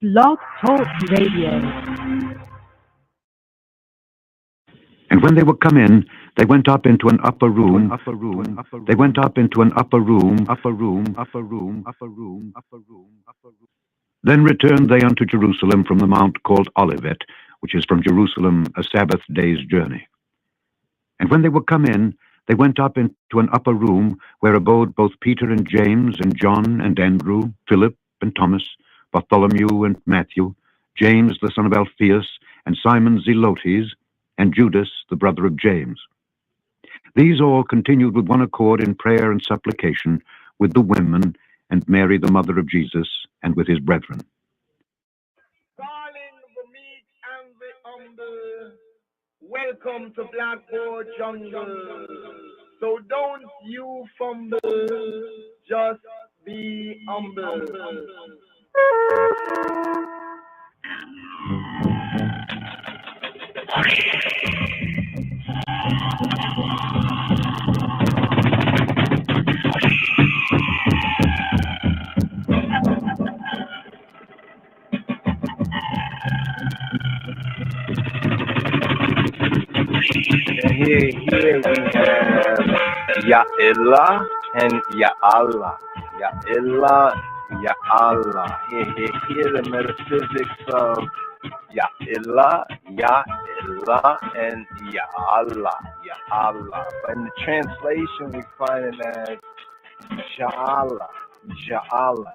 Blog Talk Radio. And when they were come in, they went up into an upper room. They went up into an upper room. Then returned they unto Jerusalem from the mount called Olivet, which is from Jerusalem a Sabbath day's journey. And when they were come in, they went up into an upper room, where abode both Peter and James and John and Andrew, Philip and Thomas, Bartholomew and Matthew, James the son of Alphaeus, and Simon Zelotes, and Judas the brother of James. These all continued with one accord in prayer and supplication with the women and Mary the mother of Jesus, and with his brethren. Calling the meek and the humble, welcome to Blackboard Jungle. So don't you fumble, just be humble. Here we have Ya'Illah and Ya'Allah. Ya'Illah, Ya'Allah. Here the metaphysics of Ya'Illah, and Ya'Allah, Ya'Allah. But in the translation, we find it as Ja'Allah, Ja'Allah,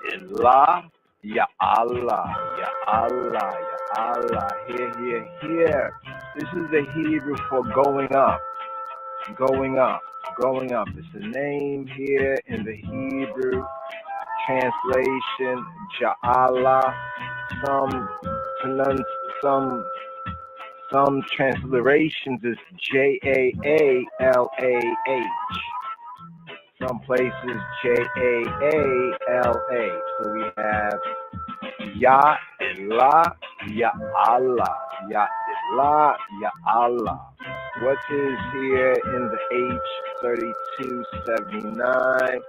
Ya'Illah, Ya'Allah. Here. This is the Hebrew for going up. It's a name here in the Hebrew translation, Ja'Allah. Some transliterations is Ja'Allah. Some places Ja'Allah. So we have Ya'Illah, Ya'Allah, Ya'Illah, Ya'Allah. What is here in the H3279?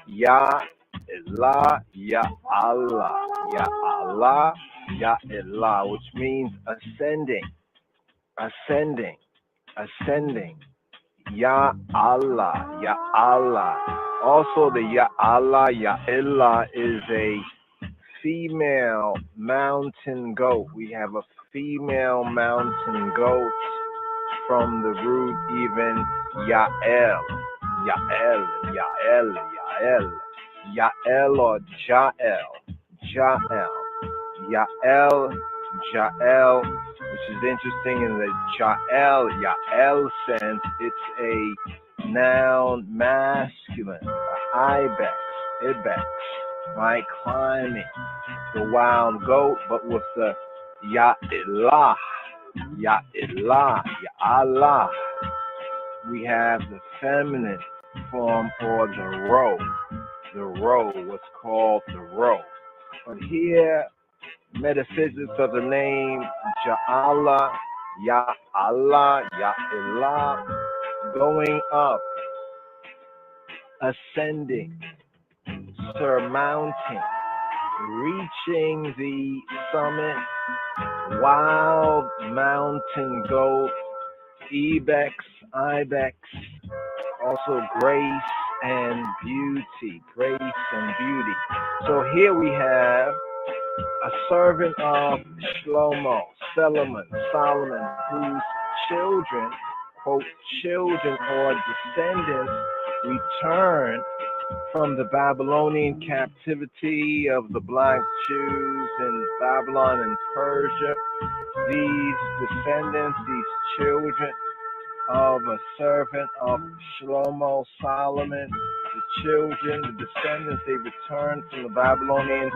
Ya'Illah, Ya'Allah, Ya'Allah, Ya'Illah, which means ascending. Ya'Allah. Also, the Ya'Illah is a female mountain goat. We have a female mountain goat from the root even Ya'el or Ja'el, which is interesting in the Ya'el sense. It's a noun masculine, ibex, right? Climbing the wild goat, but with the Ya'Illah, Ya'Allah, we have the feminine form, or the row, what's called the row. But here, metaphysics of the name Ja'Allah, Ya'Allah, Ya'Illah, going up, ascending, surmounting, reaching the summit, wild mountain goat, ibex, also grace and beauty. So here we have a servant of Shlomo, Solomon, whose children, quote, children or descendants, returned from the Babylonian captivity of the black Jews in Babylon and Persia. These descendants, these children of a servant of Shlomo, Solomon, the descendants, they returned from the Babylonian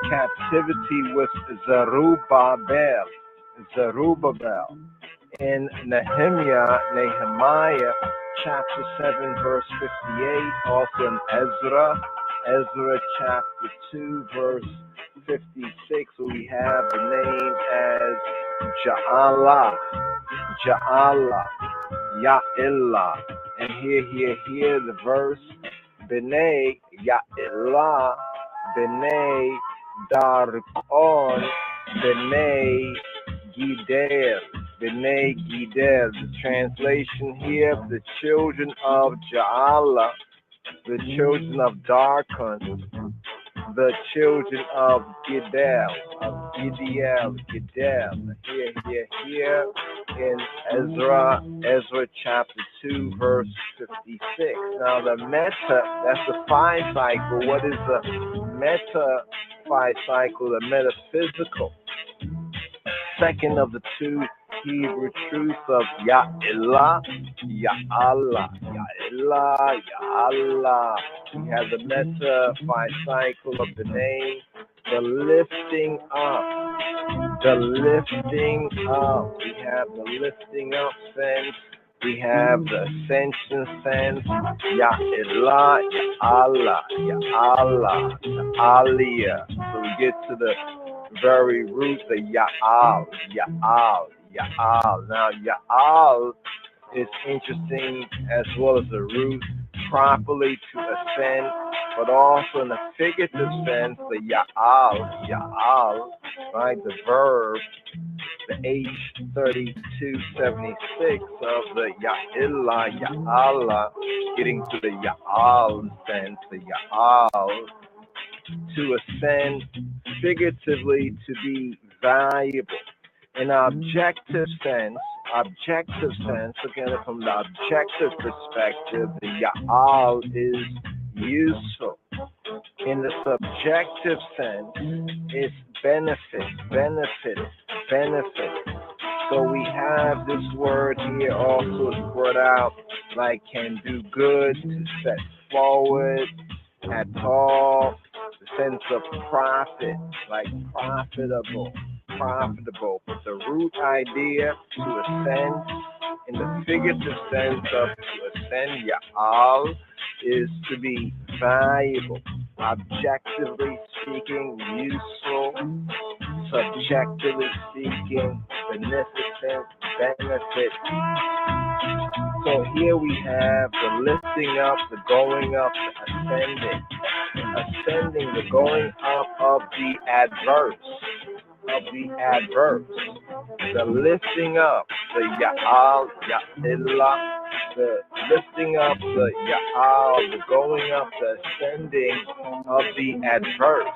captivity with Zerubbabel. In Nehemiah chapter 7 verse 58, also in Ezra chapter 2 verse 56, we have the name as Ja'Allah, Ya'illah. And here the verse, B'nai Ya'illah, B'nai Darkon, B'nai Gidel. B'nai Gidel. The translation here, the children of Ja'ala, the children of Darkon, the children of Gidel, Gidel. Here in Ezra chapter 2, verse 56. Now the meta, that's the 5 cycle. What is the meta 5 cycle? The metaphysical. Second of the 2 Hebrew truths of Ya'illah, Ya'Allah, Ya'illah, Ya'Allah. We have the meta 5 cycle of the name, the lifting up. The lifting up. We have the lifting up sense. We have the ascension sense. Ya'illah, Ya'Allah, Ya'Allah, Ya'Aliyah. So we get to the very root, the Ya'al, Ya'al, Ya'al. Now, Ya'al is interesting as well as the root, properly to ascend, but also in a figurative sense, the Ya'al, right? The verb, the H3276 of the Ya'illah, Ya'Allah, getting to the Ya'al sense, the Ya'al, to ascend figuratively to be valuable. In objective sense, looking at it from the objective perspective, the Ya'al is useful. In the subjective sense, it's benefit. So we have this word here also is brought out like can do good, to set forward, at all, the sense of profit, like profitable. But the root idea to ascend in the figurative sense of to ascend, Ya'al, is to be valuable, objectively speaking, useful, subjectively speaking, beneficent, benefit. So here we have the lifting up, the going up, the ascending, the going up of the adverse. The lifting up, the Ya'al, Ya'illah, the lifting up, the Ya'al, the going up, the ascending of the adverse.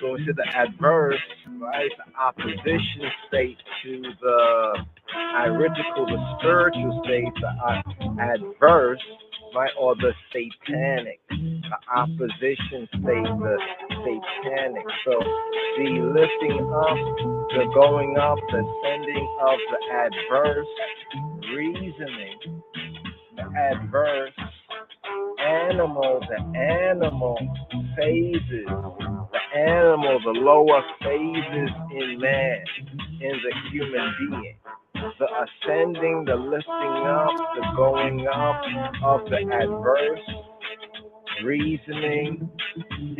So we see the adverse, right, the opposition state to the iridical, the spiritual state, the adverse, right, or the satanic, the opposition state, the satanic. So the lifting up, the going up, the ascending of the adverse, reasoning, the adverse animal, the animal phases, the lower phases in man, in the human being. The ascending, the lifting up, the going up of the adverse, reasoning,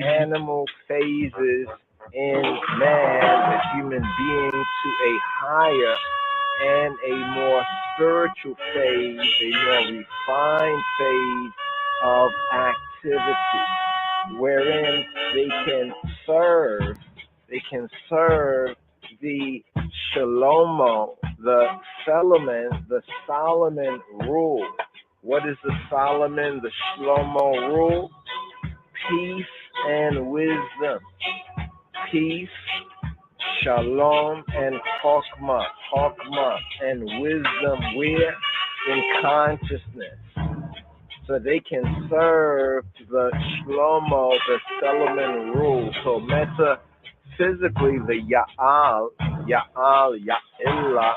animal phases in man, the human being, to a higher and a more spiritual phase, a more refined phase of activity, wherein they can serve the Shalomo, the Solomon rule. What is the Solomon, the Shlomo rule? Peace and wisdom. Peace, shalom, and chokmah and wisdom. Where? In consciousness. So they can serve the Shlomo, the Solomon rule. So metaphysically, the Ya'al, Ya'illah,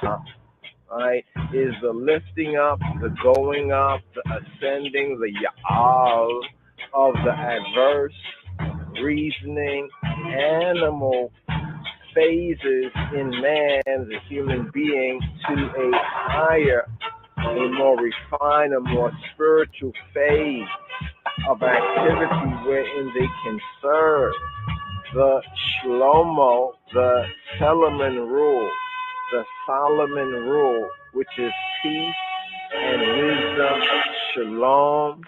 right, is the lifting up, the going up, the ascending, the Ya'al of the adverse, reasoning, animal phases in man, the human being, to a higher, a more refined, a more spiritual phase of activity wherein they can serve the Shlomo, the Solomon rule, the Solomon rule, which is peace and wisdom, shalom,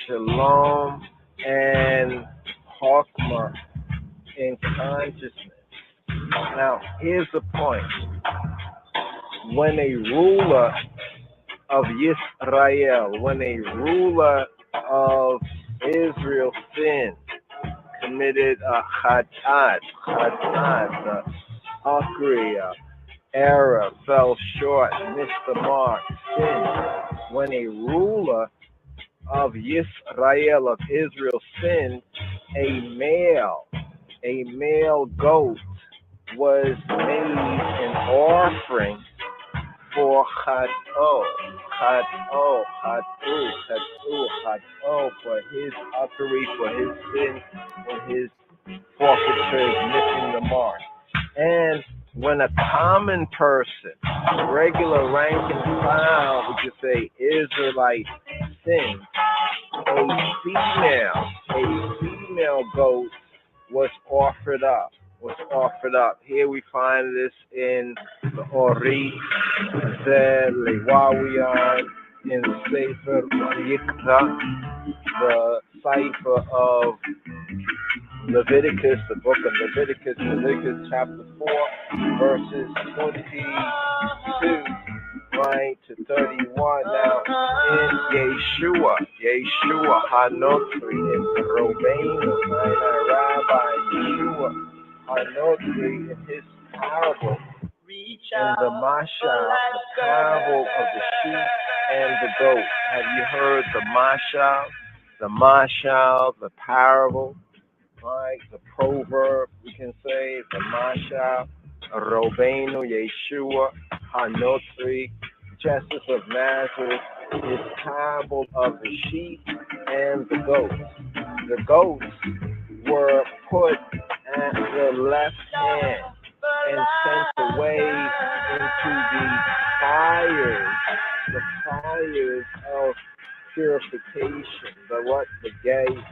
shalom, and chokmah in consciousness. Now, here's the point. When a ruler of Yisrael, when a ruler of Israel sinned, committed a chatat, akriya, error, fell short, missed the mark, sinned. When a ruler of Yisrael, of Israel, sinned, a male goat was made an offering for for his uckery, for his sin, for his forfeitures, missing the mark. And when a common person, regular rank and file, we could say Israelite, sins, a female goat was offered up. Here we find this in the Ori, the Lewawian, in the Sefer Yikra, the Cipher of Leviticus, the book of Leviticus chapter 4, verses 22 right to 31. Now, in Yeshua Hanotri, in Robeinu, Rabbi Yeshua Hanotri, in his parable, in the Mashal, the parable of the sheep and the goat. Have you heard the Mashal, the parable, right? The proverb, we can say, the Mashal, Robeinu, Yeshua, Hanotri, Jesus of Nazareth, his parable of the sheep and the goats. The goats were put at the left hand and sent away into the fires of purification. The gate,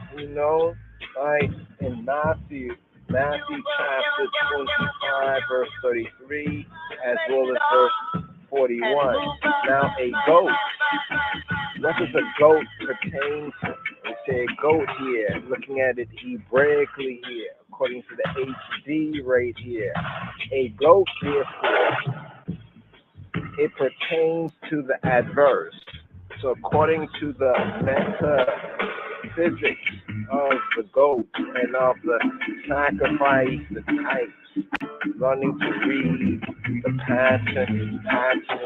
right? In Matthew chapter 25, verse 33, as well as verse 41. Now, a goat, what does a goat pertain to? We say a goat here, looking at it Hebraically here, according to the HD rate here. A goat, therefore, it pertains to the adverse. So according to the metaphysics of the goat and of the sacrifice, the types, learning to read the pattern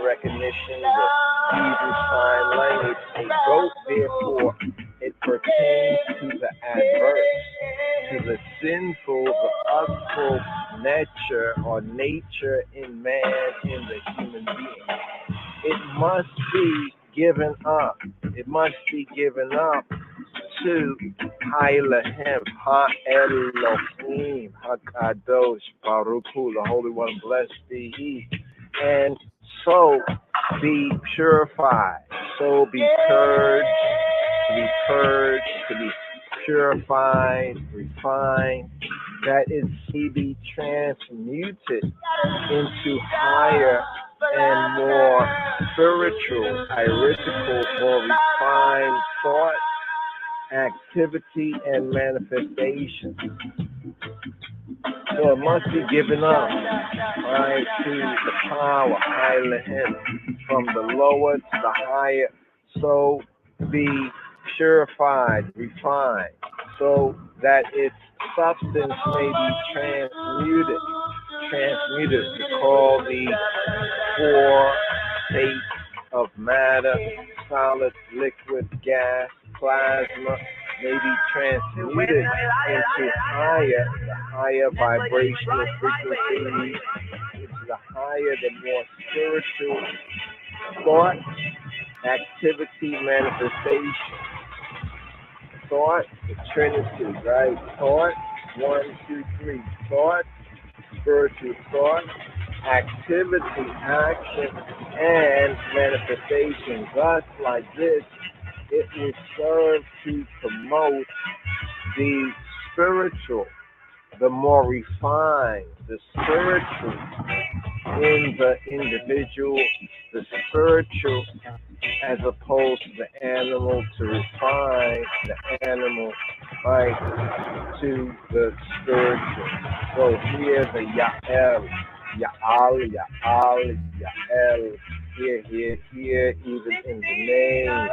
recognition, the Hebrew sign language, a goat, therefore, it pertains to the adverse, to the sinful, the lustful nature in man, in the human being. It must be given up. It must be given up to Ha'elohim, Ha'elohim, HaKadosh, Baruch Hu, the Holy One, blessed be He, and so be purified, so be purged, to be purified, refined, that is, he be transmuted into higher and more spiritual, iridical, more refined thought, activity, and manifestation. So it must be given up, right, to the power, Ha'elohim, from the lower to the higher, so be purified, refined, so that its substance may be transmuted, to call the four states of matter, solid, liquid, gas, plasma, may be transmuted into higher vibrational frequencies, into the higher, the more spiritual thought, activity, manifestation. Thought, the Trinity, right? Thought, 1, 2, 3. Thought, spiritual thought, activity, action, and manifestation. Thus, like this, it will serve to promote the spiritual the more refined, the spiritual in the individual, the spiritual as opposed to the animal, to refine the animal, right, to the spiritual. So here the Ya'el, Ya'al, Ya'al, Ya'el, here, even in the name,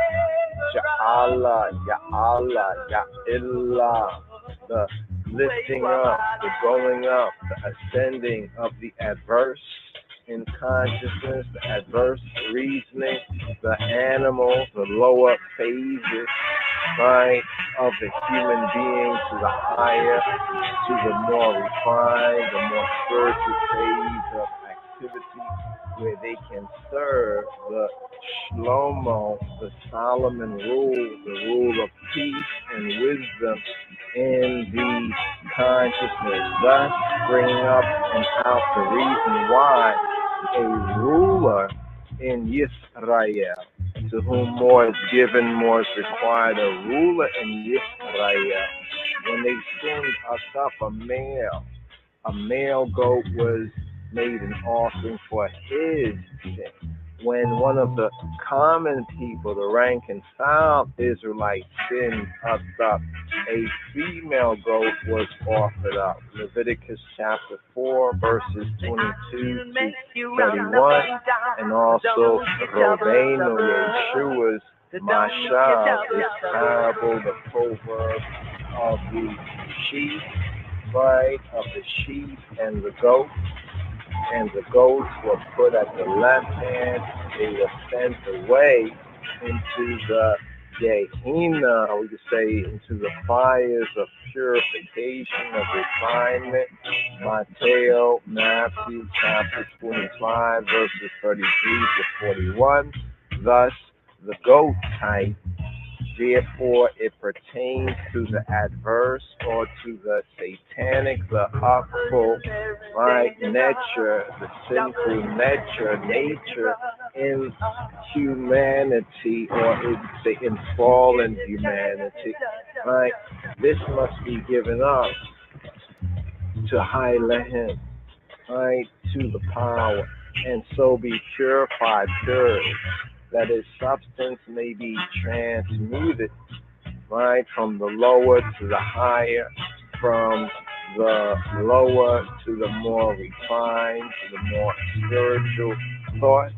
Ja'ala, Ya'ala, Ya'illa, the lifting up, the going up, the ascending of the adverse in consciousness, the adverse reasoning, the animal, the lower phases, right, of the human being to the higher, to the more refined, the more spiritual phase of activity where they can serve the Shlomo, the Solomon rule, the rule of peace and wisdom in the consciousness, thus bringing up and out the reason why a ruler in Yisrael, to whom more is given, more is required, a ruler in Yisrael, when they send up a male goat was made an offering for his sin. When one of the common people, the rank and file Israelites, sinned up, a female goat was offered up. Leviticus chapter 4, verses 22 to 31, and also Robenu Yeshua's Mashal, his parable, the proverb of the sheep, right, of the sheep and the goat. And the goats were put at the left hand. They were sent away into the Gehenna, we could say, into the fires of purification, of refinement. Matthew chapter 25, verses 33 to 41. Thus, the goat type, therefore, it pertains to the adverse or to the satanic, the harmful, right, nature, the sinful nature in humanity, or in fallen humanity, right? This must be given up to High-Lehem, right, to the power, and so be purified, that its substance may be transmuted, right, from the lower to the higher, from the lower to the more refined, to the more spiritual thought,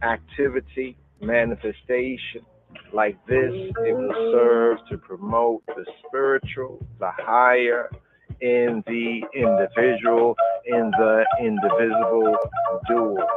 activity, manifestation. Like this, it will serve to promote the spiritual, the higher, in the individual, in the indivisible dual.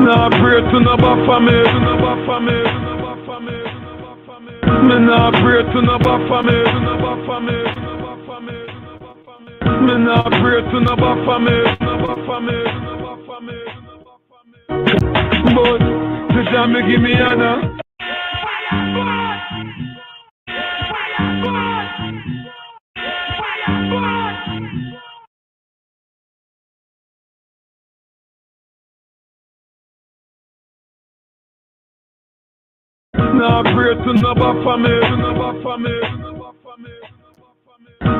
Nah, pray to no Baphomet. Me nah pray to no Baphomet. Me nah pray to no Baphomet. But the jam me give me honor. Nah, pray to no Baphomet.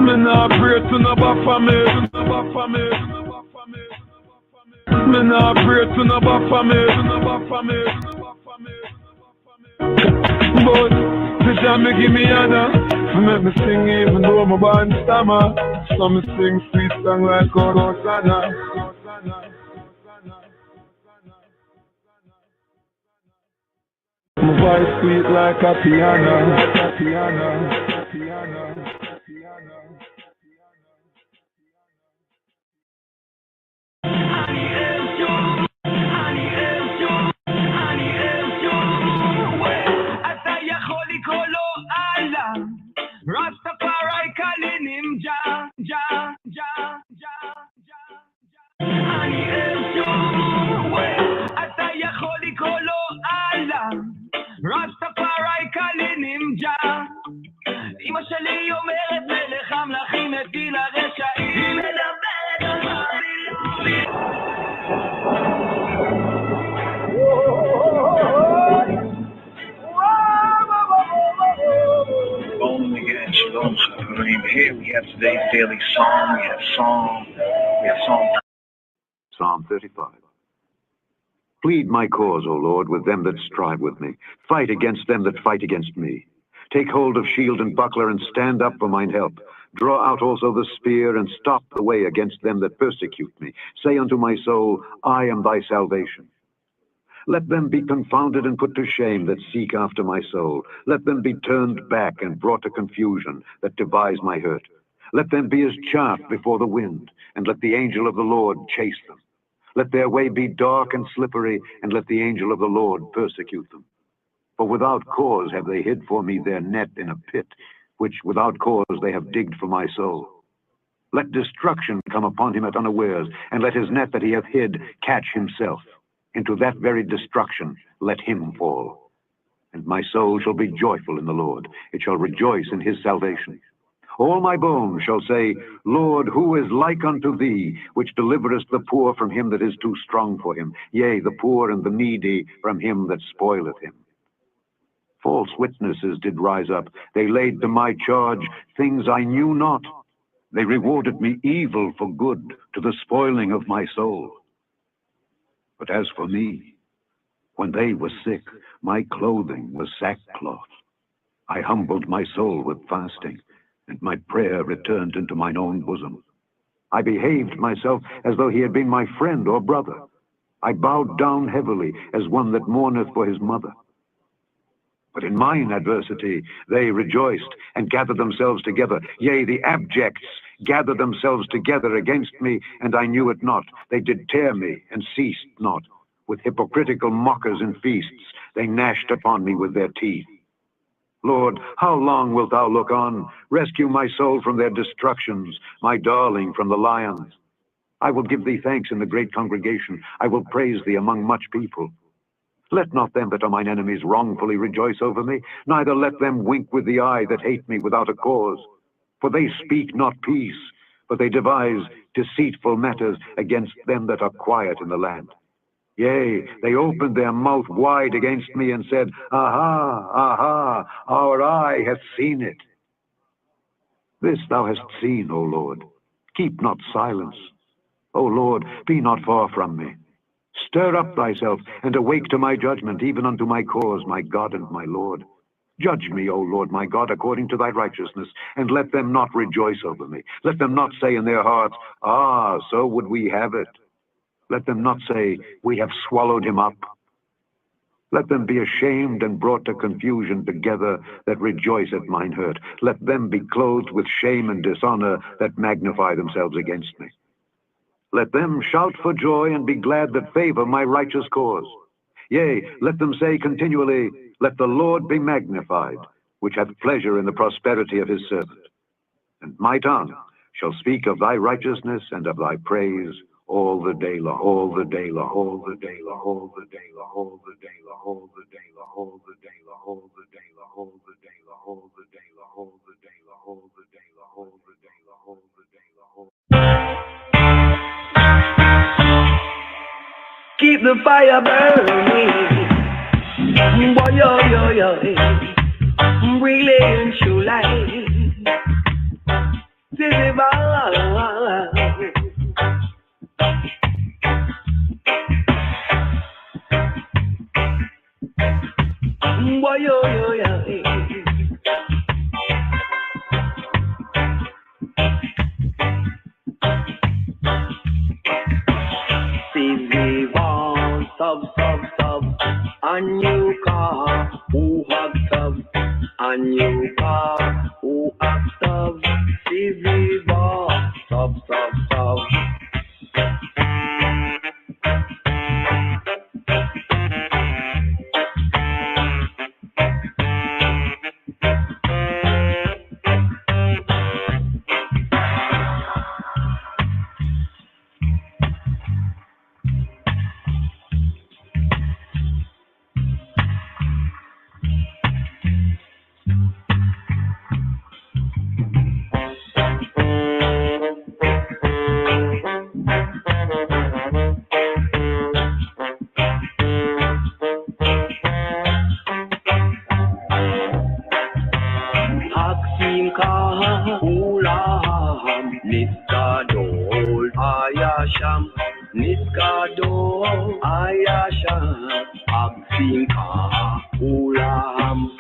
Me nah pray to no Baphomet. Me nah pray to no Baphomet. But the jam me give me honor. Make me sing even though my band stammer. So me sing sweet song like Hosanna. My voice sweet like a piano. Rastafari calling him Jah, Jah, Jah, Jah, Jah. Ani Ataya Holy Kolo Allah. Rastafari calling him Jah. אמא שלי אומרת מלך המלכים הביא לרשעים. Rolling again, Shalom Chavarim. Here we have today's daily psalm. We have Psalm 35. Plead my cause, O Lord, with them that strive with me. Fight against them that fight against me. Take hold of shield and buckler, and stand up for mine help. Draw out also the spear, and stop the way against them that persecute me. Say unto my soul, I am thy salvation. Let them be confounded and put to shame that seek after my soul. Let them be turned back and brought to confusion that devise my hurt. Let them be as chaff before the wind, and let the angel of the Lord chase them. Let their way be dark and slippery, and let the angel of the Lord persecute them. For without cause have they hid for me their net in a pit, which without cause they have digged for my soul. Let destruction come upon him at unawares, and let his net that he hath hid catch himself. Into that very destruction let him fall. And my soul shall be joyful in the Lord. It shall rejoice in his salvation. All my bones shall say, Lord, who is like unto thee, which deliverest the poor from him that is too strong for him, yea, the poor and the needy from him that spoileth him? False witnesses did rise up. They laid to my charge things I knew not. They rewarded me evil for good, to the spoiling of my soul. But as for me, when they were sick, my clothing was sackcloth. I humbled my soul with fasting, and my prayer returned into mine own bosom. I behaved myself as though he had been my friend or brother. I bowed down heavily as one that mourneth for his mother. But in mine adversity they rejoiced and gathered themselves together. Yea, the abjects gathered themselves together against me, and I knew it not. They did tear me and ceased not. With hypocritical mockers and feasts they gnashed upon me with their teeth. Lord, how long wilt thou look on? Rescue my soul from their destructions, my darling from the lions. I will give thee thanks in the great congregation. I will praise thee among much people. Let not them that are mine enemies wrongfully rejoice over me, neither let them wink with the eye that hate me without a cause. For they speak not peace, but they devise deceitful matters against them that are quiet in the land. Yea, they opened their mouth wide against me and said, Aha, aha, our eye hath seen it. This thou hast seen, O Lord. Keep not silence. O Lord, be not far from me. Stir up thyself, and awake to my judgment, even unto my cause, my God and my Lord. Judge me, O Lord my God, according to thy righteousness, and let them not rejoice over me. Let them not say in their hearts, Ah, so would we have it. Let them not say, We have swallowed him up. Let them be ashamed and brought to confusion together that rejoice at mine hurt. Let them be clothed with shame and dishonor that magnify themselves against me. Let them shout for joy and be glad that favor my righteous cause. Yea, let them say continually, Let the Lord be magnified, which hath pleasure in the prosperity of his servant. And my tongue shall speak of thy righteousness and of thy praise all the day long, all the day long, all the day long, all the day long, all the day long, all the day long, all the day long, all the day long, all the day long, all the day long, all the day long, all the day long, all the day long, all the day long. Keep the fire burning. Boy, yo, yo, yo, brilliant true light. This is boy, yo, yo, yo, see me want sub, a new car. Anyuka, who active, Siviva, sub. Niskadol Ayasham Absinka Ulam.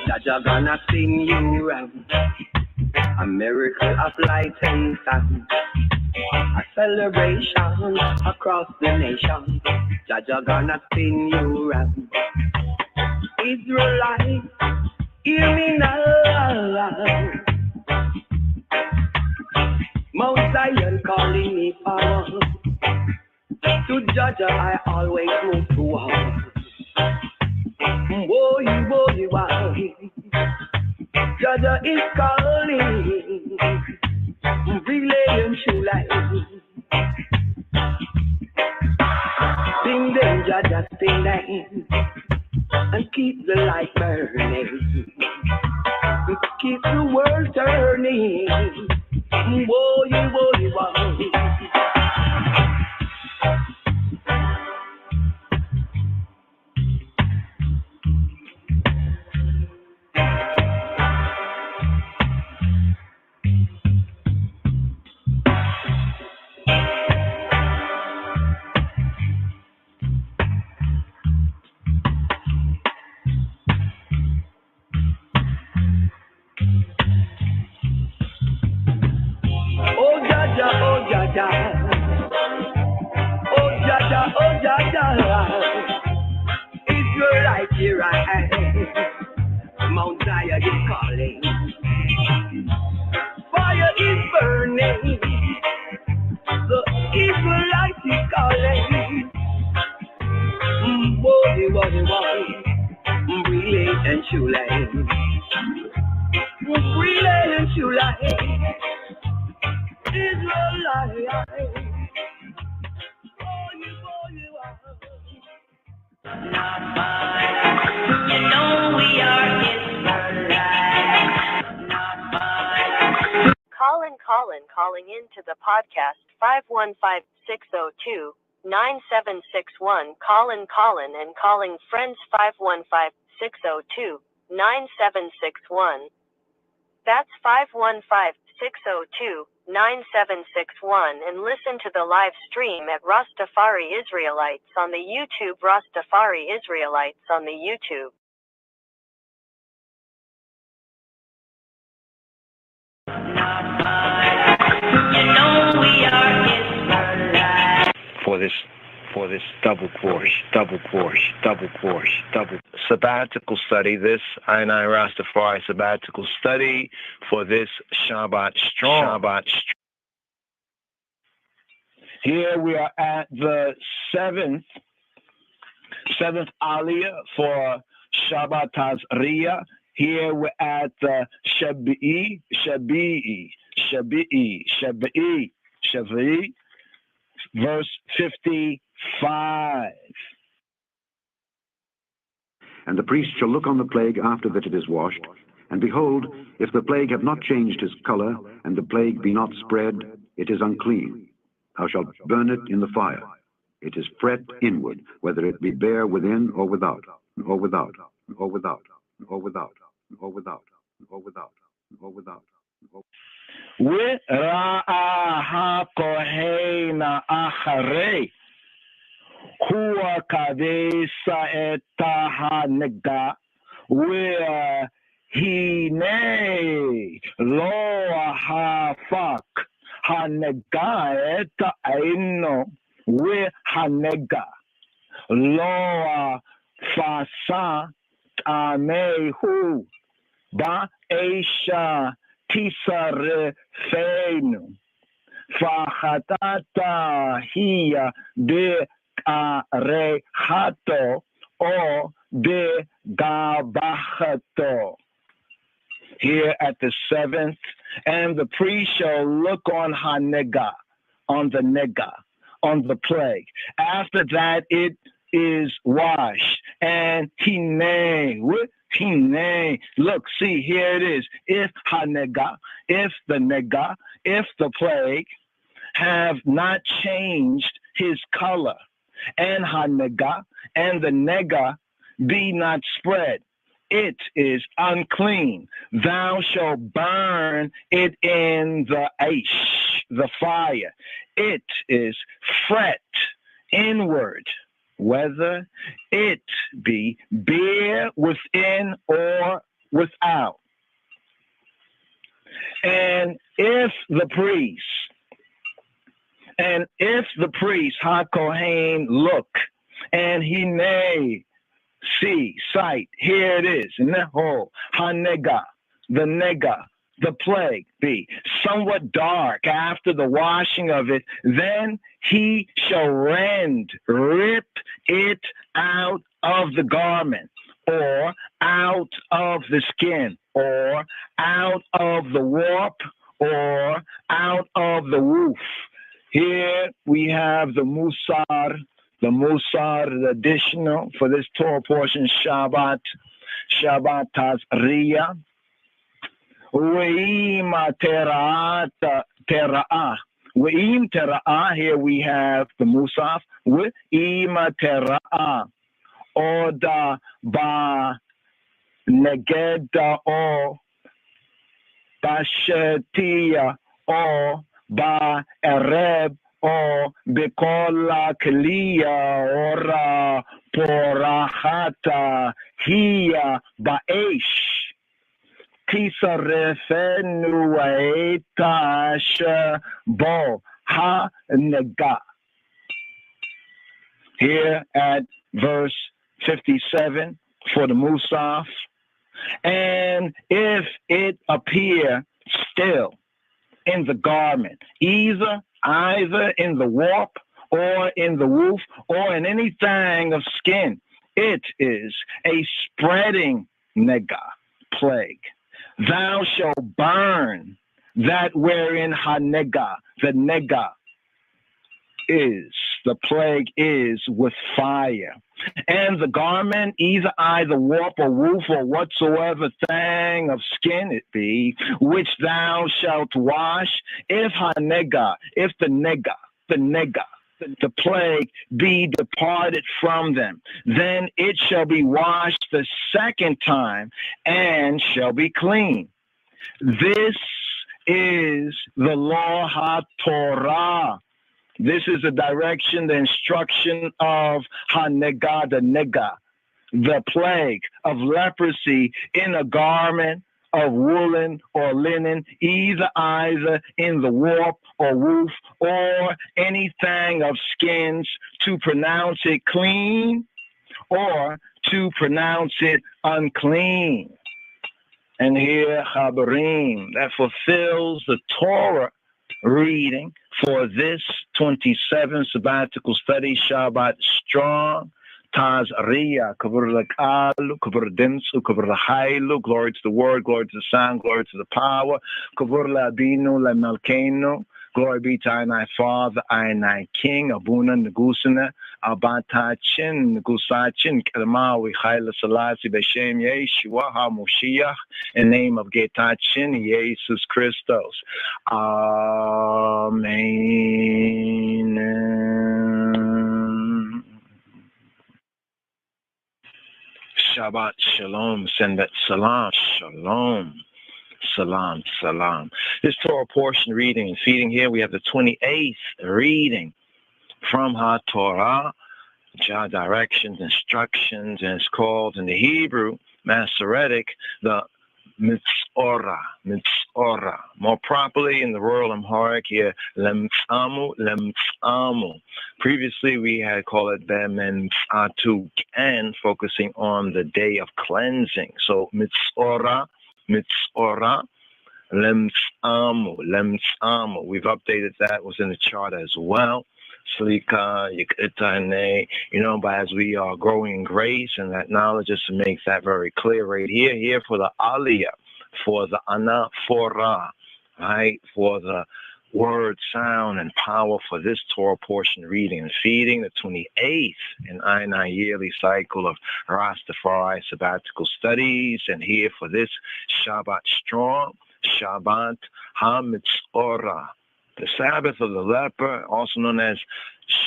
Jaja gonna sing you round, a miracle of light and sound, a celebration across the nation. Jaja gonna sing you round. Israelites, hear me now. Mount Zion calling me forward. To Jaja I always move toward. Woy, wow. Jaja is calling, relaying true life. Sing them, Jaja, sing them, and keep the light burning. Keep the world turning. Woy, wow. Oh Jaja, Israelite here I am. Mount Zion is calling, fire is burning. The Israelite is calling. Relay and true light. Relay and true light. Israelite. You know we are Israelite. Not mine. Calling into the podcast 515-602-9761. Callin and calling friends 515-602-9761. That's 515-602-9761, and listen to the live stream at Rastafari Israelites on the YouTube. Rastafari Israelites on the YouTube. You know we are Israelites. For this double sabbatical study, this I Rastafari sabbatical study for this Shabbat strong. Here we are at the seventh Aliyah for 28Tazria. Here we're at the Shabi'i, verse 55. And the priest shall look on the plague after that it is washed, and behold, if the plague have not changed his color, and the plague be not spread, it is unclean. Thou shalt burn it in the fire. It is fret inward, whether it be bare within or without, or without, or without, or without, or without, or without, or without. וראה הכהן אחרי הוא קדש את הנגע, והנה לא הפק הנגע את עינו, והנגע לא פסע טעמהו באש תשרפנו, פחתת היא דקרחתו או דגבחתו. Here at the 7th, and the priest shall look on hanega, on the nega, on the plague. After that, it is washed, and hine, look, see, here it is. If hanega, if the nega, if the plague have not changed his color, and hanega, and the nega be not spread, it is unclean. Thou shalt burn it in the ash, the fire. It is fret inward, whether it be bare within or without. And if the priest HaKohen look, and he may see, sight, here it is, neho, hanega, the nega, the plague be somewhat dark after the washing of it, then he shall rip it out of the garment, or out of the skin, or out of the warp, or out of the woof. Here we have the Musar, the additional for this Torah portion, Shabbat Tazria. We'im Tera'ah, here we have the Musaf. We'im Tera'ah. Oda ba negeda o bashetia o ba ereb o bekola kliya ora porachata hiya baesh tisarefenu etash bo ha nega. Here at verse 57 for the Musaf, and if it appear still in the garment, either in the warp or in the woof or in anything of skin, it is a spreading nega, plague. Thou shalt burn that wherein hanega, the nega is, the plague is, with fire. And the garment, either warp or woof or whatsoever thing of skin it be, which thou shalt wash, if hanega, if the nega, the plague be departed from them, then it shall be washed the second time and shall be clean. This is the law HaTorah. This is the direction, the instruction of hanega, the nega, the plague of leprosy in a garment of woolen or linen, either in the warp or woof or anything of skins, to pronounce it clean or to pronounce it unclean. And here, Chabarim, that fulfills the Torah reading for this 27th sabbatical study, Shabbat Strong, Tazria, Kavur Lakalu, Kavur Dimsu, Kavur Lahailu, glory to the Word, glory to the Son, glory to the power, Kavur Labinu, Lamalkenu, Glory be to thy Father, thy King, Abuna Nagusana, Abatachin, Nagusachin, Kalamawi, Haile Selassie, Beshem Yeshua, HaMoshiach, in the name of Getachin, Jesus Christos. Amen. Shabbat Shalom, send that salam, Shalom. Salam, salam. This Torah portion reading and feeding here, we have the 28th reading from HaTorah, directions, instructions, and it's called in the Hebrew, Masoretic, the Metzora. More properly in the Royal Amharic here, Lemtsamu. Previously, we had called it Bementzatu, and focusing on the day of cleansing. So Metzora, Lemtsamu. We've updated that, was in the chart as well. Slika, but as we are growing in grace and that knowledge, just to make that very clear right here for the Aliyah, for the Anaphora, right, for the word, sound, and power for this Torah portion reading and feeding, the 28th in I yearly cycle of Rastafari sabbatical studies, and here for this Shabbat strong, Shabbat HaMetzora, the Sabbath of the leper, also known as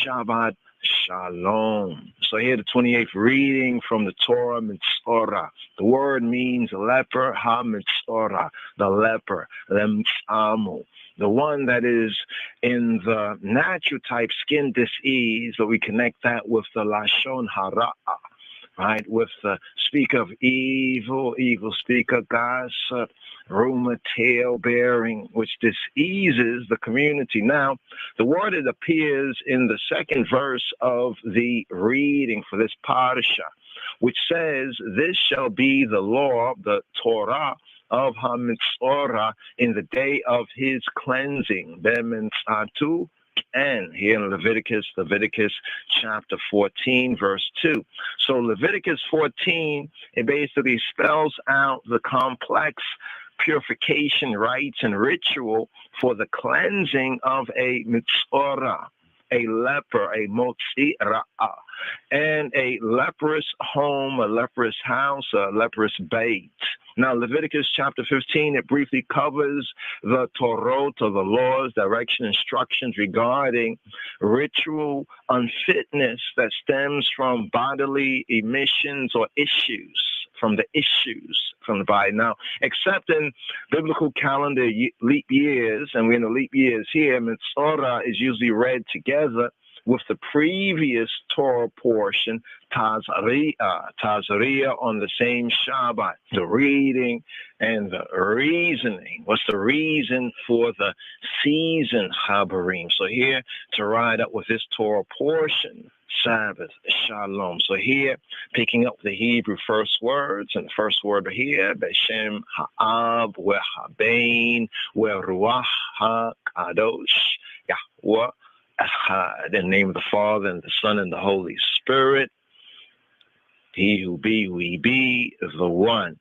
Shabbat Shalom. So here the 28th reading from the Torah Metzora. The word means leper, HaMetzora, the leper, Lemtsamu. The one that is in the natural type skin disease, so we connect that with the Lashon Hara, right? With the speak of evil speaker, gossip, rumor, tale bearing, which diseases the community. Now, the word it appears in the second verse of the reading for this parasha, which says, "This shall be the law, the Torah, of HaMetzora in the day of his cleansing." Bementzatu, and here in Leviticus chapter 14, verse 2. So Leviticus 14, it basically spells out the complex purification rites and ritual for the cleansing of a Metzora, a leper, a motzi ra'ah, and a leprous home, a leprous house, a leprous bait. Now, Leviticus chapter 15, it briefly covers the Torot, or the laws, direction, instructions regarding ritual unfitness that stems from bodily emissions or issues, from the body. Now, except in biblical calendar leap years, and we're in the leap years here, Metzora is usually read together with the previous Torah portion, Tazria on the same Shabbat. The reading and the reasoning. What's the reason for the season, Chabarim? So here, to ride up with this Torah portion, Sabbath, Shalom. So here, picking up the Hebrew first words, and the first word here, Beshem Ha'ab, We'Habein, We'Ruach HaKadosh, Yahweh, in the name of the Father, and the Son, and the Holy Spirit. He who be, who he be, is the one.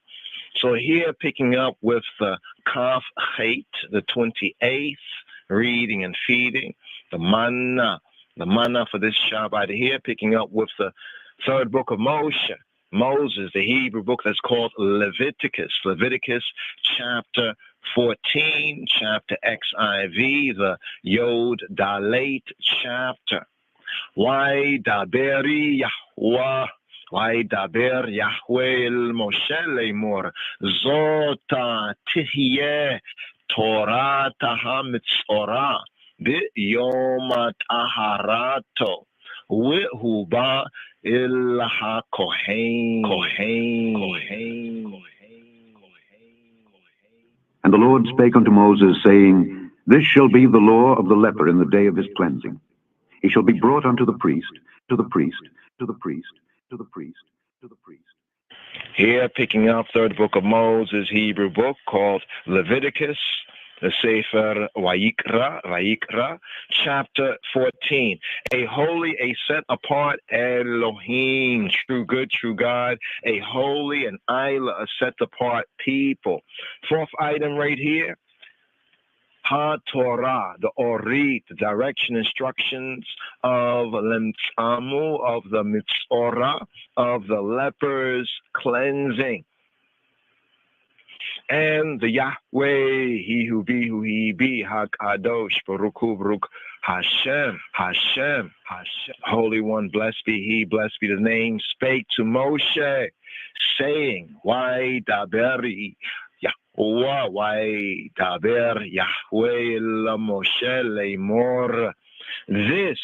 So here, picking up with the Kaf Chet, the 28th reading and feeding, the manna for this Shabbat here, picking up with the third book of Moses, the Hebrew book that's called Leviticus chapter 14, chapter XIV, the Yod Dalet chapter. Why daber Yahweh el Moshe lemor, Zota tihye Torah HaMetzora b'yom taharato v'huba el ha-kohen. And the Lord spake unto Moses, saying, This shall be the law of the leper in the day of his cleansing. He shall be brought unto the priest, to the priest, to the priest, to the priest, to the priest. Here, picking up third book of Moses, Hebrew book called Leviticus, the Sefer Vayikra, chapter 14. A holy, a set apart Elohim, true good, true God, a holy and Isla, a set apart people. Fourth item right here, Ha-Torah, the Ori, the direction, instructions of Lemtzamu, of the Metzora, of the leper's cleansing. And the Yahweh, he who be, HaKadosh, Baruch Hu, Baruch Hashem, Hashem, Hashem. Holy One, blessed be he, blessed be the name, spake to Moshe, saying, why daberi Yahweh, why daber Yahweh la Moshe leimor, this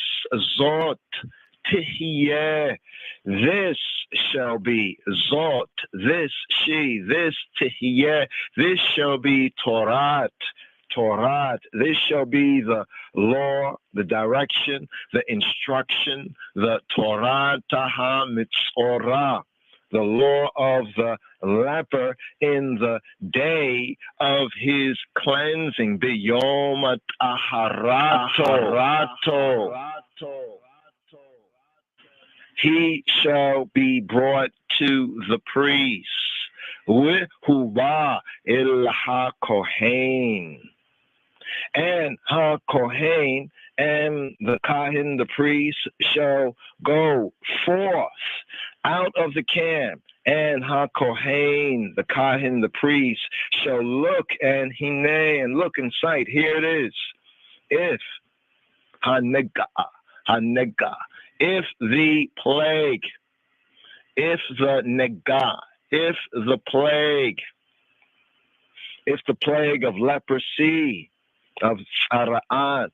zot Tihyeh, this shall be Zot, this she, this Tihyeh, this shall be Torah, Torah, this shall be the law, the direction, the instruction, the Torah Taha Metzora, the law of the leper in the day of his cleansing, B'yom Aharato. He shall be brought to the priest. Huba el ha-kohen. And ha-kohen and the kahin, the priest, shall go forth out of the camp. And ha-kohen, the kahin, the priest, shall look and hine, and look in sight. Here it is. If ha-nega, if the plague, if the nega, if the plague of leprosy, of tzaraat,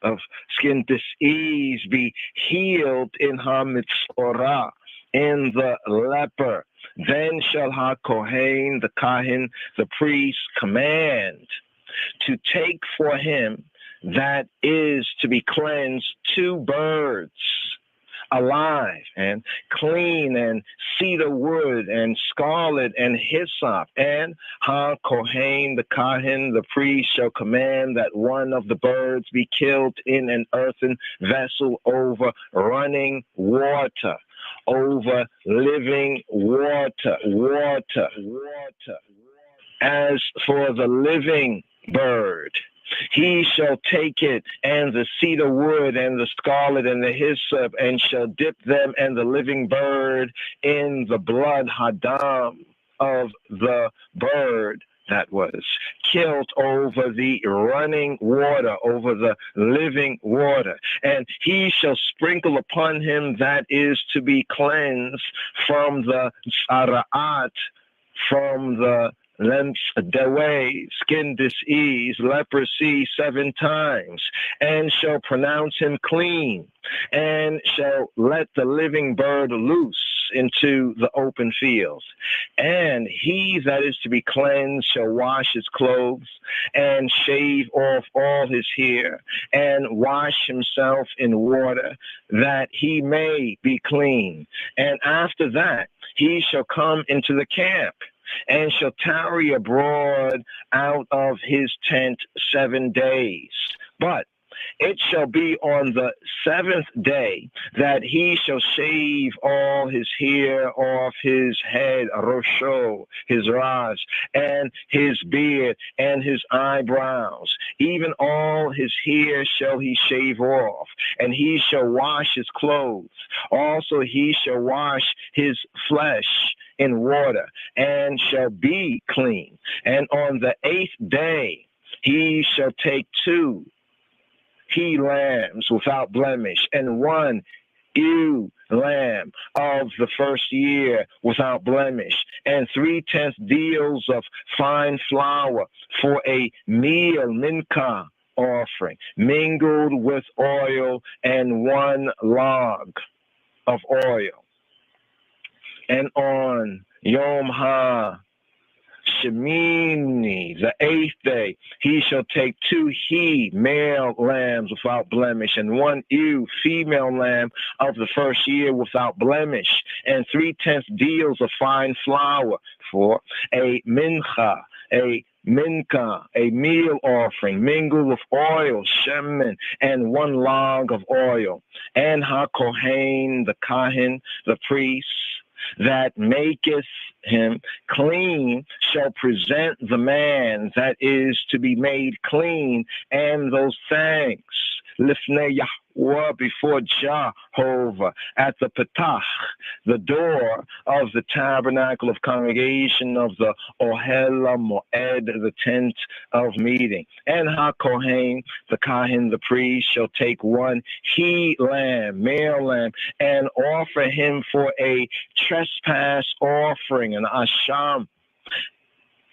of skin disease be healed in ha-metzora, in the leper, then shall ha-kohen, the kahin, the priest, command to take for him that is to be cleansed 2 birds, alive and clean, and cedar wood and scarlet and hyssop, and ha-kohen, the kahin, the priest, shall command that one of the birds be killed in an earthen vessel over running water, over living water. As for the living bird, he shall take it, and the cedar wood, and the scarlet, and the hyssop, and shall dip them and the living bird in the blood hadam of the bird that was killed over the running water, over the living water. And he shall sprinkle upon him that is to be cleansed from the tzaraat, from the dewe, skin disease, leprosy 7 times, and shall pronounce him clean, and shall let the living bird loose into the open fields. And he that is to be cleansed shall wash his clothes, and shave off all his hair, and wash himself in water, that he may be clean. And after that he shall come into the camp, and shall tarry abroad out of his tent 7 days. But it shall be on the 7th day that he shall shave all his hair off his head, rosho, his ras, and his beard, and his eyebrows. Even all his hair shall he shave off, and he shall wash his clothes. Also he shall wash his flesh in water, and shall be clean. And on the 8th day he shall take 2 he-lambs without blemish, and 1 ewe lamb of the first year without blemish, and 3/10 deals of fine flour for a meal mincha offering, mingled with oil, and 1 log of oil. And on Yom HaShemini, the 8th day, he shall take 2 he-male lambs without blemish, and 1 ewe female lamb of the first year without blemish, and 3/10 deals of fine flour for a mincha, a meal offering, mingled with oil, shemen, and 1 log of oil. And ha-kohen, the kahin, the priest, that maketh him clean shall present the man that is to be made clean, and those things lifnei Yahweh, before Jehovah, at the Petach, the door of the tabernacle of congregation of the Ohel Moed, the tent of meeting. And HaKohen, the Kahin, the priest, shall take one he-lamb, male lamb, and offer him for a trespass offering, an asham,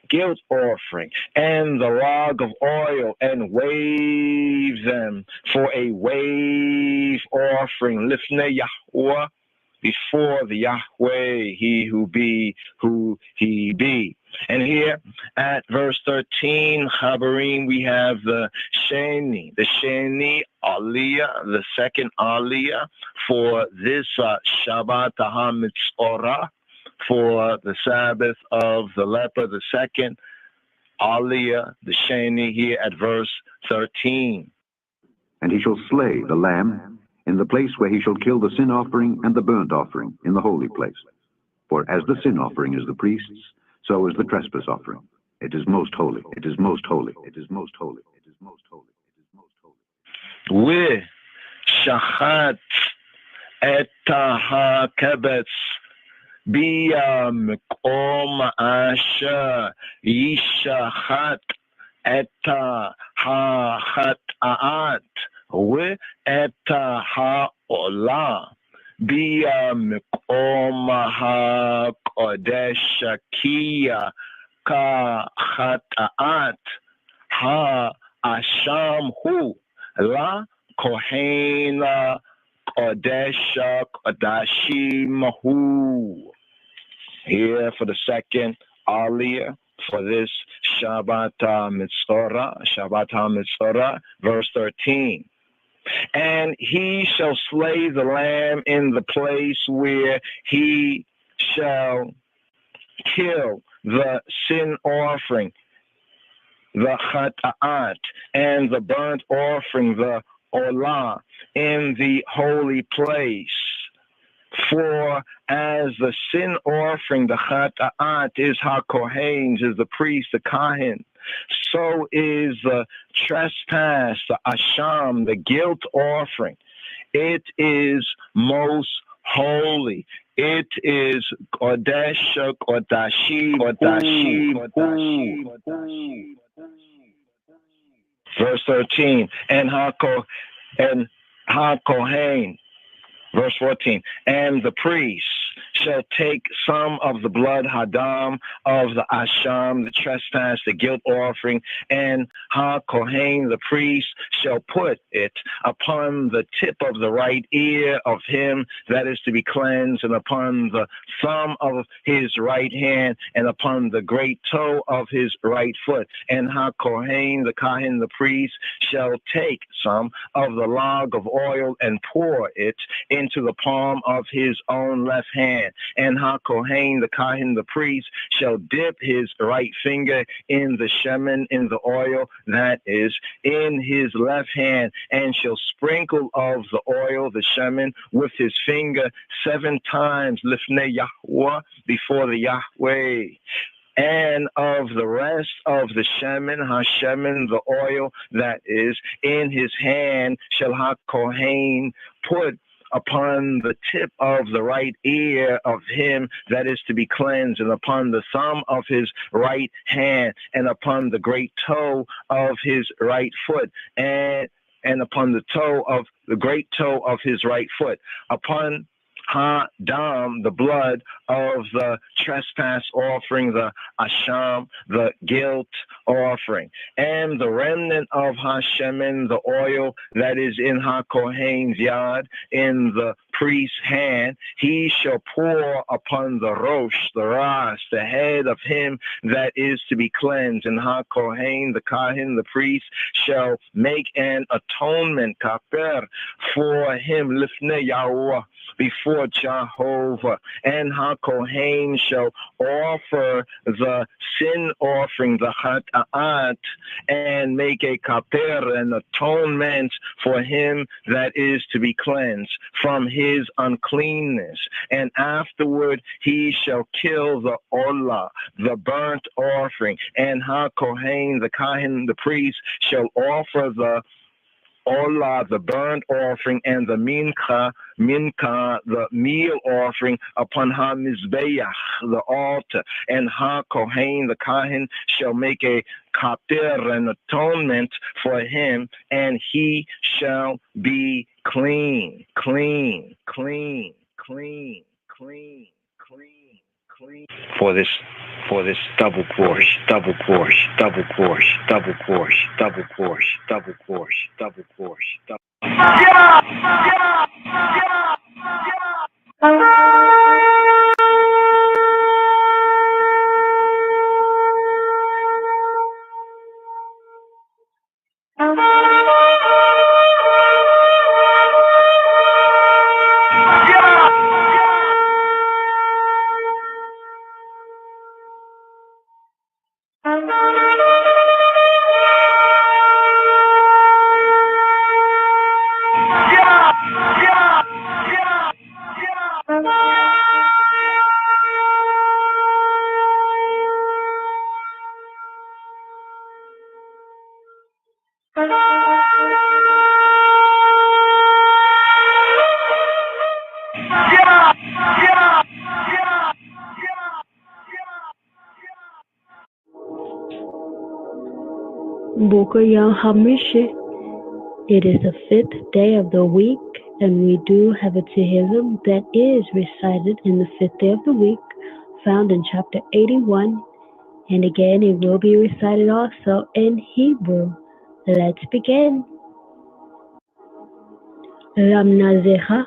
guilt offering, and the log of oil, and wave them for a wave offering, lifnei Yahweh, before the Yahweh, he who he be. And here at verse 13, Chabarim, we have the Sheni Aliyah, the second Aliyah for this Shabbat HaMetzora, for the Sabbath of the leper, the second Aliyah, the Sheni, here at verse 13. And he shall slay the lamb in the place where he shall kill the sin offering and the burnt offering in the holy place. For as the sin offering is the priest's, so is the trespass offering. It is most holy. It is most holy. It is most holy. It is most holy. It is most holy. We shachat et hakebetz bia mekom asher yishachat et hachata'at we et ha'olah bia mekom ha'kodesh kia ka chata'at ha'asham hu la kohena Kodesh Kodashim Hu. Here for the second Aliyah for this Shabbat HaMetzora, verse 13. And he shall slay the lamb in the place where he shall kill the sin offering, the chata'at, and the burnt offering, the olah, in the holy place. For as the sin offering, the chata'at, is HaKohen's, is the priest, the Kahin, so is the trespass, the asham, the guilt offering. It is most holy. It is Kodesh, Kodashim, Kodashim. Verse 13, and HaKohen, verse 14, and the priest shall take some of the blood, hadam, of the asham, the trespass, the guilt offering, and HaKohen, the priest, shall put it upon the tip of the right ear of him that is to be cleansed, and upon the thumb of his right hand, and upon the great toe of his right foot. And HaKohen, the Kahin, the priest, shall take some of the log of oil and pour it into the palm of his own left hand. And HaKohen, the Kahin, the priest, shall dip his right finger in the shemen, in the oil that is in his left hand, and shall sprinkle of the oil, the shemen, with his finger 7 times, lifnei Yahweh, before the Yahweh. And of the rest of the shemen, hashemen, the oil that is in his hand, shall HaKohen put upon the tip of the right ear of him that is to be cleansed, and upon the thumb of his right hand, and upon the great toe of his right foot, and upon the toe of the great toe of his right foot, upon hadam, the blood of the trespass offering, the asham, the guilt offering, and the remnant of hashemen, the oil that is in HaKohen's yad, in the priest's hand, he shall pour upon the rosh, the ras, the head of him that is to be cleansed. And HaKohen, the Kahin, the priest, shall make an atonement, kaper, for him, lifnei Yahweh, before Jehovah. And HaKohen shall offer the sin offering, the ma'at, and make a kaper, an atonement for him that is to be cleansed from his uncleanness. And afterward he shall kill the olah, the burnt offering, and ha-kohen, the kahin, the priest, shall offer the olah, the burnt offering, and the mincha, the meal offering, upon ha-mizbeach, the altar. And ha-kohen, the kahin, shall make a kaper, an atonement for him, and he shall be clean, clean, clean, clean, clean, clean, clean. For this double course, double course, double course, double course, double course, double course, double course, double. Bukaya Hamishi. It is the 5th day of the week, and we do have a Tehillim that is recited in the 5th day of the week, found in chapter 81, and again it will be recited also in Hebrew. Let's begin. Ramnazecha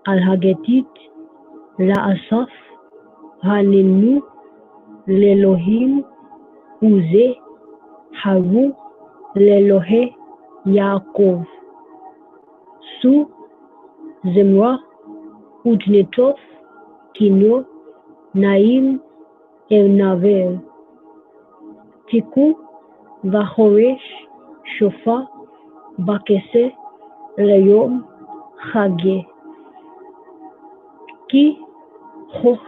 al Hagetit La'asaf Haninu Lelohim Uze Haru Lelohe Yaakov Su Zimra Udnetof Kino Naim Elnavel Tiku Vachoresh Shofa Bakese Rayom Chage Ki Choch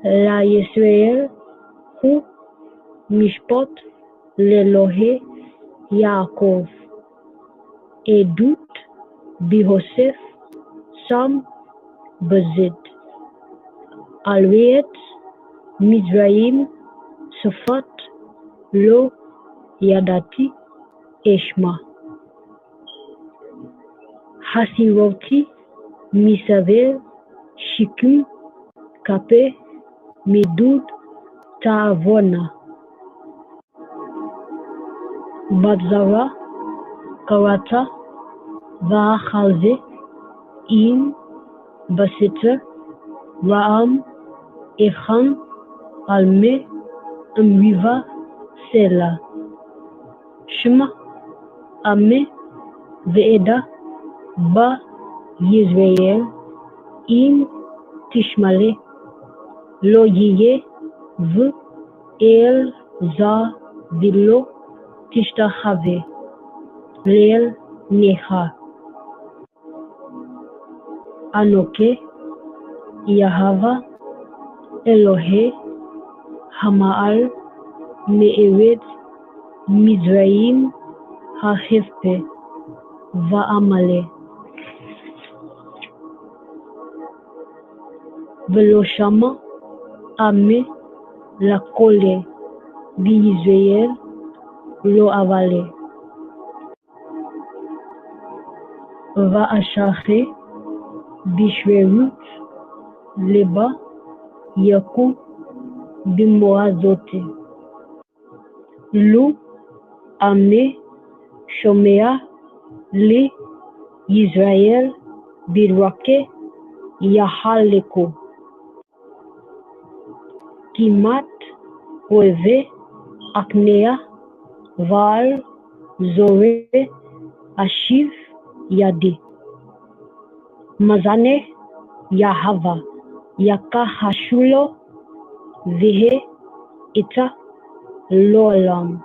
La Yisrael Hu Mishpot Lelohe Yaakov Edut Bihosef Sam Bazid Alriet Mizraim Safat Lo Yadati Eshma Hasiroti Misavel Shikum Kape Midud Ta'avona Badzara Karata Va'achalze Im Basitra Ra'am Echan Alme Amriva Sela Shema Ame Ve'eda Ba Yisrael Im Tishmale Lo Yiye V El Za Vilo Tishtachave Leel Necha Anoke Yahava Elohe Hama'al Me'eret Mizraim Hahefpe Va'amale Velo Shama Ame Lakole B'Yisrael Lo Avale Va'ashache Bishverut Leba Yaku Bimoazote Lu Ame Shomea Li Yisrael Birwake Yahaleko Kimat Oeve Aknea Val Zore Ashiv Yadi Mazane Yahava Yaka Hashulo Vehe Ita לעולם.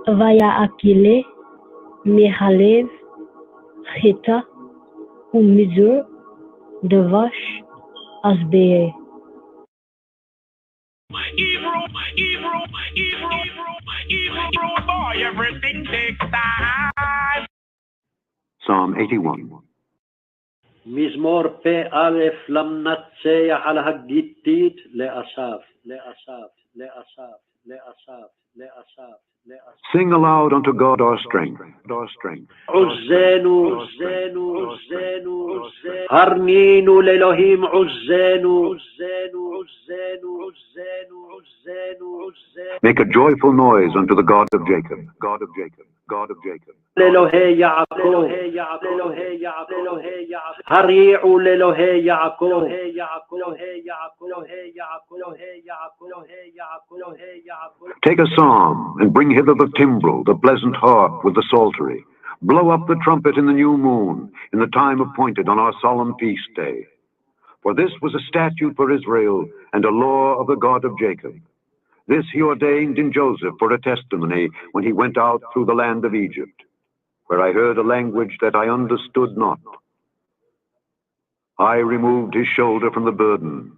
ויעקלה מהלב חיטה ומזור דבש אזבעה. Everything takes time. Psalm 81. מזמור פא למנצח על הגיתית לאסף. Sing aloud unto God our strength. עוזנו, הרנינו לאלוהים עוזנו. Make a joyful noise unto the God of Jacob. לאלוהי יעקב, הריעו לאלוהי יעקב. Take a psalm and bring hither the timbrel, the pleasant harp with the psaltery. Blow up the trumpet in the new moon, in the time appointed on our solemn feast day. For this was a statute for Israel and a law of the God of Jacob. This he ordained in Joseph for a testimony when he went out through the land of Egypt, where I heard a language that I understood not. I removed his shoulder from the burden.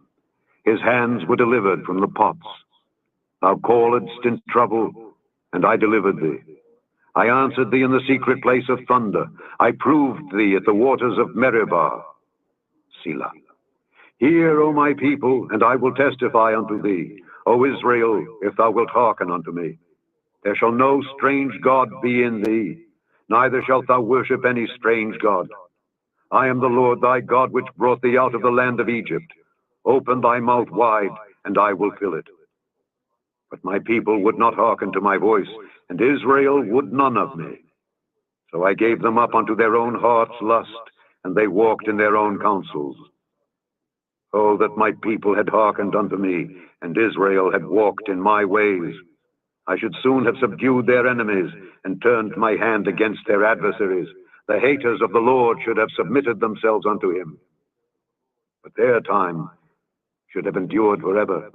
His hands were delivered from the pots. Thou calledst in trouble, and I delivered thee. I answered thee in the secret place of thunder. I proved thee at the waters of Meribah. Selah. Hear, O my people, and I will testify unto thee. O Israel, if thou wilt hearken unto me. There shall no strange God be in thee, neither shalt thou worship any strange God. I am the Lord thy God, which brought thee out of the land of Egypt. Open thy mouth wide, and I will fill it. But my people would not hearken to my voice, and Israel would none of me. So I gave them up unto their own heart's lust, and they walked in their own counsels. Oh, that my people had hearkened unto me, and Israel had walked in my ways. I should soon have subdued their enemies, and turned my hand against their adversaries. The haters of the Lord should have submitted themselves unto him. But their time should have endured forever.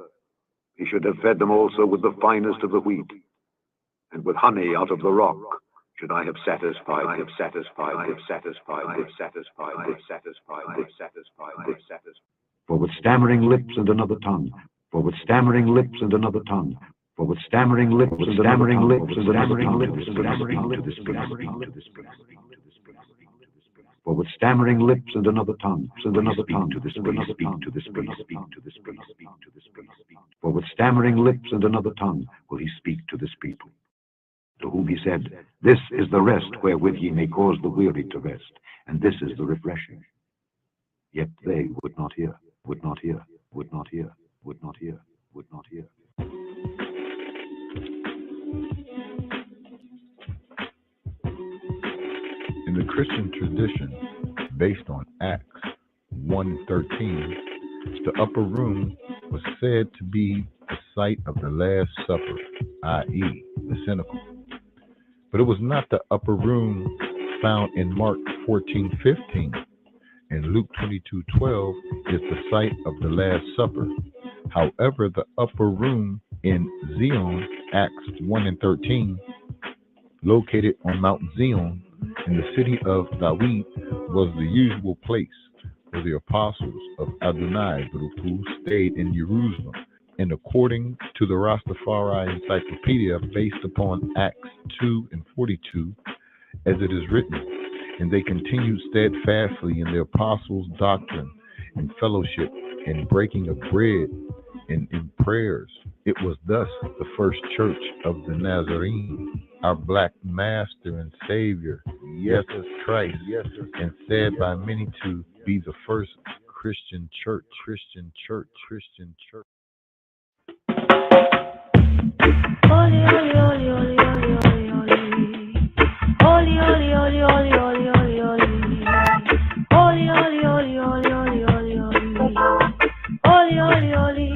He should have fed them also with the finest of the wheat, and with honey out of the rock should I have satisfied. For with stammering lips and another tongue, for with stammering lips and another tongue, for with stammering lips and stammering lips and another tongue, for with stammering lips and another tongue, and another tongue to this priest, speak to this priest, speak to this priest, speak to this priest. For with stammering lips and another tongue will he speak to this people, to whom he said, This is the rest wherewith ye may cause the weary to rest, and this is the refreshing. Yet they would not hear, would not hear, would not hear, would not hear, would not hear. In the Christian tradition, based on Acts 1:13, the upper room was said to be the site of the Last Supper, i.e., the cenacle. But it was not the upper room found in Mark 14:15, and Luke 22:12 is the site of the Last Supper. However, the upper room in Zion, Acts 1:13, located on Mount Zion in the city of David, was the usual place where the apostles of Adonai Baruch stayed in Jerusalem. And according to the Rastafari Encyclopedia, based upon Acts 2:42, as it is written, and they continued steadfastly in the apostles' doctrine and fellowship and breaking of bread and in prayers. It was thus the first church of the Nazarene, our black master and savior, Jesus Christ, and said by many to be the first Christian church. Holy, holy, holy, holy, holy, holy, holy, holy, holy, holy, holy, holy, holy, holy, holy, holy, holy, holy, holy, holy,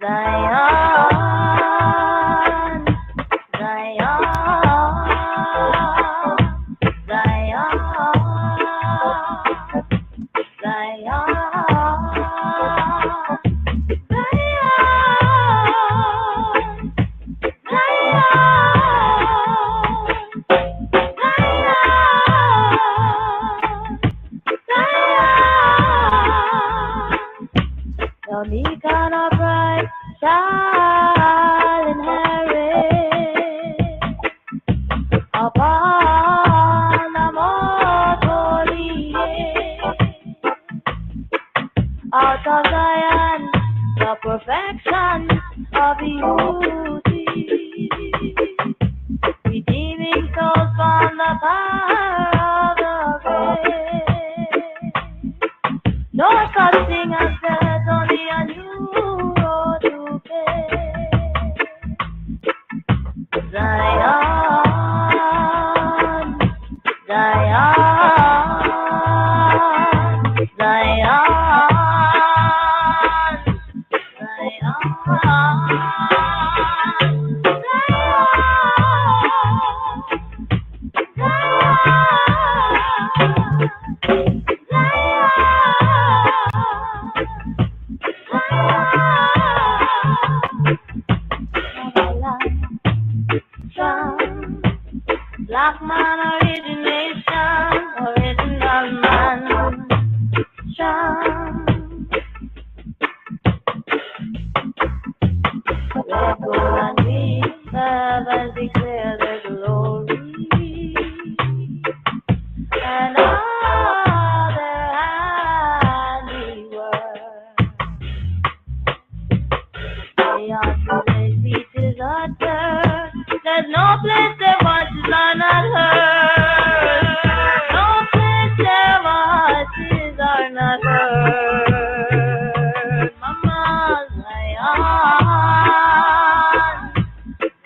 Zion, Zion, Zion, Zion. shall inherit upon the most holy hill. Out of Zion, the perfection of beauty, redeeming souls from the power of the grave. No such thing as death, only a new road to pay. Zion, Zion, Zion. Black man origination, original man, Sean. Let go and we serve and declare the glory, and all their handiwork. They are to their feet is uttered. There's no place their voices are not heard. No place their voices are not heard. Mama, Zion,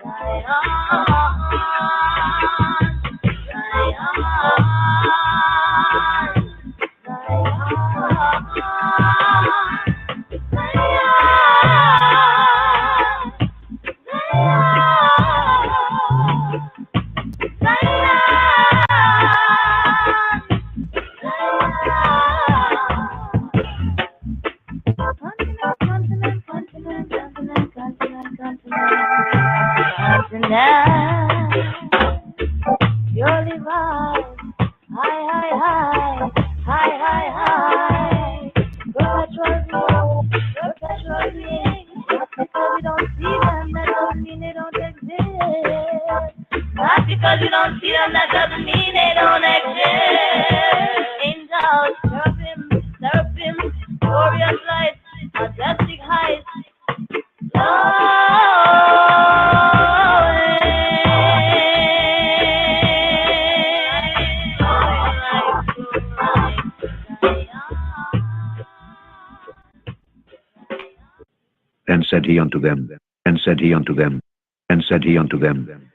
Zion, Purely vibe, high, high, high, high, high, high. Perpetual being, because we don't see them, that doesn't mean they don't exist. Not because we don't see them, that doesn't mean they don't exist. Angels, seraphim, glorious lights, majestic heights. And said he unto them, and said he unto them, and said he unto them,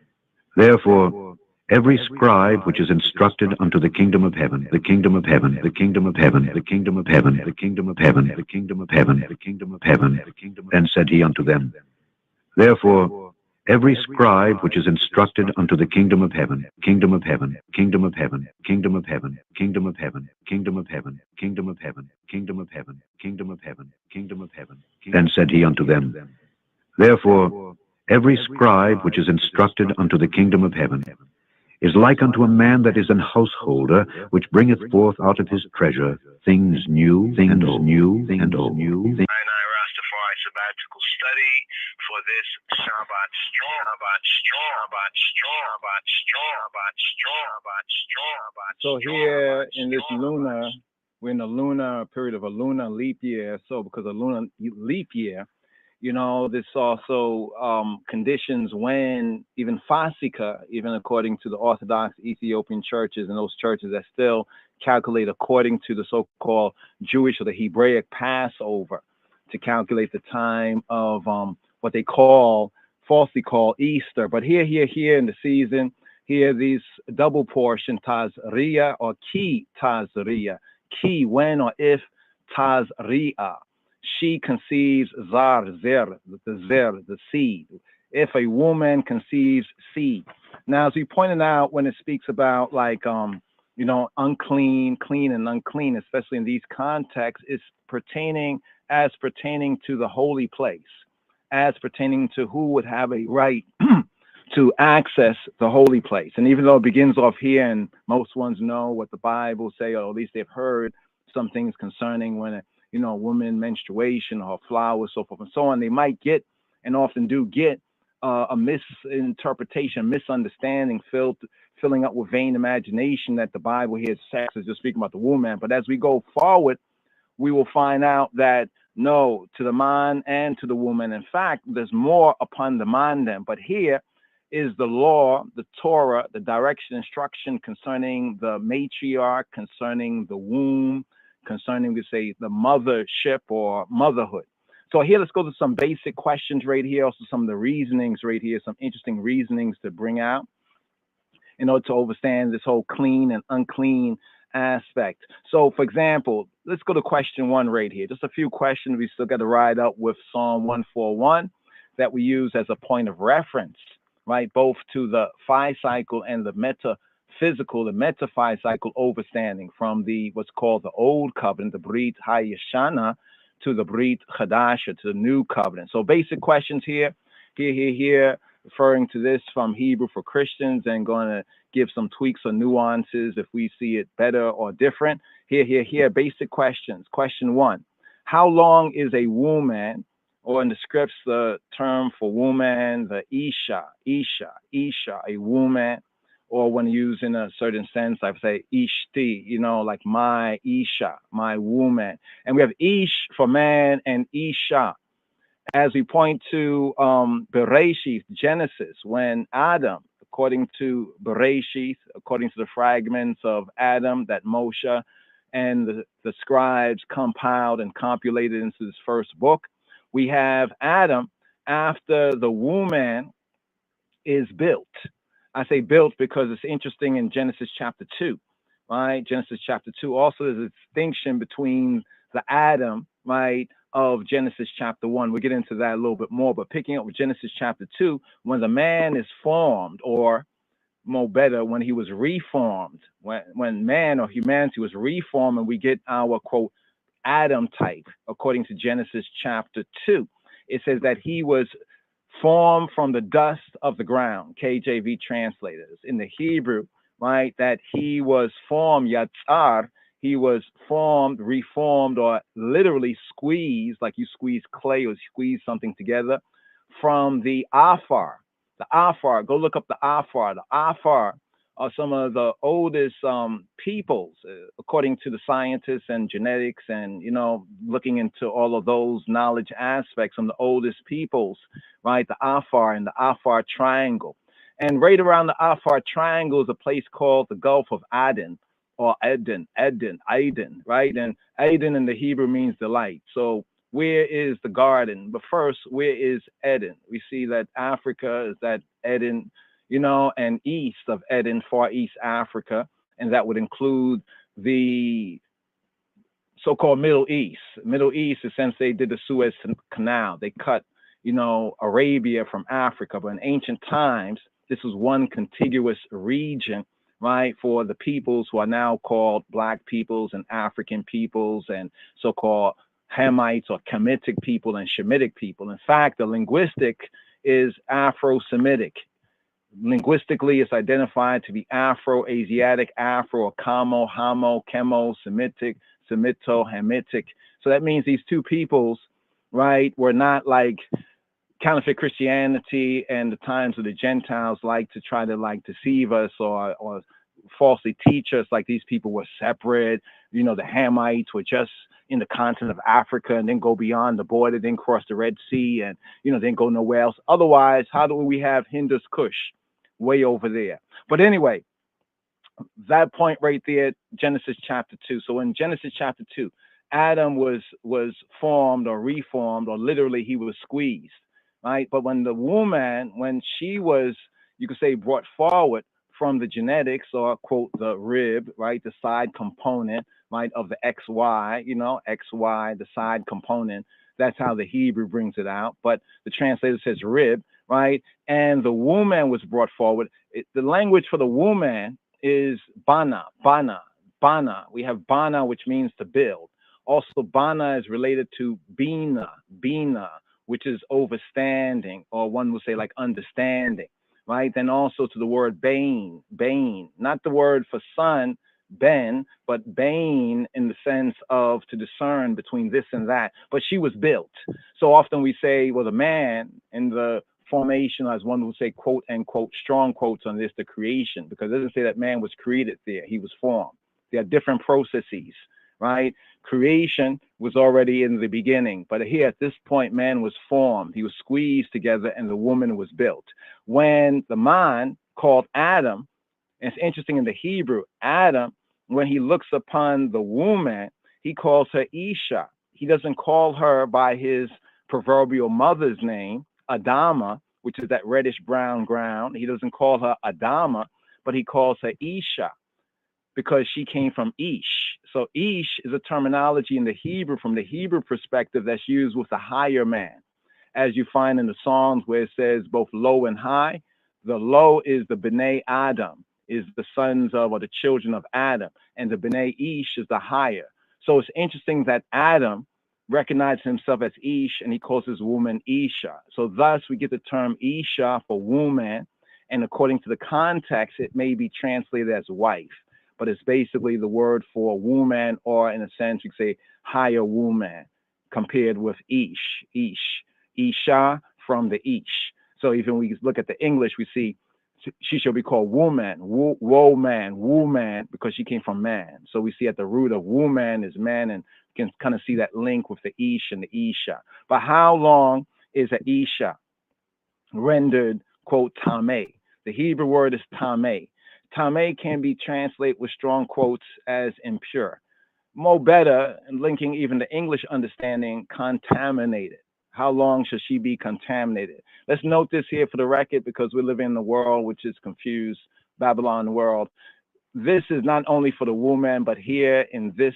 therefore every scribe which is instructed unto the kingdom of heaven, the kingdom of heaven, the kingdom of heaven, the kingdom of heaven, the kingdom of heaven, the kingdom of heaven, the kingdom of heaven, and said he unto them, therefore every scribe which is instructed unto the kingdom of heaven, kingdom of heaven, kingdom of heaven, kingdom of heaven, kingdom of heaven, kingdom of heaven, kingdom of heaven, kingdom of heaven, kingdom of heaven, kingdom of heaven, and said he unto them, therefore every scribe which is instructed unto the kingdom of heaven is like unto a man that is an householder, which bringeth forth out of his treasure things new, things new, things new. Rastafari sabbatical study for this Shabbat strong. So here in this lunar, we're in a lunar period of a lunar leap year. So because of lunar leap year, you know, this also conditions when even Fasika, even according to the Orthodox Ethiopian churches and those churches that still calculate according to the so-called Jewish or the Hebraic Passover to calculate the time of what they falsely call Easter. But here in the season, here these double portion Tazria or Ki Tazria. Ki, when or if Tazria. She conceives the seed. If a woman conceives seed. Now, as we pointed out, when it speaks about like, you know, unclean, clean and unclean, especially in these contexts, it's pertaining to the holy place, as pertaining to who would have a right to access the holy place. And even though it begins off here and most ones know what the Bible say, or at least they've heard some things concerning when woman menstruation or flowers, so forth and so on, they might get and often do get a misinterpretation, misunderstanding, filling up with vain imagination that the Bible here sex is just speaking about the woman. But as we go forward, we will find out that no, to the man and to the woman. In fact, there's more upon the man than. But here is the law, the Torah, the direction, instruction concerning the matriarch, concerning the womb, concerning, we say, the mothership or motherhood. So here, let's go to some basic questions right here. Also, some of the reasonings right here, some interesting reasonings to bring out in order to understand this whole clean and unclean aspect. So, for example, let's go to question 1 right here. Just a few questions. We still got to ride up with Psalm 141 that we use as a point of reference, right? Both to the phi cycle and the metaphysical, the meta-phi cycle overstanding from the what's called the old covenant, the Brit Hayashana, to the Brit Chadasha, to the new covenant. So basic questions here, referring to this from Hebrew for Christians and going to give some tweaks or nuances if we see it better or different. Here, basic questions. Question 1, how long is a woman, or in the scripts, the term for woman, the Isha, a woman, or when used in a certain sense, I would say Ishti, like my Isha, my woman. And we have Ish for man and Isha. As we point to Bereshith, Genesis, when Adam, according to Bereshith, according to the fragments of Adam that Moshe and the scribes compiled and compulated into this first book, we have Adam after the woman is built. I say built because it's interesting in Genesis chapter 2, right? Genesis chapter 2 also there's a distinction between the Adam, right, of Genesis chapter 1. We'll get into that a little bit more, but picking up with Genesis chapter 2, when the man is formed, or more better, when he was reformed, when man or humanity was reformed, and we get our, quote, Adam type, according to Genesis chapter 2. It says that he was formed from the dust of the ground, KJV translators. In the Hebrew, right, that he was formed, yatzar, he was formed, reformed, or literally squeezed, like you squeeze clay or squeeze something together, from the afar. The afar, go look up the afar. The afar are some of the oldest peoples, according to the scientists and genetics and, looking into all of those knowledge aspects, from the oldest peoples, right? The Afar and the Afar Triangle. And right around the Afar Triangle is a place called the Gulf of Aden, or Eden, right? And Eden in the Hebrew means delight. So where is the garden? But first, where is Eden? We see that Africa is that Eden, and east of Eden, Far East Africa, and that would include the so-called Middle East. Middle East is since they did the Suez Canal. They cut, Arabia from Africa. But in ancient times, this was one contiguous region, right, for the peoples who are now called Black peoples and African peoples and so-called Hamites or Kemetic people and Shemitic people. In fact, the linguistic is Afro-Semitic. Linguistically, it's identified to be Afro-Asiatic, Afro, or Kamo, Hamo, Chemo, Semitic, Semito, Hamitic. So that means these two peoples, right, were not like counterfeit Christianity and the times of the Gentiles like to try to deceive us or falsely teach us like these people were separate. The Hamites were just in the continent of Africa and then go beyond the border, then cross the Red Sea and, then go nowhere else. Otherwise, how do we have Hindus Kush way over there? But anyway, that point right there, Genesis chapter 2. So in Genesis chapter 2, Adam was formed or reformed, or literally he was squeezed, right? But when the woman, when she was, you could say, brought forward from the genetics, or quote, the rib, right, the side component, right, of the XY, XY, the side component. That's how the Hebrew brings it out. But the translator says rib, right? And the woman was brought forward. The language for the woman is bana. We have bana, which means to build. Also, bana is related to bina, which is overstanding, or one would say like understanding, right? Then also to the word bane, not the word for son, ben, but bane in the sense of to discern between this and that. But she was built. So often we say, well, the man in the formation, as one would say, quote unquote, strong quotes on this, the creation, because it doesn't say that man was created there. He was formed. There are different processes, right? Creation was already in the beginning, but here at this point, man was formed. He was squeezed together and the woman was built. When the man called Adam, and it's interesting in the Hebrew, Adam, when he looks upon the woman, he calls her Isha. He doesn't call her by his proverbial mother's name, Adama, which is that reddish brown ground. He doesn't call her Adama, but he calls her Isha because she came from Ish. So Ish is a terminology in the Hebrew, from the Hebrew perspective, that's used with the higher man. As you find in the Psalms where it says both low and high, the low is the B'nai Adam, is the sons of or the children of Adam, and the B'nai Ish is the higher. So it's interesting that Adam recognized himself as Ish and he calls his woman Isha. So thus we get the term Isha for woman, and according to the context, it may be translated as wife, but it's basically the word for woman, or in a sense, you could say higher woman, compared with Ish, Isha from the Ish. So even we look at the English, we see she shall be called woman, woman, because she came from man. So we see at the root of woman is man, and you can kind of see that link with the Ish and the Isha. But how long is a Isha rendered, quote, Tameh? The Hebrew word is Tameh. Tameh can be translated with strong quotes as impure. More better, linking even the English understanding, contaminated. How long should she be contaminated? Let's note this here for the record, because we live in a world which is confused, Babylon world. This is not only for the woman, but here in this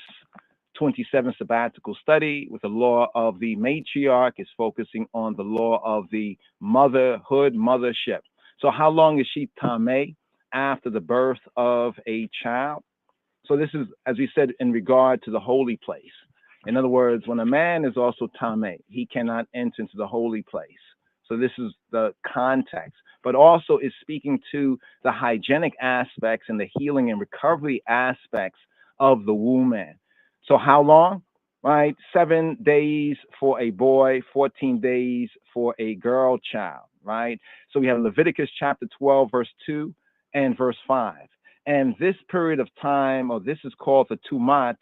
27 sabbatical study with the law of the matriarch is focusing on the law of the motherhood, mothership. So how long is she tameh after the birth of a child? So this is, as we said, in regard to the holy place. In other words, when a man is also tameh, he cannot enter into the holy place. So this is the context, but also is speaking to the hygienic aspects and the healing and recovery aspects of the woman. So how long? Right? 7 days for a boy, 14 days for a girl child, right? So we have Leviticus chapter 12, verse 2 and verse 5. And this period of time, or this is called the Tumat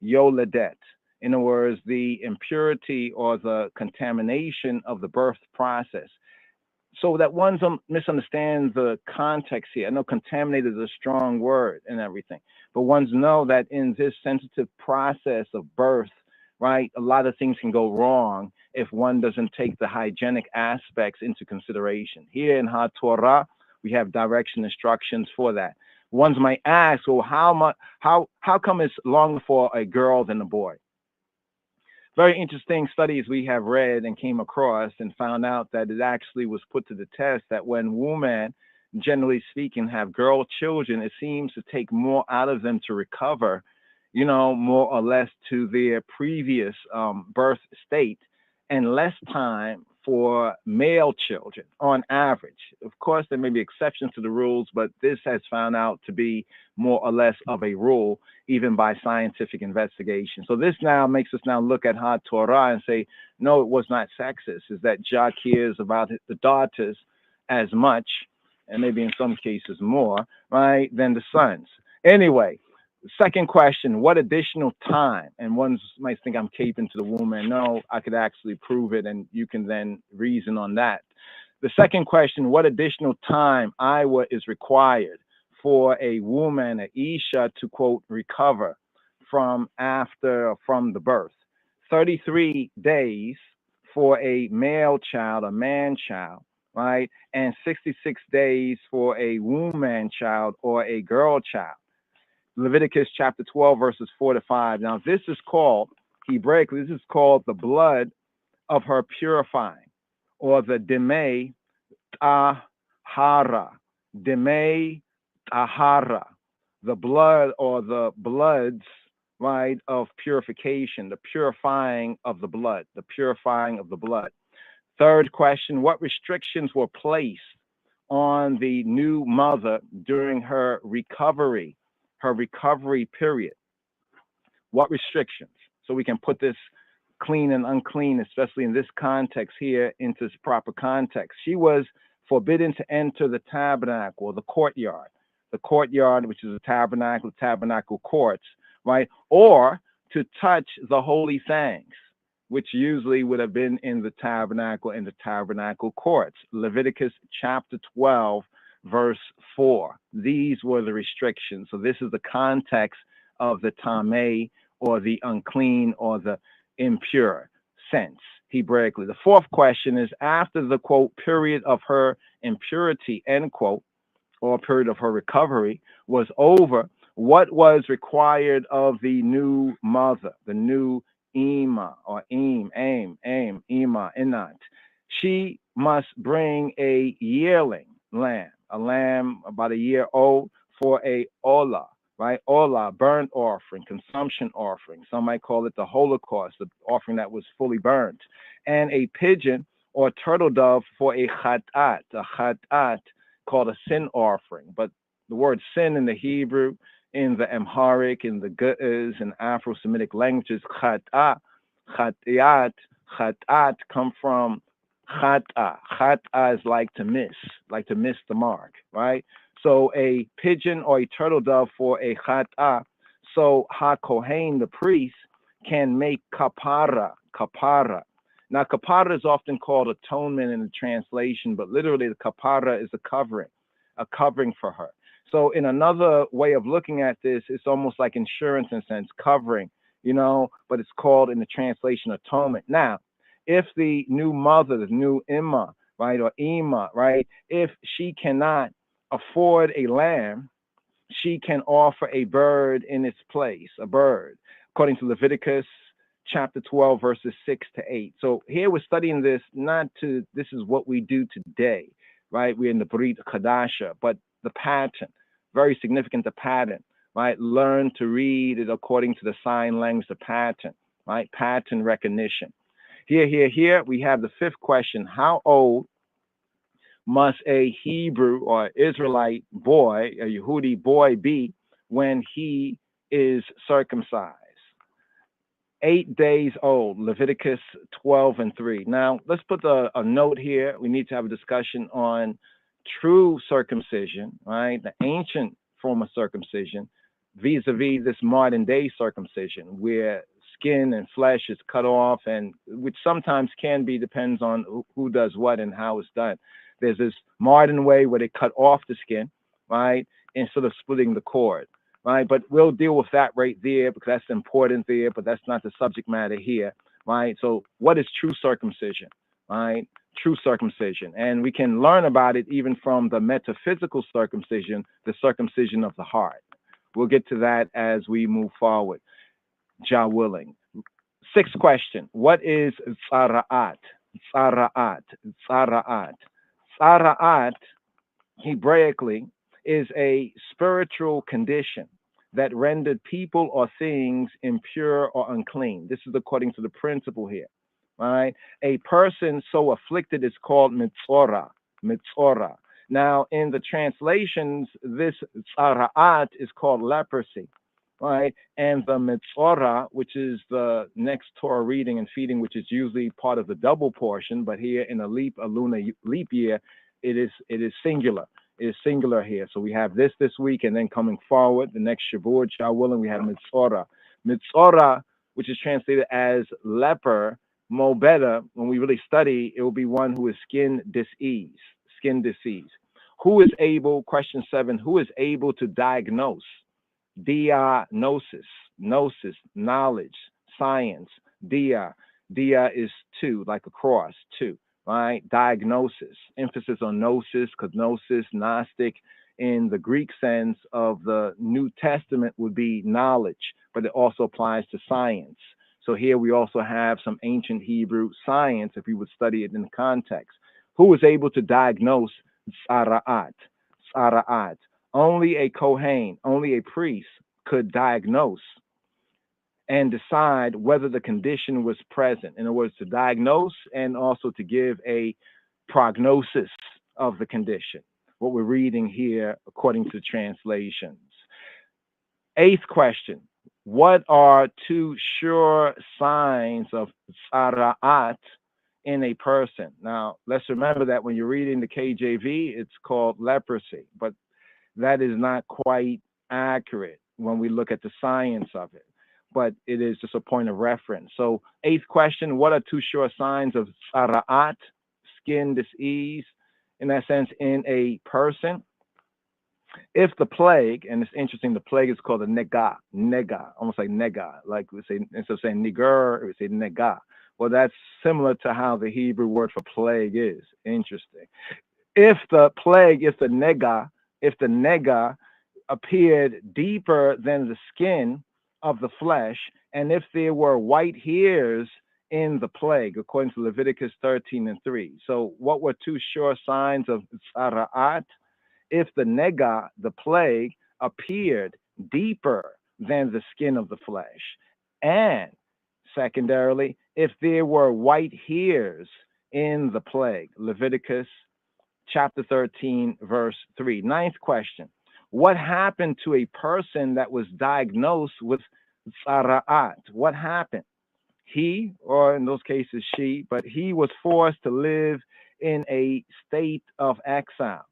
Yoledet. In other words, the impurity or the contamination of the birth process. So that one misunderstands the context here. I know contaminated is a strong word and everything, but ones know that in this sensitive process of birth, right, a lot of things can go wrong if one doesn't take the hygienic aspects into consideration. Here in HaTorah, we have direction instructions for that. Ones might ask, well, how come it's longer for a girl than a boy? Very interesting studies we have read and came across and found out that it actually was put to the test that when women, generally speaking, have girl children, it seems to take more out of them to recover, you know, more or less to their previous birth state, and less time for male children on average. Of course, there may be exceptions to the rules, but this has found out to be more or less of a rule, even by scientific investigation. So this now makes us now look at HaTorah and say, no, it was not sexist. Is that Jah cares about the daughters as much, and maybe in some cases more, right, than the sons. Anyway, second question, what additional time? And one might think I'm caping to the woman. No, I could actually prove it, and you can then reason on that. The second question, what additional time is required for a woman, an Isha, to, quote, recover from the birth? 33 days for a male child, a man child, right? And 66 days for a woman child or a girl child. Leviticus chapter 12, verses 4 to 5. Now, this is called, Hebraically, this is called the blood of her purifying, or the Demei Tahara. Demei Tahara. The blood, or the bloods, right, of purification, the purifying of the blood, the purifying of the blood. Third question, what restrictions were placed on the new mother during her recovery, her recovery period. What restrictions? So we can put this clean and unclean, especially in this context here, into its proper context. She was forbidden to enter the tabernacle, or the courtyard, which is a tabernacle courts, right? Or to touch the holy things, which usually would have been in the tabernacle and the tabernacle courts. Leviticus chapter 12, verse 4. These were the restrictions. So this is the context of the tameh, or the unclean, or the impure sense, Hebraically. The fourth question is, after the, quote, period of her impurity, end quote, or period of her recovery was over, what was required of the new mother, the new Ima, or Ima, Inat? She must bring a yearling lamb, a lamb about a year old, for a olah, right? Olah, burnt offering, consumption offering. Some might call it the Holocaust, the offering that was fully burnt. And a pigeon or turtle dove for a khatat called a sin offering. But the word sin in the Hebrew, in the Amharic, in the Ge'ez, and Afro-Semitic languages, khatat come from khata. Khata is like to miss the mark, right? So a pigeon or a turtle dove for a chata. So ha-kohen, the priest, can make kapara. Now, kapara is often called atonement in the translation, but literally the kapara is a covering for her. So in another way of looking at this, it's almost like insurance in a sense, covering, but it's called in the translation atonement. Now, if the new mother, the new Imma, right, or Ima, right, if she cannot afford a lamb, she can offer a bird in its place, a bird, according to Leviticus chapter 12, verses 6 to 8. So here we're studying this, this is what we do today, right? We're in the Brit Chadasha, but the pattern, very significant, the pattern, right? Learn to read it according to the sign language, the pattern, right? Pattern recognition. Here, we have the fifth question. How old must a Hebrew or Israelite boy, a Yehudi boy, be when he is circumcised? 8 days old, Leviticus 12 and 3. Now, let's put a note here. We need to have a discussion on true circumcision, right? The ancient form of circumcision, vis-a-vis this modern day circumcision, where skin and flesh is cut off, and which sometimes can be, depends on who does what and how it's done. There's this modern way where they cut off the skin, right, instead of splitting the cord, right? But we'll deal with that right there because that's important there, but that's not the subject matter here, right? So what is true circumcision, right? True circumcision. And we can learn about it even from the metaphysical circumcision, the circumcision of the heart. We'll get to that as we move forward, Jah willing. Sixth question, what is tzara'at? Tzara'at, Hebraically, is a spiritual condition that rendered people or things impure or unclean. This is according to the principle here, right? A person so afflicted is called Metzora. Now, in the translations, this tzara'at is called leprosy, right? And the Metzora, which is the next Torah reading and feeding, which is usually part of the double portion, but here in a lunar leap year, it is singular. It is singular here. So we have this week, and then coming forward, the next Shavuot, Jah willing, we have Metzora. Metzora, which is translated as leper, more better, when we really study, it will be one who is skin disease. Who is able, question 7, who is able to diagnose? Diagnosis, gnosis, knowledge, science. Dia is two, like a cross, two, right? Diagnosis, emphasis on gnosis, because gnosis, Gnostic, in the Greek sense of the New Testament would be knowledge, but it also applies to science. So here we also have some ancient Hebrew science, if we would study it in context. Who was able to diagnose tzara'at? Only a Kohen, only a priest could diagnose and decide whether the condition was present. In other words, to diagnose and also to give a prognosis of the condition. What we're reading here according to translations. Eighth question. What are two sure signs of tzara'at in a person? Now, let's remember that when you're reading the KJV, it's called leprosy, but that is not quite accurate when we look at the science of it, but it is just a point of reference. So, eighth question, what are two sure signs of tzara'at, skin disease, in that sense, in a person? If the plague, and it's interesting, the plague is called a nega, almost like nega, like we say, instead of saying niger, we say nega. Well, that's similar to how the Hebrew word for plague is. Interesting. If the plague, if the nega appeared deeper than the skin of the flesh, and if there were white hairs in the plague, according to Leviticus 13:3. So what were two sure signs of tzara'at? If the nega, the plague, appeared deeper than the skin of the flesh, and secondarily, if there were white hairs in the plague. Leviticus chapter 13, verse 3. Ninth question. What happened to a person that was diagnosed with tzara'at? What happened? He, or in those cases she, but he was forced to live in a state of exile,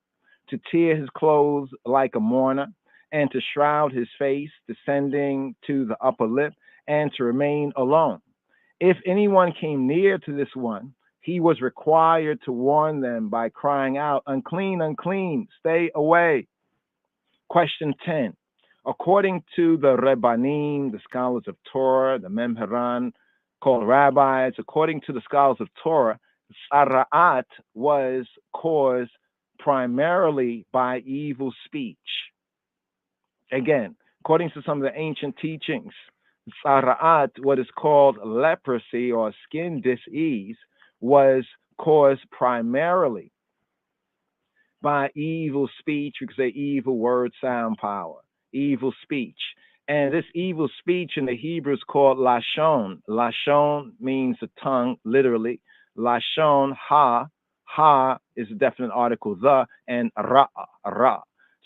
to tear his clothes like a mourner, and to shroud his face, descending to the upper lip, and to remain alone. If anyone came near to this one, he was required to warn them by crying out, "Unclean, unclean, stay away." Question 10. According to the Rebbanim, the scholars of Torah, the Memharan, called rabbis, according to the scholars of Torah, tzara'at was caused primarily by evil speech. Again, according to some of the ancient teachings, tzara'at, what is called leprosy or skin disease, was caused primarily by evil speech. We could say evil word sound power, evil speech. And this evil speech in the Hebrew is called lashon. Lashon means the tongue, literally. Lashon, ha is a definite article, the, and ra.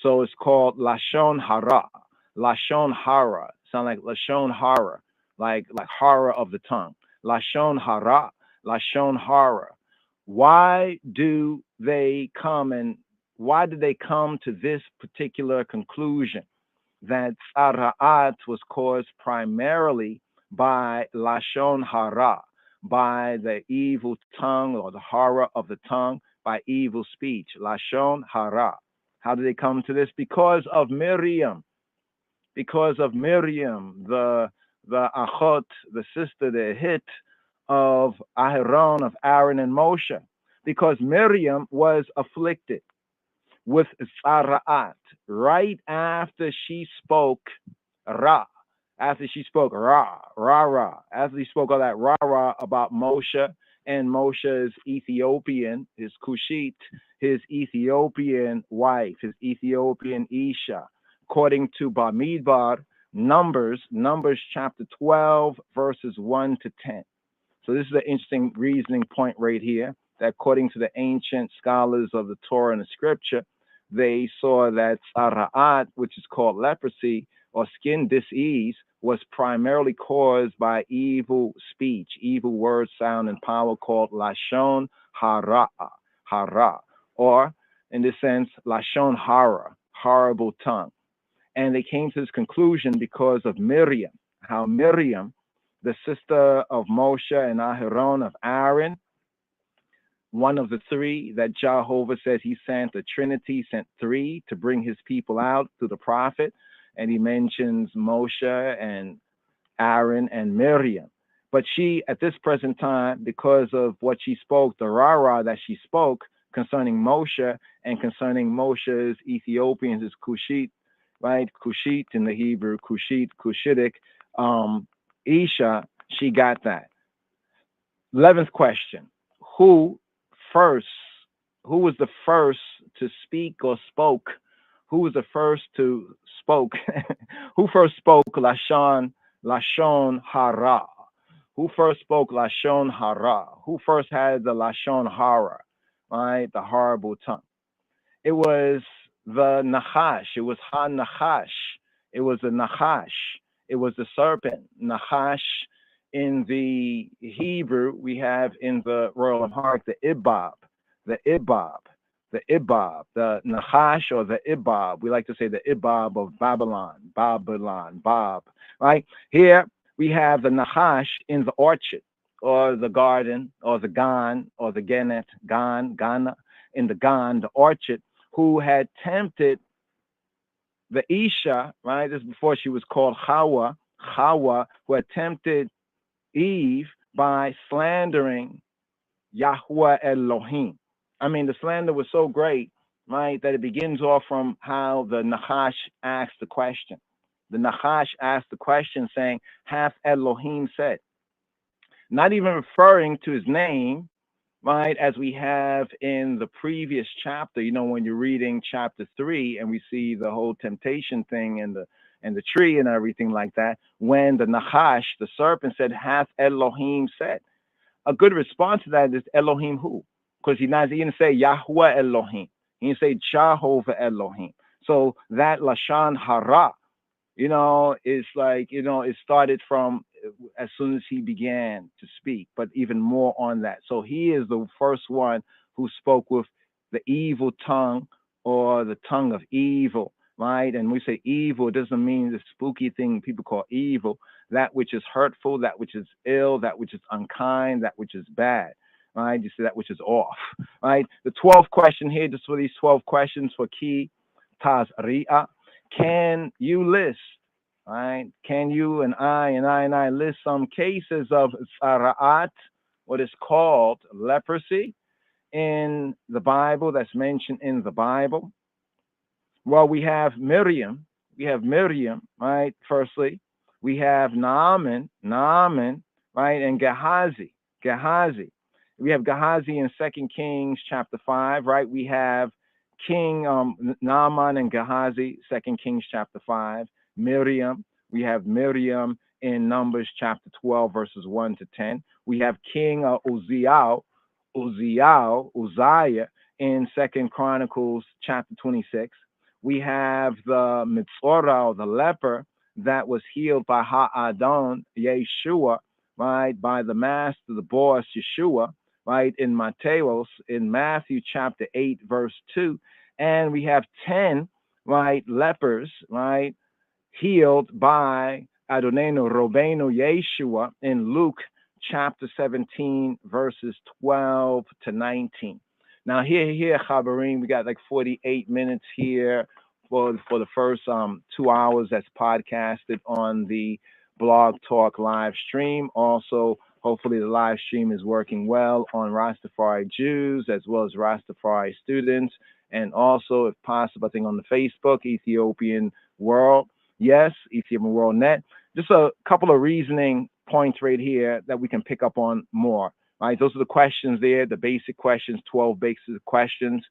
So it's called lashon hara. Lashon hara. Sound like lashon hara, like horror of the tongue. Lashon hara, lashon hara. Why did they come to this particular conclusion that tzara'at was caused primarily by lashon hara, by the evil tongue or the horror of the tongue, by evil speech, lashon hara? How did they come to this? Because of Miriam. Because of Miriam, the achot, the sister, the hit of Aharon, of Aaron and Moshe. Because Miriam was afflicted with tzara'at right after she spoke ra, after she spoke ra, after she spoke all that ra about Moshe and Moshe's Ethiopian, his Cushite, his Ethiopian wife, his Ethiopian Isha, according to Bamidbar, Numbers chapter 12, verses 1 to 10. So this is an interesting reasoning point right here, that according to the ancient scholars of the Torah and the scripture, they saw that tzara'at, which is called leprosy or skin disease, was primarily caused by evil speech, evil word, sound, and power called lashon hara, or in this sense, lashon hara, horrible tongue. And they came to this conclusion because of Miriam, how Miriam, the sister of Moshe and Aharon, of Aaron, one of the three that Jehovah says he sent, the Trinity sent three to bring his people out through the prophet. And he mentions Moshe and Aaron and Miriam. But she, at this present time, because of what she spoke, the rah that she spoke concerning Moshe and concerning Moshe's Ethiopians, his Cushite, right? Cushite in the Hebrew, Cushitic, Isha, she got that. 11th question. Who was the first to speak or spoke? Who was the first to spoke? Who first spoke lashon hara? Who first spoke lashon hara? Who first had the lashon hara, right? The horrible tongue. It was the Nachash. It was Ha-Nachash It was the Nachash. It was the serpent. Nachash in the Hebrew, we have in the Royal Amharic the Ibab, the Ibab, the Ibab, the Nachash or the Ibab. We like to say the Ibab of Babylon, Bob, right? Here we have the Nachash in the orchard or the garden or the Gan or the Genet, Ghana, in the Gan, the orchard, who had tempted the Isha, right? This is before she was called Hawa, who had tempted Eve by slandering Yahweh Elohim. I mean, the slander was so great, right, that it begins off from how the Nachash asked the question. The Nachash asked the question saying, hath Elohim said? Not even referring to his name, right, as we have in the previous chapter. You know, when you're reading chapter 3 and we see the whole temptation thing and the tree and everything like that, when the Nachash, the serpent, said, hath Elohim said? A good response to that is Elohim who? Because he didn't say Yahweh Elohim. He didn't say Jehovah Elohim. So that Lashon Hara, you know, is like, you know, it started from as soon as he began to speak, but even more on that. So he is the first one who spoke with the evil tongue or the tongue of evil, right? And we say evil, it doesn't mean the spooky thing people call evil. That which is hurtful, that which is ill, that which is unkind, that which is bad, right? You see, that which is off, right? The 12th question here, just for these 12 questions for key Tazria. Can you list, right? Can you and I list some cases of Sara'at, what is called leprosy, in the Bible, that's mentioned in the Bible? Well, we have Miriam, right? Firstly, we have Naaman, right? And Gehazi. We have Gehazi in 2 Kings chapter 5, right? We have King Naaman and Gehazi, 2 Kings chapter 5. Miriam, we have Miriam in Numbers chapter 12, verses 1 to 10. We have King Uzziah in 2 Chronicles chapter 26. We have the Metzora, the leper, that was healed by Ha'adon, Yeshua, right, by the master, the boss, Yeshua, right, in Matthew chapter 8, verse 2. And we have 10, right, lepers, right, healed by Adonenu Robenu Yeshua in Luke chapter 17, verses 12 to 19. Now here, Chabarim, we got like 48 minutes here for the first 2 hours that's podcasted on the Blog Talk live stream. Also, hopefully the live stream is working well on Rastafari Jews as well as Rastafari students. And also, if possible, I think on the Facebook, Ethiopian World. Yes, Ethiopian World Net. Just a couple of reasoning points right here that we can pick up on more. Right, those are the questions there, the basic questions, 12 basic questions.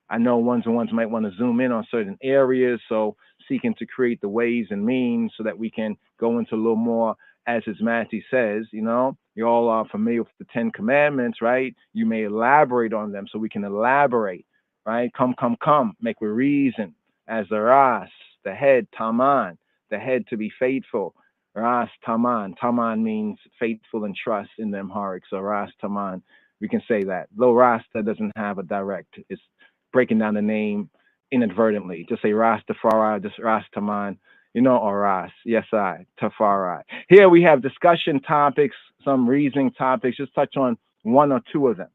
I know ones might want to zoom in on certain areas, so seeking to create the ways and means so that we can go into a little more, as His Majesty says, you know, you all are familiar with the 10 Commandments, right? You may elaborate on them so we can elaborate, right? Come, make we reason as the Ras, the head, Taman, the head to be faithful. Ras Taman. Taman means faithful and trust in the Amharic. So Ras Taman, we can say that. Though Rasta doesn't have a direct, it's breaking down the name inadvertently. Just say Rastafari, just Ras Taman, you know, or Ras. Yes, Tafari. Here we have discussion topics, some reasoning topics. Just touch on one or two of them,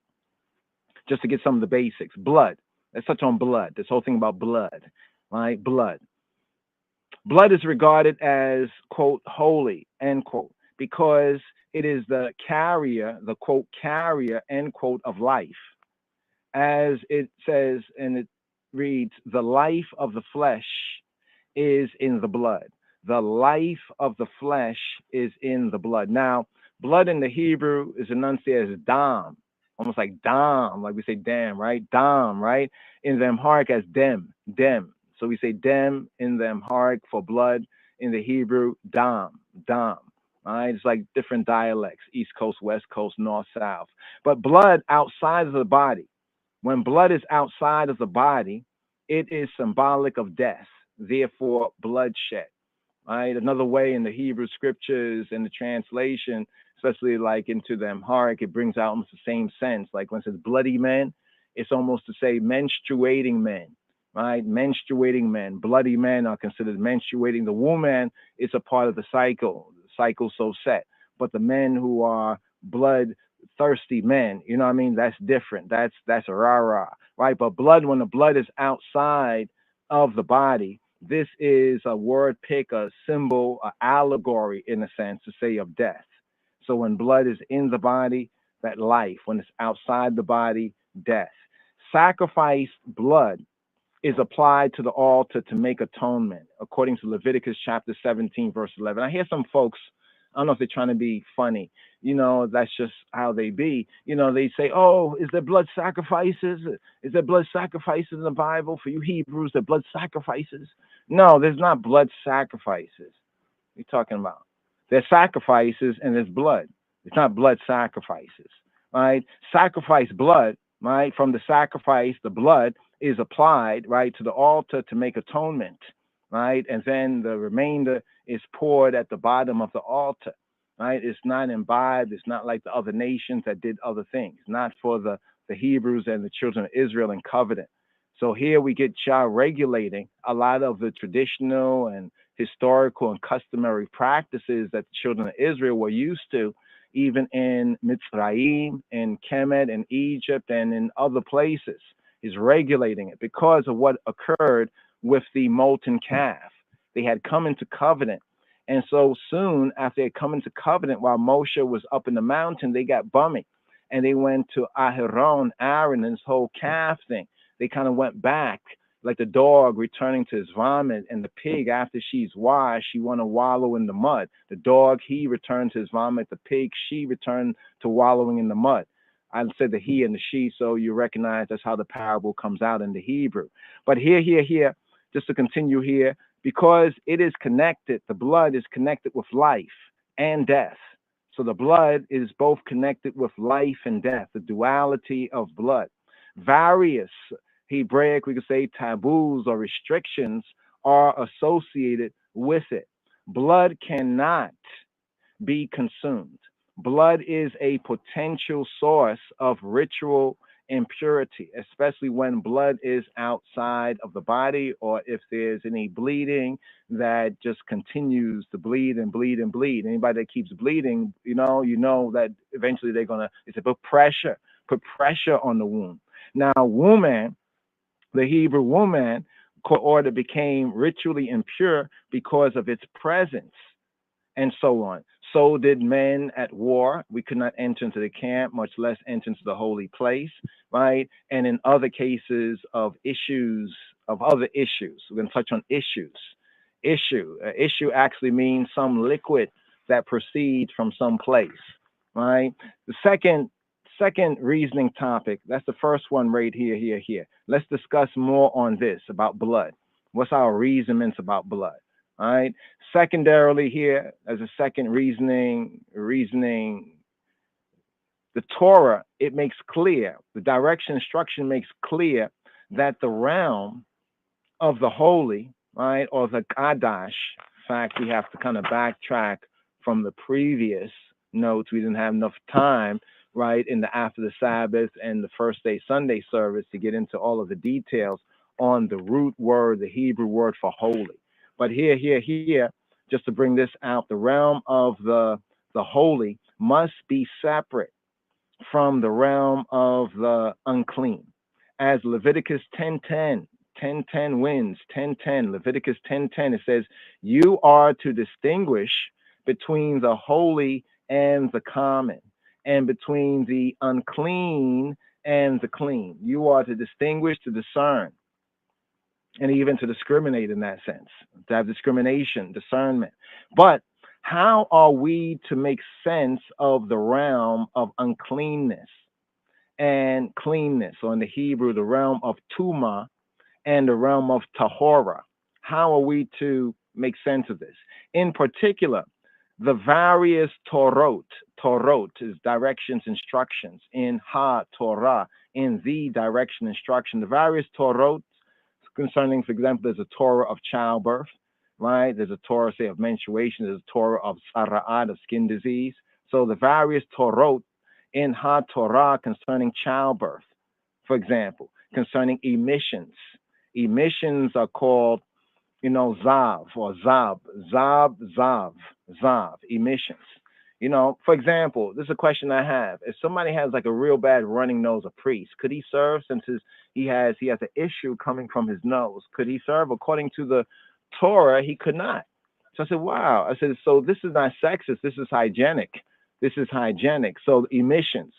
just to get some of the basics. Blood. Let's touch on blood. This whole thing about blood, right? Blood. Blood is regarded as, quote, holy, end quote, because it is the carrier, the, quote, carrier, end quote, of life. As it says, and it reads, the life of the flesh is in the blood. The life of the flesh is in the blood. Now, blood in the Hebrew is enunciated as dam, almost like dam, like we say dam, right? Dam, right? In the Amharic as dem. So we say dem in the Amharic for blood. In the Hebrew, dam. Right? It's like different dialects, East Coast, West Coast, North, South. But blood outside of the body, when blood is outside of the body, it is symbolic of death, therefore bloodshed. right? Another way in the Hebrew scriptures and the translation, especially like into the Amharic, it brings out almost the same sense. Like when it says bloody men, it's almost to say menstruating men, right? Menstruating men, bloody men are considered menstruating. The woman is a part of the cycle so set. But the men who are blood-thirsty men, you know what I mean? That's different. That's a rah-rah, right? But blood, when the blood is outside of the body, this is a word pick, a symbol, an allegory in a sense to say of death. So when blood is in the body, that life. When it's outside the body, death. Sacrificed blood is applied to the altar to make atonement, according to Leviticus chapter 17, verse 11. I hear some folks, I don't know if they're trying to be funny, you know, that's just how they be. You know, they say, oh, is there blood sacrifices? Is there blood sacrifices in the Bible? For you Hebrews, there blood sacrifices? No, there's not blood sacrifices. What are you talking about? There's sacrifices and there's blood. It's not blood sacrifices, right? Sacrifice blood, right? From the sacrifice, the blood is applied, right, to the altar to make atonement, right? And then the remainder is poured at the bottom of the altar, right? It's not imbibed. It's not like the other nations that did other things, not for the Hebrews and the children of Israel in covenant. So here we get Shah regulating a lot of the traditional and historical and customary practices that the children of Israel were used to, even in Mitzrayim, in Kemet, in Egypt, and in other places. Is regulating it because of what occurred with the molten calf. They had come into covenant. And so soon after they come into covenant, while Moshe was up in the mountain, they got bummy. And they went to Aaron, and this whole calf thing. They kind of went back like the dog returning to his vomit, and the pig, after she's washed, she want to wallow in the mud. The dog, he returned to his vomit. The pig, she returned to wallowing in the mud. I said the he and the she, so you recognize that's how the parable comes out in the Hebrew. But here, just to continue here, because it is connected, the blood is connected with life and death. So the blood is both connected with life and death, the duality of blood. Various Hebraic, we could say, taboos or restrictions are associated with it. Blood cannot be consumed. Blood is a potential source of ritual impurity, especially when blood is outside of the body, or if there's any bleeding that just continues to bleed and bleed and bleed. Anybody that keeps bleeding, you know that eventually they're gonna, put pressure on the womb. Now, woman, the Hebrew woman, order became ritually impure because of its presence, and so on. So did men at war. We could not enter into the camp, much less enter into the holy place, right? And in other cases of other issues. We're going to touch on issues. Issue actually means some liquid that proceeds from some place, right? The second reasoning topic, that's the first one right here. Let's discuss more on this, about blood. What's our reasonings about blood? All right. Secondarily, here as a second reasoning, the Torah, it makes clear, the direction instruction makes clear that the realm of the holy, right, or the Kadash, in fact, we have to kind of backtrack from the previous notes. We didn't have enough time, right, in the after the Sabbath and the first day Sunday service to get into all of the details on the root word, the Hebrew word for holy. But here, just to bring this out, the realm of the holy must be separate from the realm of the unclean. As Leviticus 10:10 wins, 10:10, Leviticus 10:10, it says, you are to distinguish between the holy and the common, and between the unclean and the clean. You are to distinguish, to discern, and even to discriminate in that sense, to have discrimination, discernment. But how are we to make sense of the realm of uncleanness and cleanness, or in the Hebrew, the realm of Tuma and the realm of Tahora? How are we to make sense of this? In particular, the various Torot is directions, instructions, in Ha-Torah, in the direction, instruction, the various Torot concerning, for example, there's a Torah of childbirth, right? There's a Torah, say, of menstruation. There's a Torah of sara'at, of skin disease. So the various Torot in HaTorah concerning childbirth, for example, concerning emissions. Emissions are called, zav or zav, emissions. For example, this is a question I have. If somebody has like a real bad running nose, a priest, could he serve since he has an issue coming from his nose? Could he serve? According to the Torah, he could not. So I said, wow. I said, so this is not sexist. This is hygienic. This is hygienic. So emissions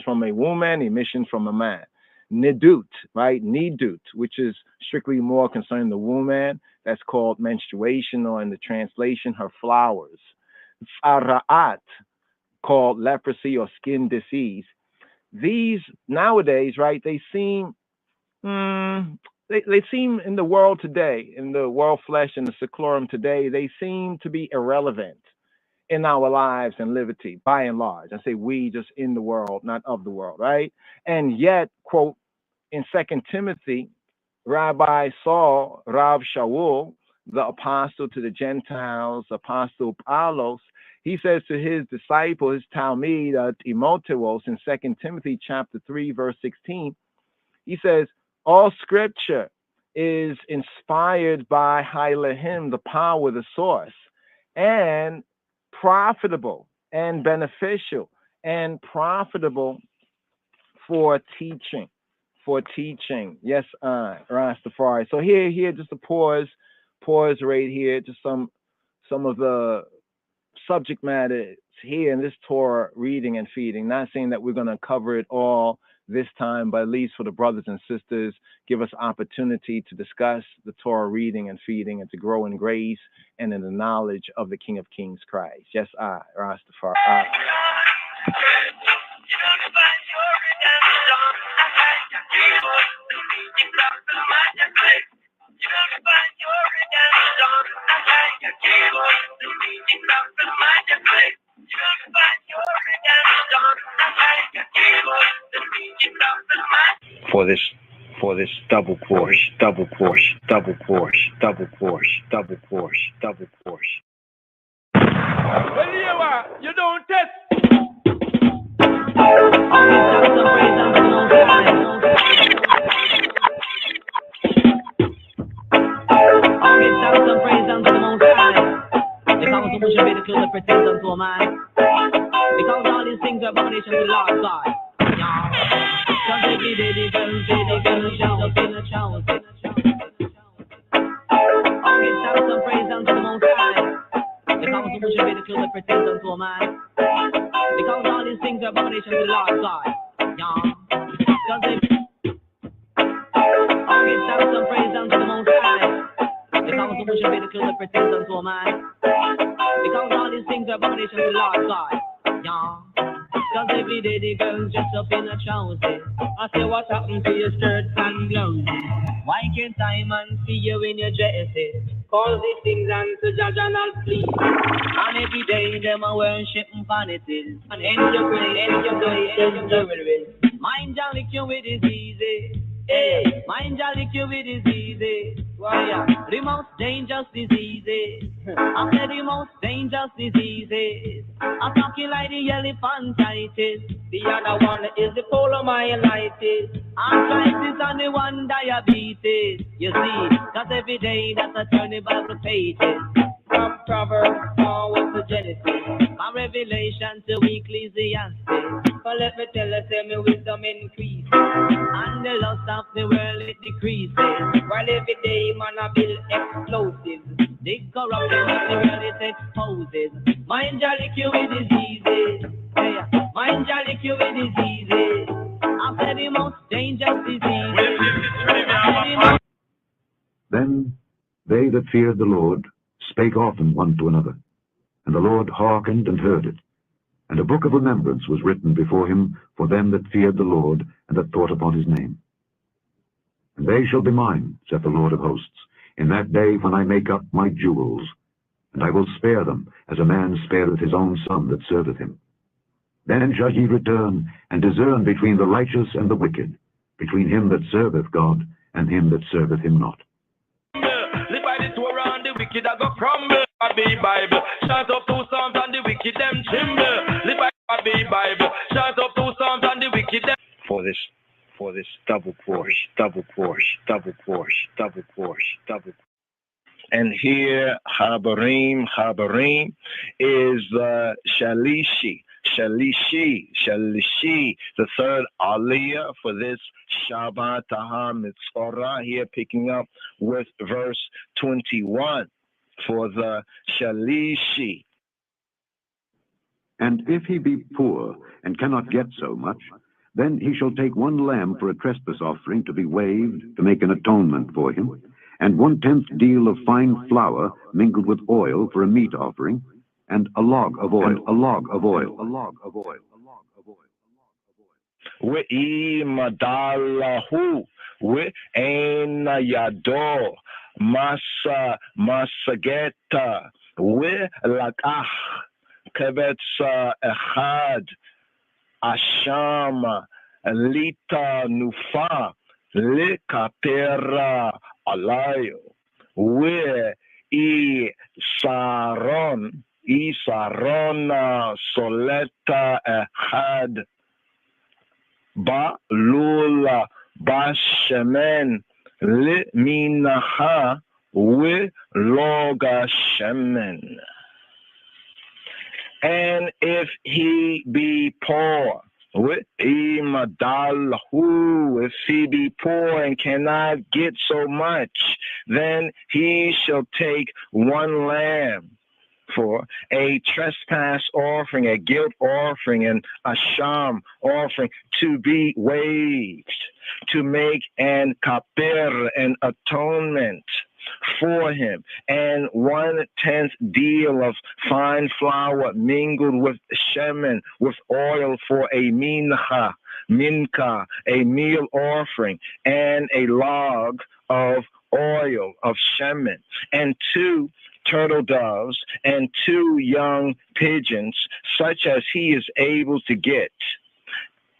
from a woman, emissions from a man. Nidut, right? Nidut, which is strictly more concerning the woman. That's called menstruation, or in the translation, her flowers. Sara'at, called leprosy or skin disease. These nowadays, right? They seem they seem in the world today, in the world flesh and the seclorum today, they seem to be irrelevant in our lives and liberty, by and large. I say we, just in the world, not of the world, right? And yet, quote, in 2 Timothy, Rabbi Saul, Rav Shaul, the apostle to the Gentiles, Apostle Paulos, he says to his disciple, his Talmud, Timotheos, in 2 Timothy chapter 3, verse 16, he says, all scripture is inspired by Elohim, the power, the source, and profitable and beneficial and profitable for teaching. Yes, Rastafari. So here, just a pause right here, just some of the subject matter here in this Torah reading and feeding. Not saying that we're going to cover it all this time, but at least for the brothers and sisters, give us opportunity to discuss the Torah reading and feeding and to grow in grace and in the knowledge of the King of Kings Christ. Yes, Rastafari. For this double course. Well, you don't test. Because all these things are abomination to the Lord God. Because every day the girls say they gonna shout up in a shower. Oh, give thanks and praise unto the Most High. Because the bush be the clothes that pertains unto a man. Because all these things are abomination to the Lord God. Because give thanks and praise unto the Most High. Because the bush be the clothes that pertains unto a man. Because all these things are abomination to the Lord God. Cause every day the girls dress up in a trousers. I say what happened to your skirts and blouses? Why can't I man see you in your dresses? Call these things unto Judge and I'll please. And every day them are worship vanities. And end your jewelry. Mind you lick you with diseases. Hey, mind you lick you with diseases. Why? The most dangerous diseases. I said the most dangerous diseases. I'm talking like the elephantitis. The other one is the polomyelitis. Arthritis and the one diabetes. You see, cause every day that's a turning Bible pages. From Proverbs forward to Genesis. From Revelation to Ecclesiastes. But let me tell you, say my wisdom increases. And the lust of the world it decreases. While every day man a build explosives. The corruption of the world it exposes. Mind you lick you with diseases. Yeah. Mind you lick you with diseases. After the most dangerous diseases. Then they that feared the Lord spake often one to another, and the Lord hearkened and heard it. And a book of remembrance was written before him for them that feared the Lord, and that thought upon his name. And they shall be mine, saith the Lord of hosts, in that day when I make up my jewels, and I will spare them, as a man spareth his own son that serveth him. Then shall ye return, and discern between the righteous and the wicked, between him that serveth God, and him that serveth him not. Live by the Torah and the wicked wicked I go crumble. I be Bible. Shout up 2 Psalms and the wicked them tremble. Live I be Bible. Shout up 2 Psalms and the wicked them. For this double portion. And here, Habarim is Shalishi, the third Aliyah for this Shabbat Metzora. Here, picking up with verse 21 for the Shalishi. And if he be poor and cannot get so much, then he shall take 1 lamb for a trespass offering to be waved to make an atonement for him, and 1/10 deal of fine flour mingled with oil for a meat offering, and a log of oil. We'imadalahu, we'ena yado, masageta, we'lakach, kebetz echad, asham, lita nufa, lekapera alayo, Isaron soleta echad, ba lula bashemen le minaha we loga shemen. And if he be poor, if he be poor and cannot get so much, then he shall take 1 lamb for a trespass offering, a guilt offering, and a sham offering to be waved, to make an kaper, an atonement for him, and 1/10 deal of fine flour mingled with shemen, with oil for a minka, a meal offering, and a log of oil of shemen, and 2 turtle doves and 2 young pigeons, such as he is able to get.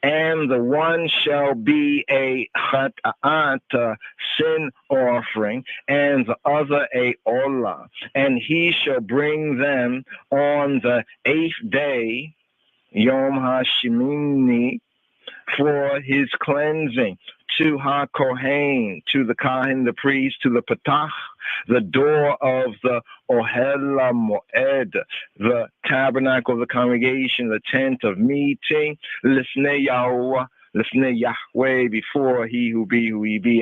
And the one shall be a chata'at, sin offering, and the other a olah. And he shall bring them on the 8th day, Yom HaShemini, for his cleansing, to HaKohen, to the Kohen, the priest, to the Patach, the door of the Ohel Moed, the tabernacle of the congregation, the tent of meeting, Lifnei Yahweh, before he who be,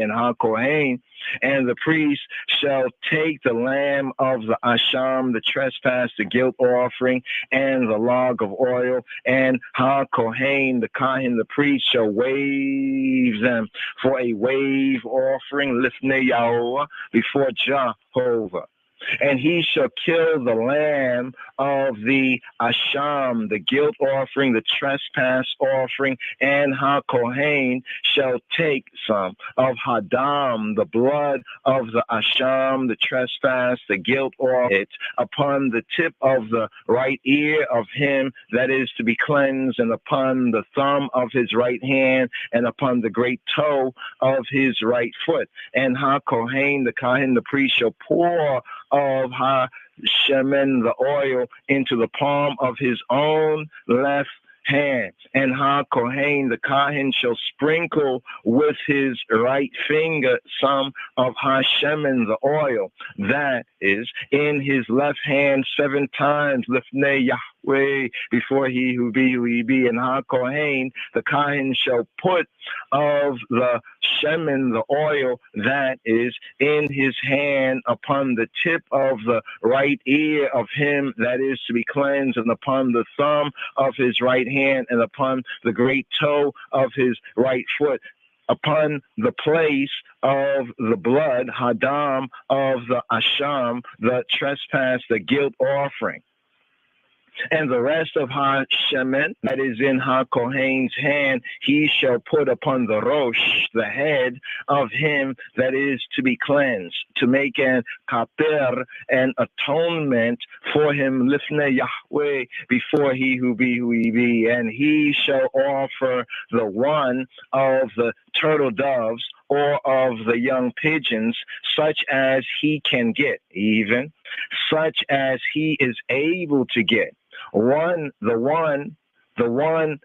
and HaKohen. And the priest shall take the lamb of the asham, the trespass, the guilt offering, and the log of oil, and HaKohen, the Kohen, the priest, shall wave them for a wave offering, Lifnei Yahweh, before Jehovah. And he shall kill the lamb of the asham, the guilt offering, the trespass offering, and HaKohen shall take some of Hadam, the blood of the asham, the trespass, the guilt offering, upon the tip of the right ear of him that is to be cleansed, and upon the thumb of his right hand, and upon the great toe of his right foot. And HaKohen, the Kohen, the priest, shall pour of HaShemen, the oil, into the palm of his own left hand. And HaKohen, the Kohen, shall sprinkle with his right finger some of HaShemen, the oil, that is in his left hand 7 times, Lifnei Yahweh, before he who be. And HaKohen, the Kohen, shall put of the shemen, the oil, that is in his hand, upon the tip of the right ear of him that is to be cleansed, and upon the thumb of his right hand, and upon the great toe of his right foot, upon the place of the blood, Hadam, of the asham, the trespass, the guilt offering. And the rest of HaShemen that is in HaKohen's hand, he shall put upon the rosh, the head of him that is to be cleansed, to make an kaper, an atonement for him, Lifnei Yahweh, before he who be. And he shall offer the one of the turtle doves or of the young pigeons, such as he can get, even such as he is able to get. The one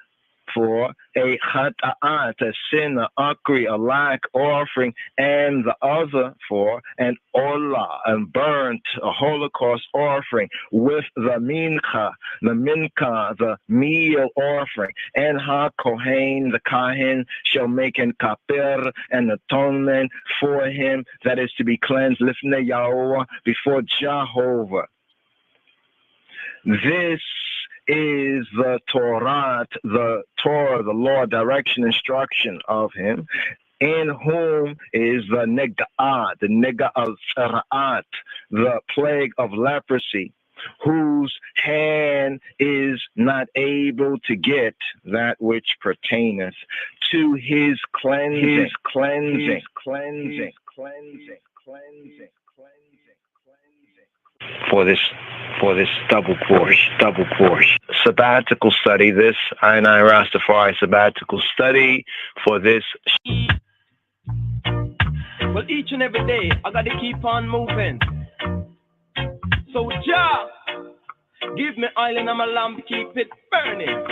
for a chata'at, a sin, a akri, a lack offering, and the other for an olah, a burnt, a holocaust offering, with the mincha, the meal offering, and ha-kohen, the kahin, shall make an kaper, an atonement for him that is to be cleansed, lifnei Yahweh, before Jehovah. This is the Torah, the law, direction, instruction of him, in whom is the nega of tzara'at, the plague of leprosy, whose hand is not able to get that which pertaineth to his cleansing, cleansing. For this double course sabbatical study, this I Rastafari sabbatical study for this. Well, each and every day I gotta keep on moving. So Jah, give me oil in my lamp, keep it burning.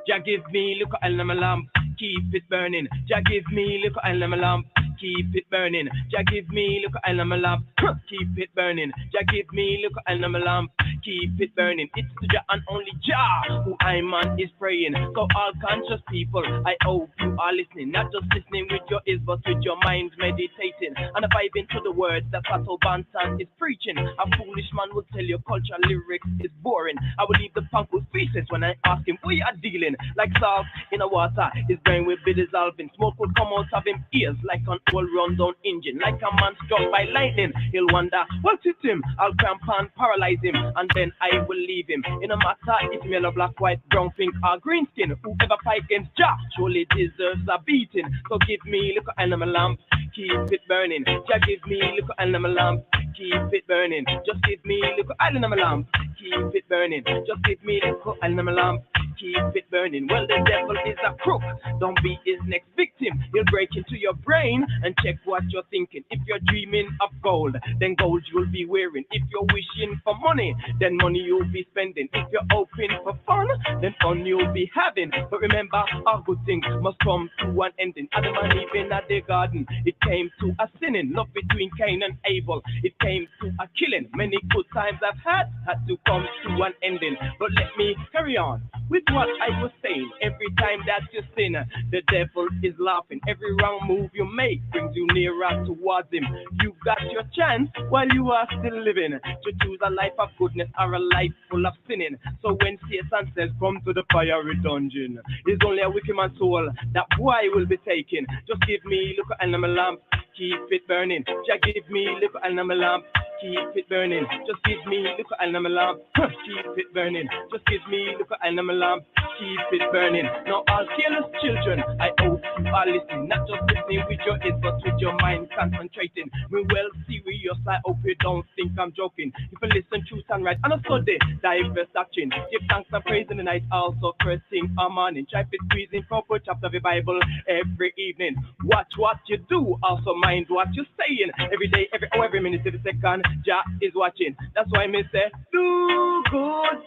Jah, give me look oil in my lamp, keep it burning. Jah, give me look oil in my lamp, keep it burning. Jah, give me look oil in my lamp, keep it burning. Jah, give me look oil in my lamp, keep it burning. It's the Jah and only Jah who I man is praying. So all conscious people, I hope you are listening, not just listening with your ears, but with your mind meditating and vibing to the words that Pato Bantan is preaching. A foolish man will tell you culture lyrics is boring. I will leave the punk with faces when I ask him we are dealing. Like salt in the water, his brain will be dissolving. Smoke will come out of him ears like an old run-down engine. Like a man struck by lightning, he'll wonder what hit him. I'll cramp and paralyze him, and then I will leave him. In a matter if yellow, black, white, brown, pink, or green skin, whoever fight against Jah surely deserves a beating. So give me little animal lamp, keep it burning. Jah, give me little animal lamp, keep it burning. Just give me little animal lamp, keep it burning. Just give me little animal lamp, keep it burning. Well, the devil is a crook, don't be his next victim. He'll break into your brain and check what you're thinking. If you're dreaming of gold, then gold you'll be wearing. If you're wishing for money, then money you'll be spending. If you're hoping for fun, then fun you'll be having. But remember, all good things must come to an ending. Adam and Eve in the garden, it came to a sinning. Love between Cain and Abel, it came to a killing. Many good times I've had to come to an ending. But let me carry on with what I was saying. Every time that you sin, the devil is laughing. Every wrong move you make brings you nearer towards him. You got your chance while you are still living to choose a life of goodness or a life full of sinning. So when Satan says come to the fiery dungeon, it's only a wicked man's soul that boy will be taken. Just give me little animal lamp, keep it burning. Just give me little animal lamp, keep it burning. Just give me little animal lamp, keep it burning. Just give me little animal lamp, keep it burning. Now all careless children, I hope you are listening, not just listening with your ears, but with your mind concentrating. We well serious, I hope you don't think I'm joking. If you listen truth and right, and a study diverse doctrine, give thanks and praise in the night, also first thing a morning. Try to squeeze in proper chapter of the Bible every evening. Watch what you do, also mind what you're saying. Every day, every hour, every minute, every second, Jah is watching. That's why me say, do good,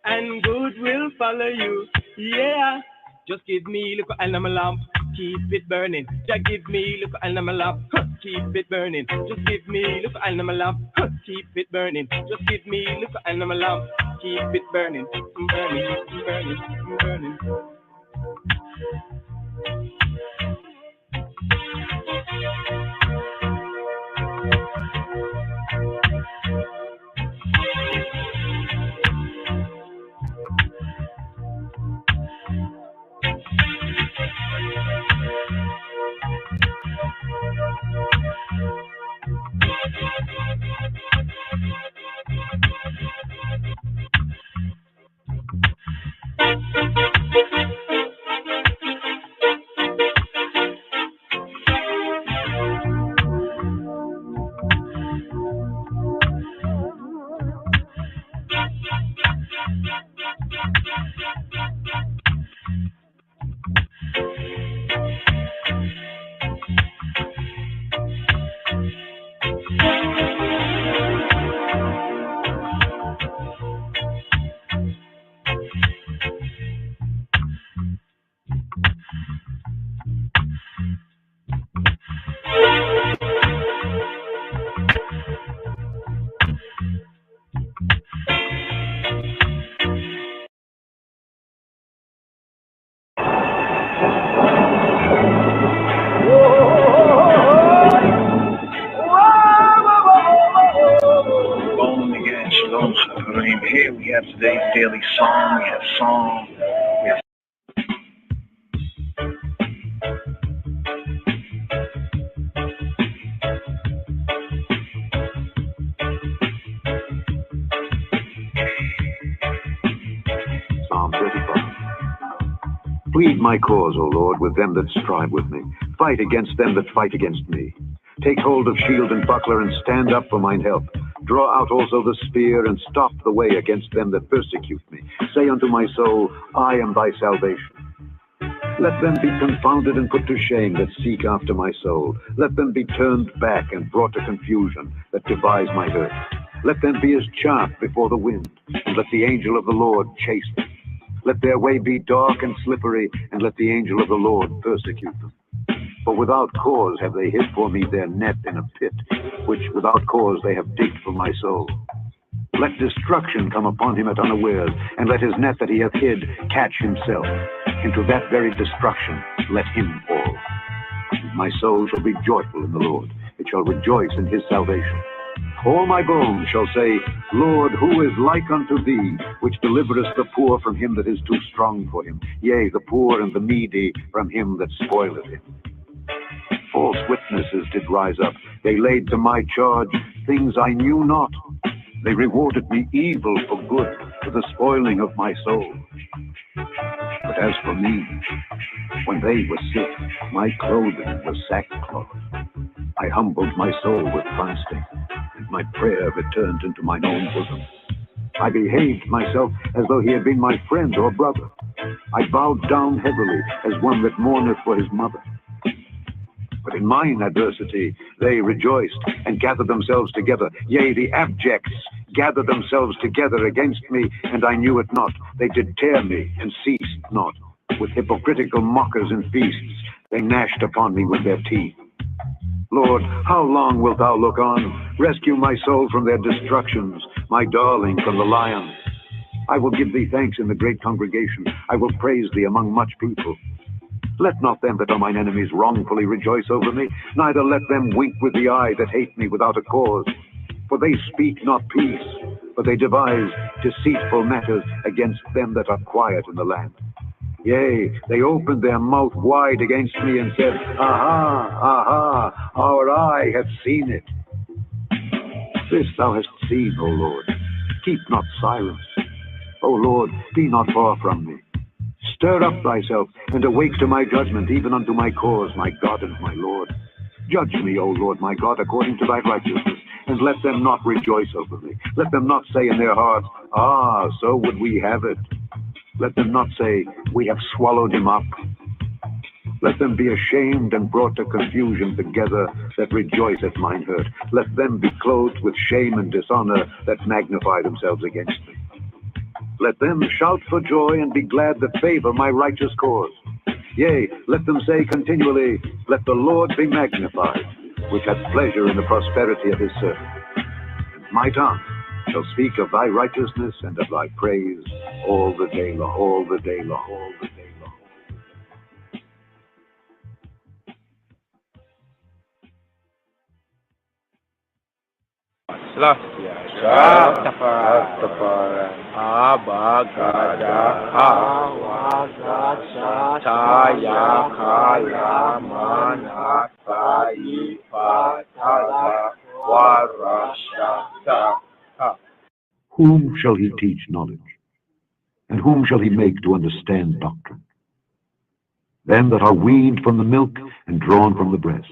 and good will follow you. Yeah, just give me little animal lamp, keep it burning. Just give me little animal lamp, keep it burning. Just give me little animal lamp, keep it burning. Just give me little animal lamp, keep it burning, burning, burning, burning. have today's daily psalm. We have Psalm. We have Psalm 35. Plead my cause, O Lord, with them that strive with me. Fight against them that fight against me. Take hold of shield and buckler, and stand up for mine help. Draw out also the spear, and stop the way against them that persecute me. Say unto my soul, I am thy salvation. Let them be confounded and put to shame that seek after my soul. Let them be turned back and brought to confusion that devise my hurt. Let them be as chaff before the wind, and let the angel of the Lord chase them. Let their way be dark and slippery, and let the angel of the Lord persecute them. For without cause have they hid for me their net in a pit, which without cause they have digged for my soul. Let destruction come upon him at unawares, and let his net that he hath hid catch himself. Into that very destruction let him fall. My soul shall be joyful in the Lord. It shall rejoice in his salvation. All my bones shall say, Lord, who is like unto thee, which deliverest the poor from him that is too strong for him, yea, the poor and the needy from him that spoileth him. False witnesses did rise up. They laid to my charge things I knew not. They rewarded me evil for good, for the spoiling of my soul. But as for me, when they were sick, my clothing was sackcloth. I humbled my soul with fasting, and my prayer returned into mine own bosom. I behaved myself as though he had been my friend or brother. I bowed down heavily as one that mourneth for his mother. But in mine adversity they rejoiced and gathered themselves together. Yea, the abjects gathered themselves together against me, and I knew it not. They did tear me and ceased not. With hypocritical mockers and feasts they gnashed upon me with their teeth. Lord, how long wilt thou look on? Rescue my soul from their destructions, my darling from the lion. I will give thee thanks in the great congregation. I will praise thee among much people. Let not them that are mine enemies wrongfully rejoice over me, neither let them wink with the eye that hate me without a cause. For they speak not peace, but they devise deceitful matters against them that are quiet in the land. Yea, they opened their mouth wide against me and said, Aha, aha, our eye hath seen it. This thou hast seen, O Lord. Keep not silence. O Lord, be not far from me. Stir up thyself, and awake to my judgment, even unto my cause, my God and my Lord. Judge me, O Lord my God, according to thy righteousness, and let them not rejoice over me. Let them not say in their hearts, Ah, so would we have it. Let them not say, We have swallowed him up. Let them be ashamed and brought to confusion together that rejoice at mine hurt. Let them be clothed with shame and dishonor that magnify themselves against me. Let them shout for joy and be glad that favor my righteous cause. Yea, let them say continually, Let the Lord be magnified, which hath pleasure in the prosperity of his servant. And my tongue shall speak of thy righteousness and of thy praise all the day long, all the day long, all the day long. Rastafari, Abagada, Taya, Kaya, Mana, Sai, Patada, Warashata. Whom shall he teach knowledge? And whom shall he make to understand doctrine? Them that are weaned from the milk and drawn from the breasts.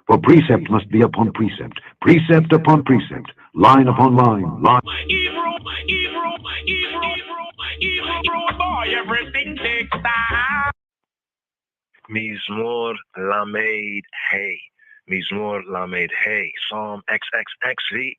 For precept must be upon precept, precept upon precept, line upon line, line. Evil, boy, everything takes time. Mizmor Lamed Hey. Mizmor Lamed Hey. Psalm XXXV.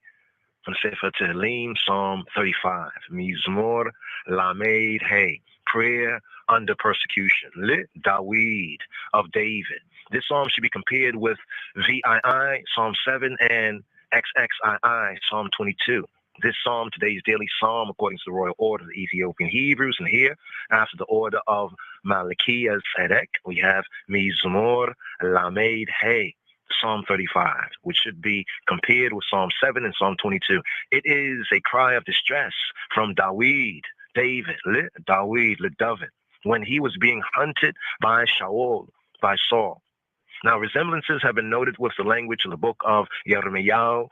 From Sefer Tehillim, Psalm 35. Mizmor Lamed Hey. Prayer under persecution. Lit Dawid of David. This psalm should be compared with VII, Psalm 7, and XXII, Psalm 22. This psalm, today's daily psalm, according to the royal order of the Ethiopian Hebrews, and here, after the order of Malachi Tzedek, we have Mizmor Lamed Hey. The Psalm 35, which should be compared with Psalm 7 and Psalm 22. It is a cry of distress from David, David, when he was being hunted by Saul. Now, resemblances have been noted with the language of the book of Jeremiah,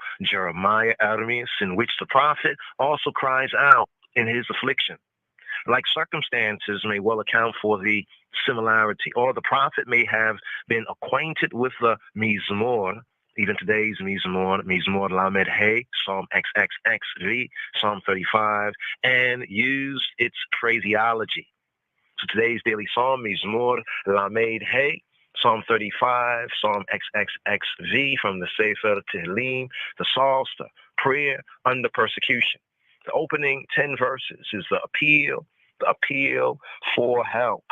Ermias, in which the prophet also cries out in his affliction. Like circumstances may well account for the similarity, or the prophet may have been acquainted with the Mizmor, even today's Mizmor Lamed Hey, Psalm XXXV, Psalm 35, and used its phraseology. So today's daily Psalm, Mizmor Lamed Hey, Psalm 35, Psalm XXXV from the Sefer Tehillim, the Psalter, prayer under persecution. The opening 10 verses is the appeal for help.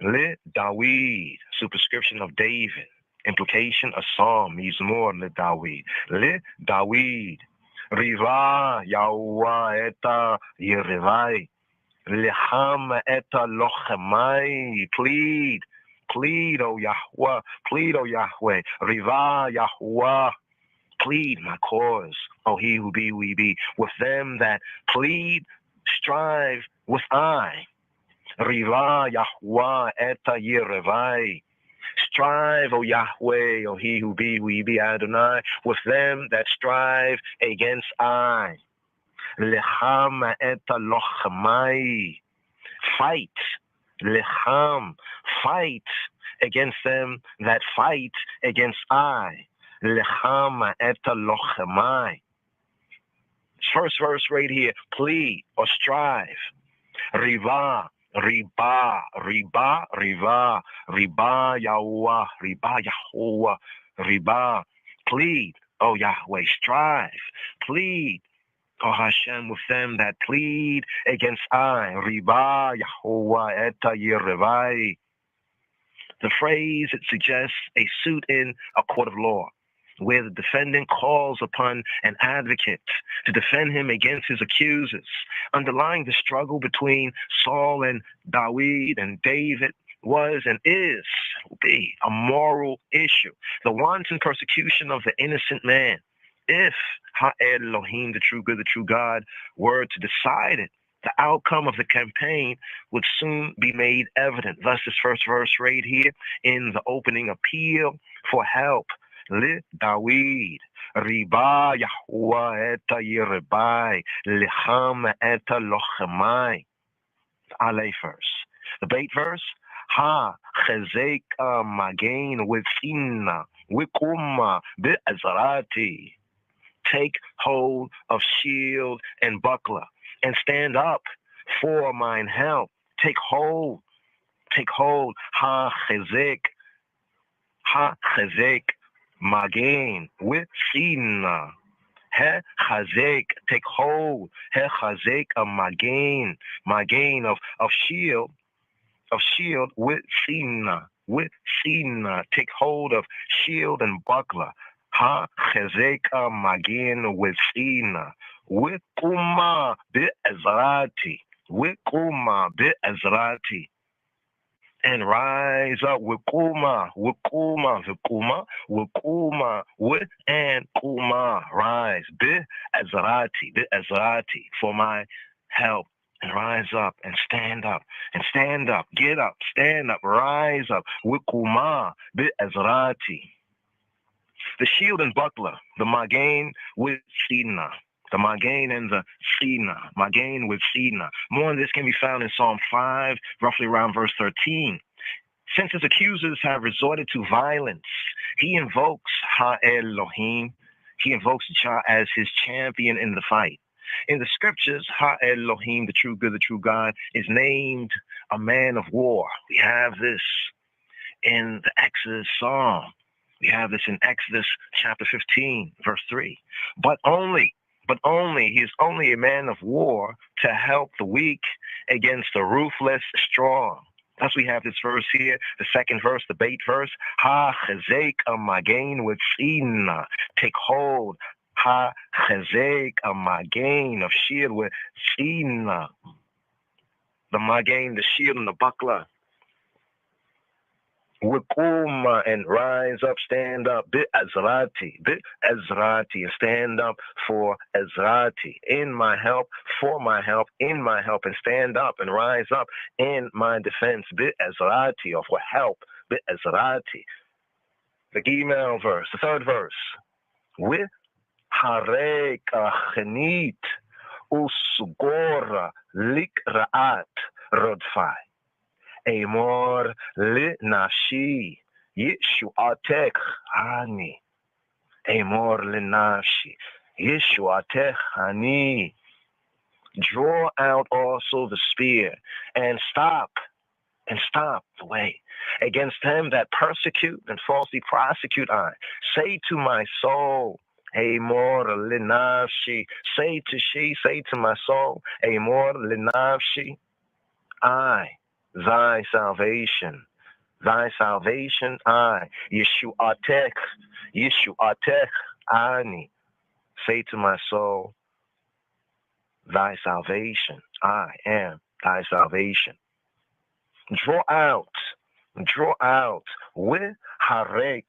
Le David, superscription of David. Implication, a psalm, Mizmor le David. Le David, Riva Yahweh eta Yerevai. Leham eta lochemai. Plead, O Yahweh. Riva Yahweh. Plead my cause, O he who be, we be. With them that plead, strive with I. Riva Yahweh eta Yerevai. Strive, O Yahweh, O he who be, we be, Adonai, with them that strive against I. Lecham eta lochemai. Fight. Lecham. Fight against them that fight against I. Lecham eta lochemai. First verse right here, plead or strive. Riba, Yahweh, Riba. Plead, O Yahweh, strive. Plead, O Hashem, with them that plead against I. Riba, Yahweh, eta Yerevai. The phrase, it suggests a suit in a court of law, where the defendant calls upon an advocate to defend him against his accusers. Underlying the struggle between Saul and David was and is, will be, a moral issue. The wanton persecution of the innocent man. If Elohim, the true good, the true God, were to decide it, the outcome of the campaign would soon be made evident. Thus, this first verse right here in the opening appeal for help. Le David, Riba Yahweh eta Yerebai, Lecham eta Lochemai. Aleph verse. The bait verse, Ha Chezek Magain Withinna, Wikuma Be'ezrati. Take hold of shield and buckler, and stand up for mine help. Take hold, Ha Chezek, Magain with Sina. He Chazek, take hold. He Chazek a Magain of shield with Sina. Take hold of shield and buckler. Ha Chazek a Magain with Sina. With Kuma Be'ezrati. And rise up with Kuma, and Kuma, rise, Be'ezrati, for my help, and rise up, and stand up, get up, stand up, rise up, with Kuma, Be'ezrati. The shield and buckler, the Magain with Sina. The Magain and the Sina. Magain with Sina. More on this can be found in Psalm 5, roughly around verse 13. Since his accusers have resorted to violence, he invokes Ha-Elohim. He invokes Jah as his champion in the fight. In the scriptures, Ha-Elohim, the true good, the true God, is named a man of war. We have this in the Exodus Psalm. We have this in Exodus chapter 15, verse 3. But he is only a man of war to help the weak against the ruthless strong. Thus we have this verse here, the second verse, the bait verse. Ha chezek a magain with sina. Take hold. Ha chezek a magain of shield with sina. The magain, the shield and the buckler. Wikuma, and rise up, stand up. Bit Ezrati, and stand up for Ezrati. In my help, for my help, in my help, and stand up and rise up in my defense. Bit Ezrati, or for help. Bit Ezrati. The email verse, the third verse. With Harek Achenit Usgora Likraat Rodfai. Amor li nafshi Yeshuatek ani. Amor li nafshi Yeshuatek ani. Draw out also the spear and stop the way against them that persecute and falsely prosecute I. Say to my soul, Amor li nafshi. Say to my soul, Amor li nafshi. I. Thy salvation, I, Yeshuatek, ani. Say to my soul, thy salvation, I am thy salvation. Draw out, with harek,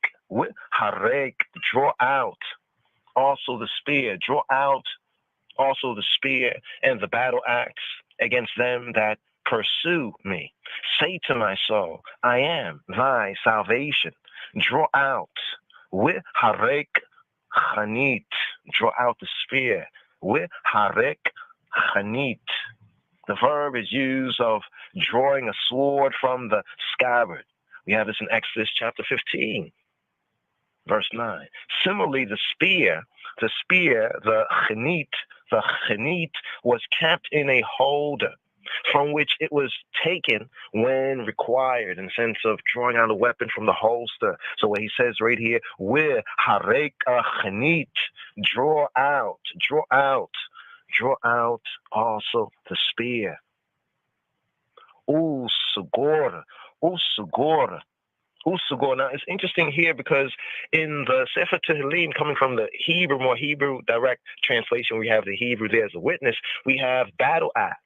draw out also the spear, and the battle axe against them that pursue me. Say to my soul, I am thy salvation. Draw out with harek chanit. Draw out the spear with harek chanit. The verb is used of drawing a sword from the scabbard. We have this in Exodus chapter 15, verse 9. Similarly, the spear, the chanit was kept in a holder from which it was taken when required, in the sense of drawing out a weapon from the holster. So what he says right here, with harek chanit, draw out also the spear. Usugor. Now it's interesting here because in the Sefer Tehillim, coming from the more Hebrew direct translation, we have the Hebrew there as a witness. We have battle axe.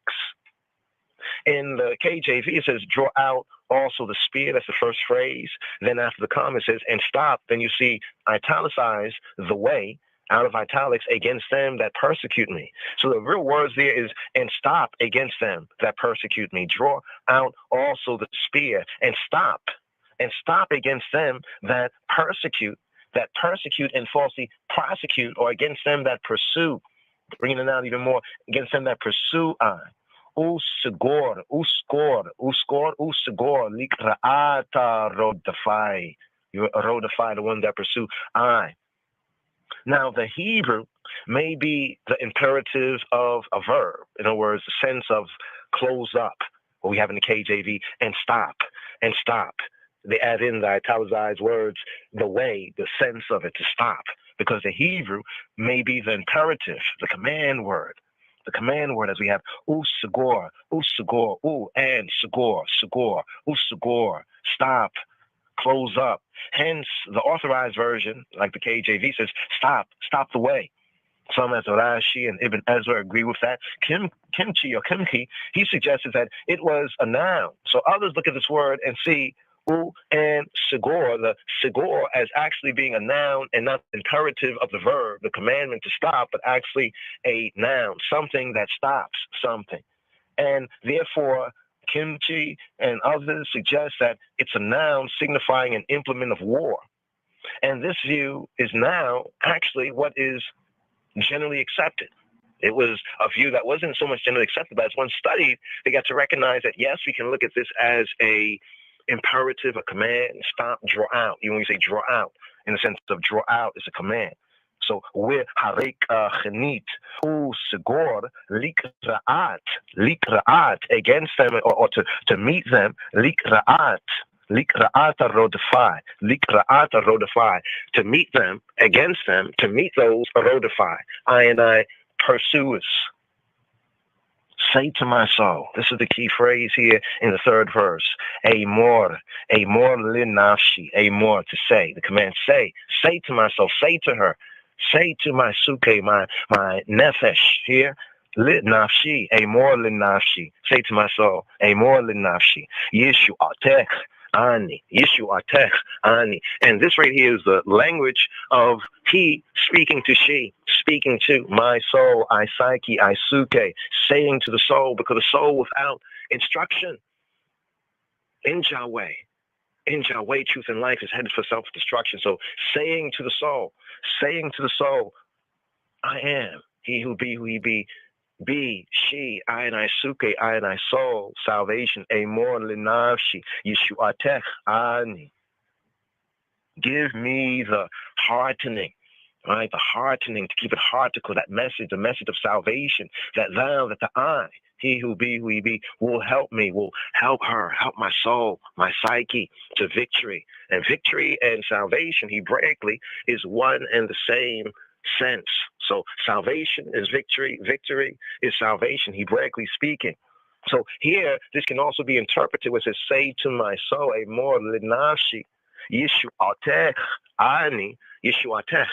In the KJV, it says, draw out also the spear. That's the first phrase. Then after the comma, it says, and stop. Then you see italicized the way, out of italics, against them that persecute me. So the real words there is, and stop against them that persecute me. Draw out also the spear, and stop against them that persecute and falsely prosecute, or against them that pursue. Bringing it out even more, against them that pursue I. Usgor, likra'ata rodafai. You rodafai, the one that pursue I. Now, the Hebrew may be the imperative of a verb. In other words, the sense of close up, what we have in the KJV, and stop. They add in the italicized words, the way, the sense of it, to stop, because the Hebrew may be the imperative, the command word. The command word, as we have usugor, and sugor, usugor, stop, close up. Hence, the authorized version, like the KJV, says stop the way. Some, as Rashi and Ibn Ezra, agree with that. Kimchi, he suggested that it was a noun. So others look at this word and see and sigor, the sigor, as actually being a noun and not the imperative of the verb, the commandment to stop, but actually a noun, something that stops something. And therefore, Kimchi and others suggest that it's a noun signifying an implement of war. And this view is now actually what is generally accepted. It was a view that wasn't so much generally accepted, but as one studied, they got to recognize that, yes, we can look at this as a imperative, a command, stop, draw out. Even when we say draw out, in the sense of draw out is a command. So with harek chanit sigor likra'at against them, or to meet them, likra'at rodafai, to meet them, against them, to meet those rodafai. I pursuers. Say to my soul, this is the key phrase here in the third verse, amor linafshi, amor, to say, the command, say to my soul, say to her, say to my suke, my nefesh here, linafshi, amor linafshi, say to my soul, amor linafshi, Yeshuatek Ani, Yeshuatech, Ani. And this right here is the language of he speaking to she, speaking to my soul, I psyche, I suke, saying to the soul, because the soul without instruction in Yahweh, truth and life is headed for self-destruction. So saying to the soul, I am he who be, she, I and I suke, I and I soul, salvation, amor linavshi, Yeshuatech, ani. Give me the heartening, right? The heartening to keep it heartical, that message, the message of salvation, that thou, that the I, he who be, will help me, will help her, help my soul, my psyche to victory. And victory and salvation, Hebraically, is one and the same sense. So salvation is victory, victory is salvation, Hebraically speaking. So here, this can also be interpreted as say to my soul, a more linashi, Yeshuatech, ani, Yeshuatech,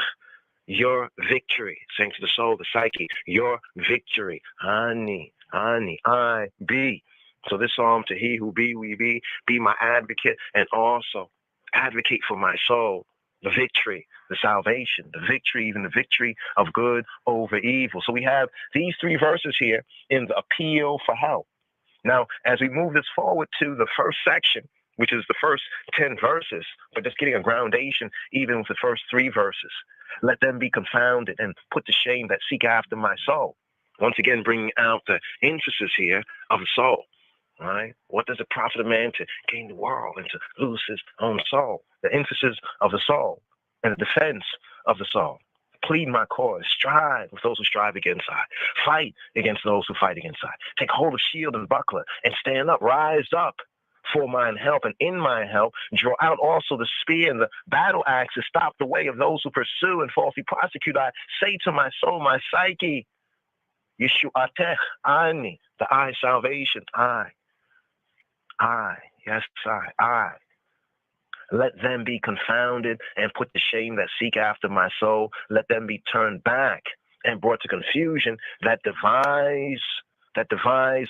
your victory, saying to the soul, the psyche, your victory, ani, I be. So this psalm to he who be my advocate, and also advocate for my soul, the victory, the salvation, the victory, even the victory of good over evil. So we have these three verses here in the appeal for help. Now, as we move this forward to the first section, which is the first 10 verses, but just getting a groundation even with the first 3 verses. Let them be confounded and put to shame that seek after my soul. Once again, bringing out the emphasis here of the soul. Right? What does it profit a man to gain the world and to lose his own soul? The emphasis of the soul and the defense of the soul. Plead my cause, strive with those who strive against I. Fight against those who fight against I. Take hold of shield and buckler and stand up, rise up for mine help, and in my help, draw out also the spear and the battle axe to stop the way of those who pursue and falsely prosecute. I say to my soul, my psyche, Yeshuatech, ani, the I, salvation, I, yes, I. Let them be confounded and put to shame that seek after my soul. Let them be turned back and brought to confusion that devise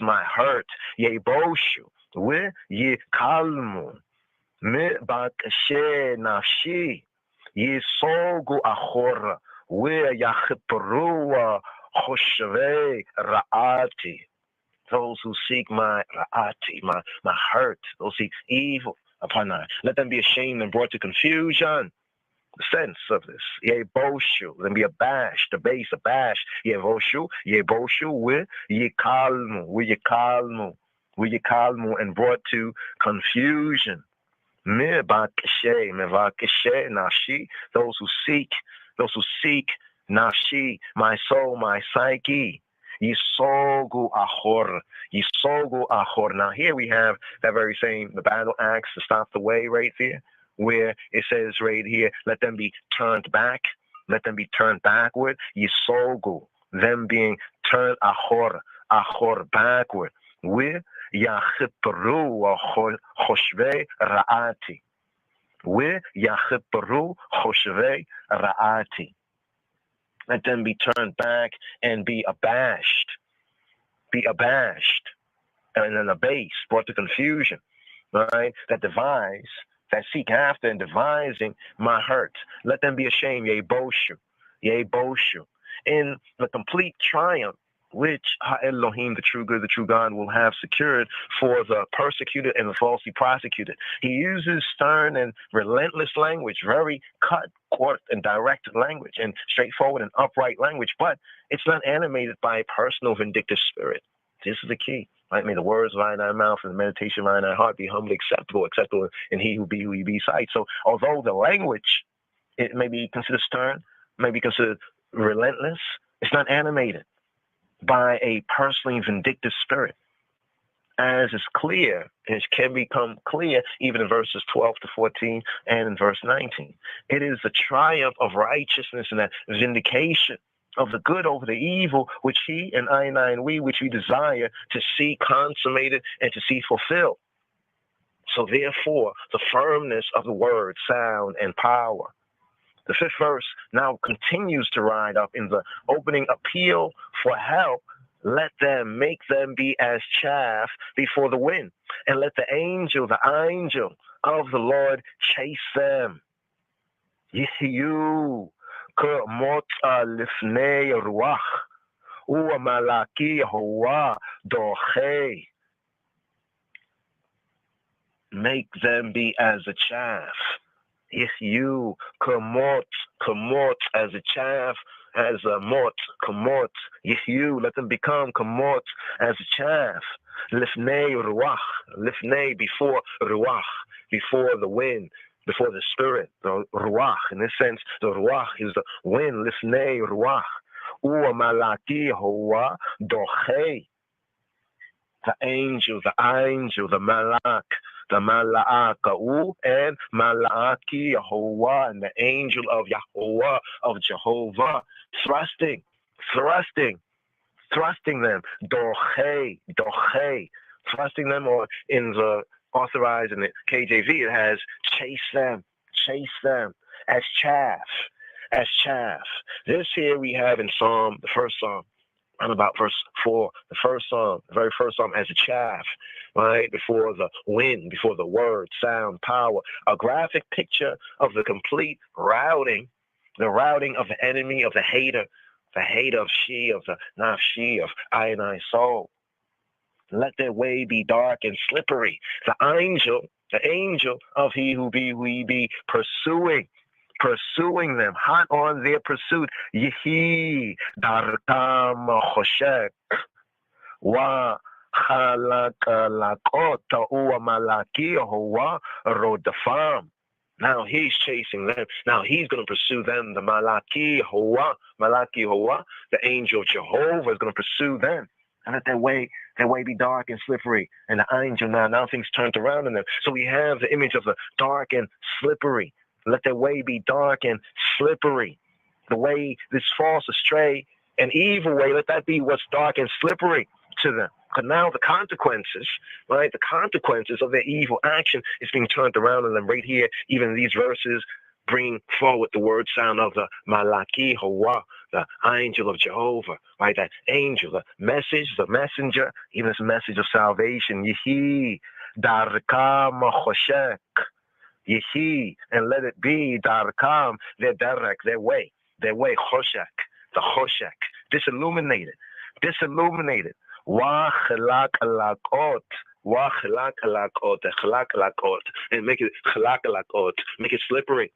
my hurt. Yeboshu, we ye kalmu, me bakashe nafshi, ye sogu achora, we yachiprua choshve raati. Those who seek my raati, my hurt, those who seek evil upon I. Let them be ashamed and brought to confusion. The sense of this. Yeboshu, then be abashed, abased, abashed. Yeboshu, we yikalmu, and brought to confusion. Mevakeshe nashi, those who seek nashi, my soul, my psyche. Yisogu ahor. Now here we have that very same, the battle axe to stop the way right there, where it says right here, let them be turned back, let them be turned backward. Yisogu, them being turned ahor backward. Where yachipru choshve raati. Where yachipru choshve raati. Let them be turned back and be abashed, and then abased, brought to confusion, right? That seek after and devising my hurt. Let them be ashamed, yeboshu, in the complete triumph which Ha-Elohim, the true good, the true God, will have secured for the persecuted and the falsely prosecuted. He uses stern and relentless language, very cut, and direct language, and straightforward and upright language, but it's not animated by a personal vindictive spirit. This is the key. Right? May the words of thy mouth and the meditation of thy heart be humbly acceptable in he who be sight. So although the language, it may be considered stern, may be considered relentless, it's not animated by a personally vindictive spirit, as is clear, and it can become clear even in verses 12 to 14 and in verse 19. It is the triumph of righteousness and that vindication of the good over the evil, which he and I and we, which we desire to see consummated and to see fulfilled. So therefore, the firmness of the word, sound, and power. The 5th verse now continues to ride up in the opening appeal for help Make them be as chaff before the wind, and let the angel of the Lord chase them. Yihyu k'mot lifnei ruach, u'malaki Yehovah dochei. Make them be as a chaff. Yihyu k'mot as a chaff, as a kamot, Yihyu, let them become kamot as a chaff. Lifnei ruach, lifnei before ruach, before the wind, before the spirit, the ruach. In this sense, the ruach is the wind, lifnei ruach. U'malaki Yehovah dochei. The angel, the malak, the mala'aka'u, and mala'aki Yehovah, and the angel of Yahweh, of Jehovah, thrusting them, dochei, thrusting them, or in the authorized in the KJV, it has chase them, as chaff. This here we have in Psalm, the first Psalm, around about verse 4, the very first Psalm, as a chaff, right? Before the wind, before the word, sound, power, a graphic picture of the complete routing of the enemy, of the hater of the nafshi, of I and I soul. Let their way be dark and slippery. The angel of he who be pursuing them, hot on their pursuit. Yehi darkam choshek wa chalak ta'u malaki Yehovah rodafam. Now he's chasing them. Now he's going to pursue them. The malaki Yehovah, the angel of Jehovah, is going to pursue them. And let their way be dark and slippery. And the angel now things turned around in them. So we have the image of the dark and slippery. Let their way be dark and slippery. The way, this false, astray, and evil way, let that be what's dark and slippery to them. Because now the consequences, right? The consequences of their evil action is being turned around on them right here. Even these verses bring forward the word sound of the Malaki Yehovah, the angel of Jehovah, right? That angel, the message, the messenger, even this message of salvation. Yehi darkam choshek. Yehi, and let it be darkam, their derek, their way, choshek, the choshek, disilluminated. Wa chalak alakot, and make it chalak alakot, make it slippery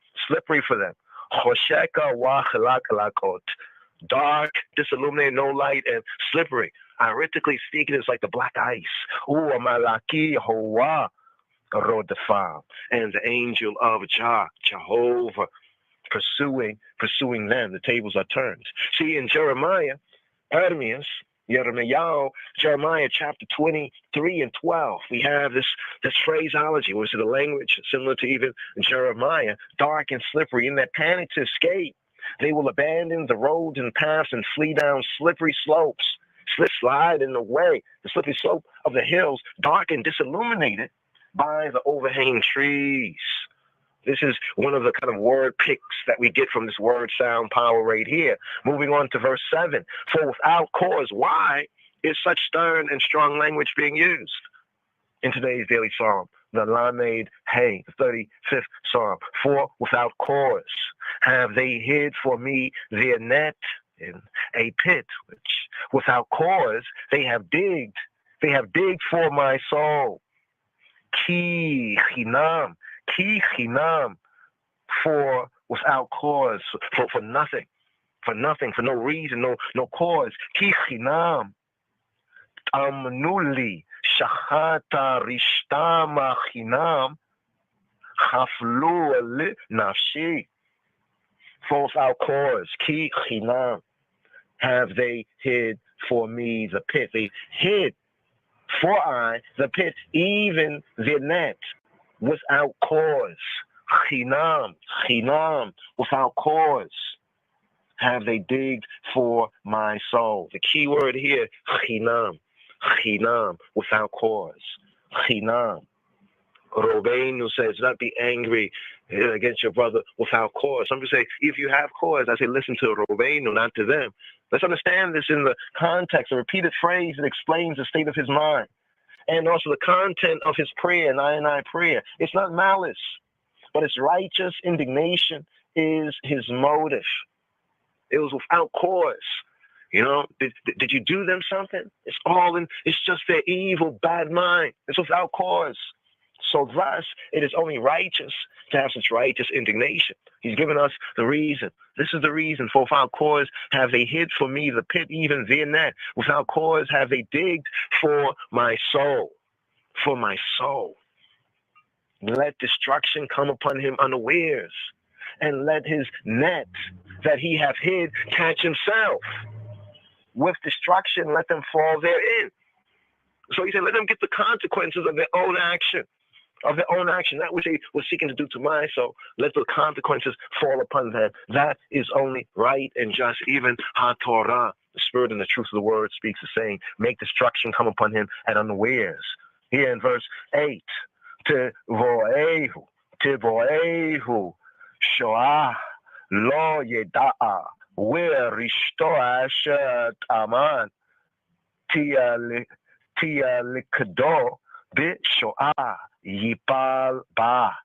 for them. Chosheka wa chalak alakot, dark, disilluminated, no light, and slippery. Arithmetically speaking, it's like the black ice. Malaki Yehovah rodafam, and the angel of Jehovah pursuing them. The tables are turned. See, in Jeremiah chapter 23 and 12, we have this phraseology, which is the language similar to even Jeremiah, dark and slippery. In their panic to escape, they will abandon the roads and paths and flee down slippery slopes, slide in the way, the slippery slope of the hills, dark and disilluminated by the overhanging trees. This is one of the kind of word picks that we get from this word sound power right here. Moving on to verse 7. For without cause, why is such stern and strong language being used? In today's daily psalm, the Lamed Hey, the 35th psalm. For without cause have they hid for me their net in a pit, which without cause they have digged for my soul. Ki chinam, for without cause, for nothing, for no reason, no cause. Ki chinam, amnuli shachata rishtama chinam, haflu li nafshi. For without cause, ki chinam, have they hid for me the pit. They hid for I the pit, even the net, without cause. Chinam, without cause have they digged for my soul. The key word here, chinam, without cause. Chinam, Robeinu says, not be angry against your brother without cause. Some people say, if you have cause, I say, listen to Robeinu, not to them. Let's understand this in the context, a repeated phrase that explains the state of his mind. And also the content of his prayer, and prayer. It's not malice, but it's righteous indignation is his motive. It was without cause. You know, did you do them something? It's just their evil, bad mind. It's without cause. So thus, it is only righteous to have such righteous indignation. He's given us the reason. This is the reason. For without cause have they hid for me the pit, even their net. Without cause have they digged for my soul. For my soul. Let destruction come upon him unawares, and let his net that he hath hid catch himself. With destruction, let them fall therein. So he said, let them get the consequences of their own action. That which they were seeking to do to my soul, let the consequences fall upon them. That is only right and just. Even HaTorah, the spirit and the truth of the word, speaks the saying, make destruction come upon him at unawares. Here in verse 8, Tivoehu, Shoah, Lo Yeda'a, Wirishto Asher Aman, Tia Likado, Bit Shoah, Yipal Ba.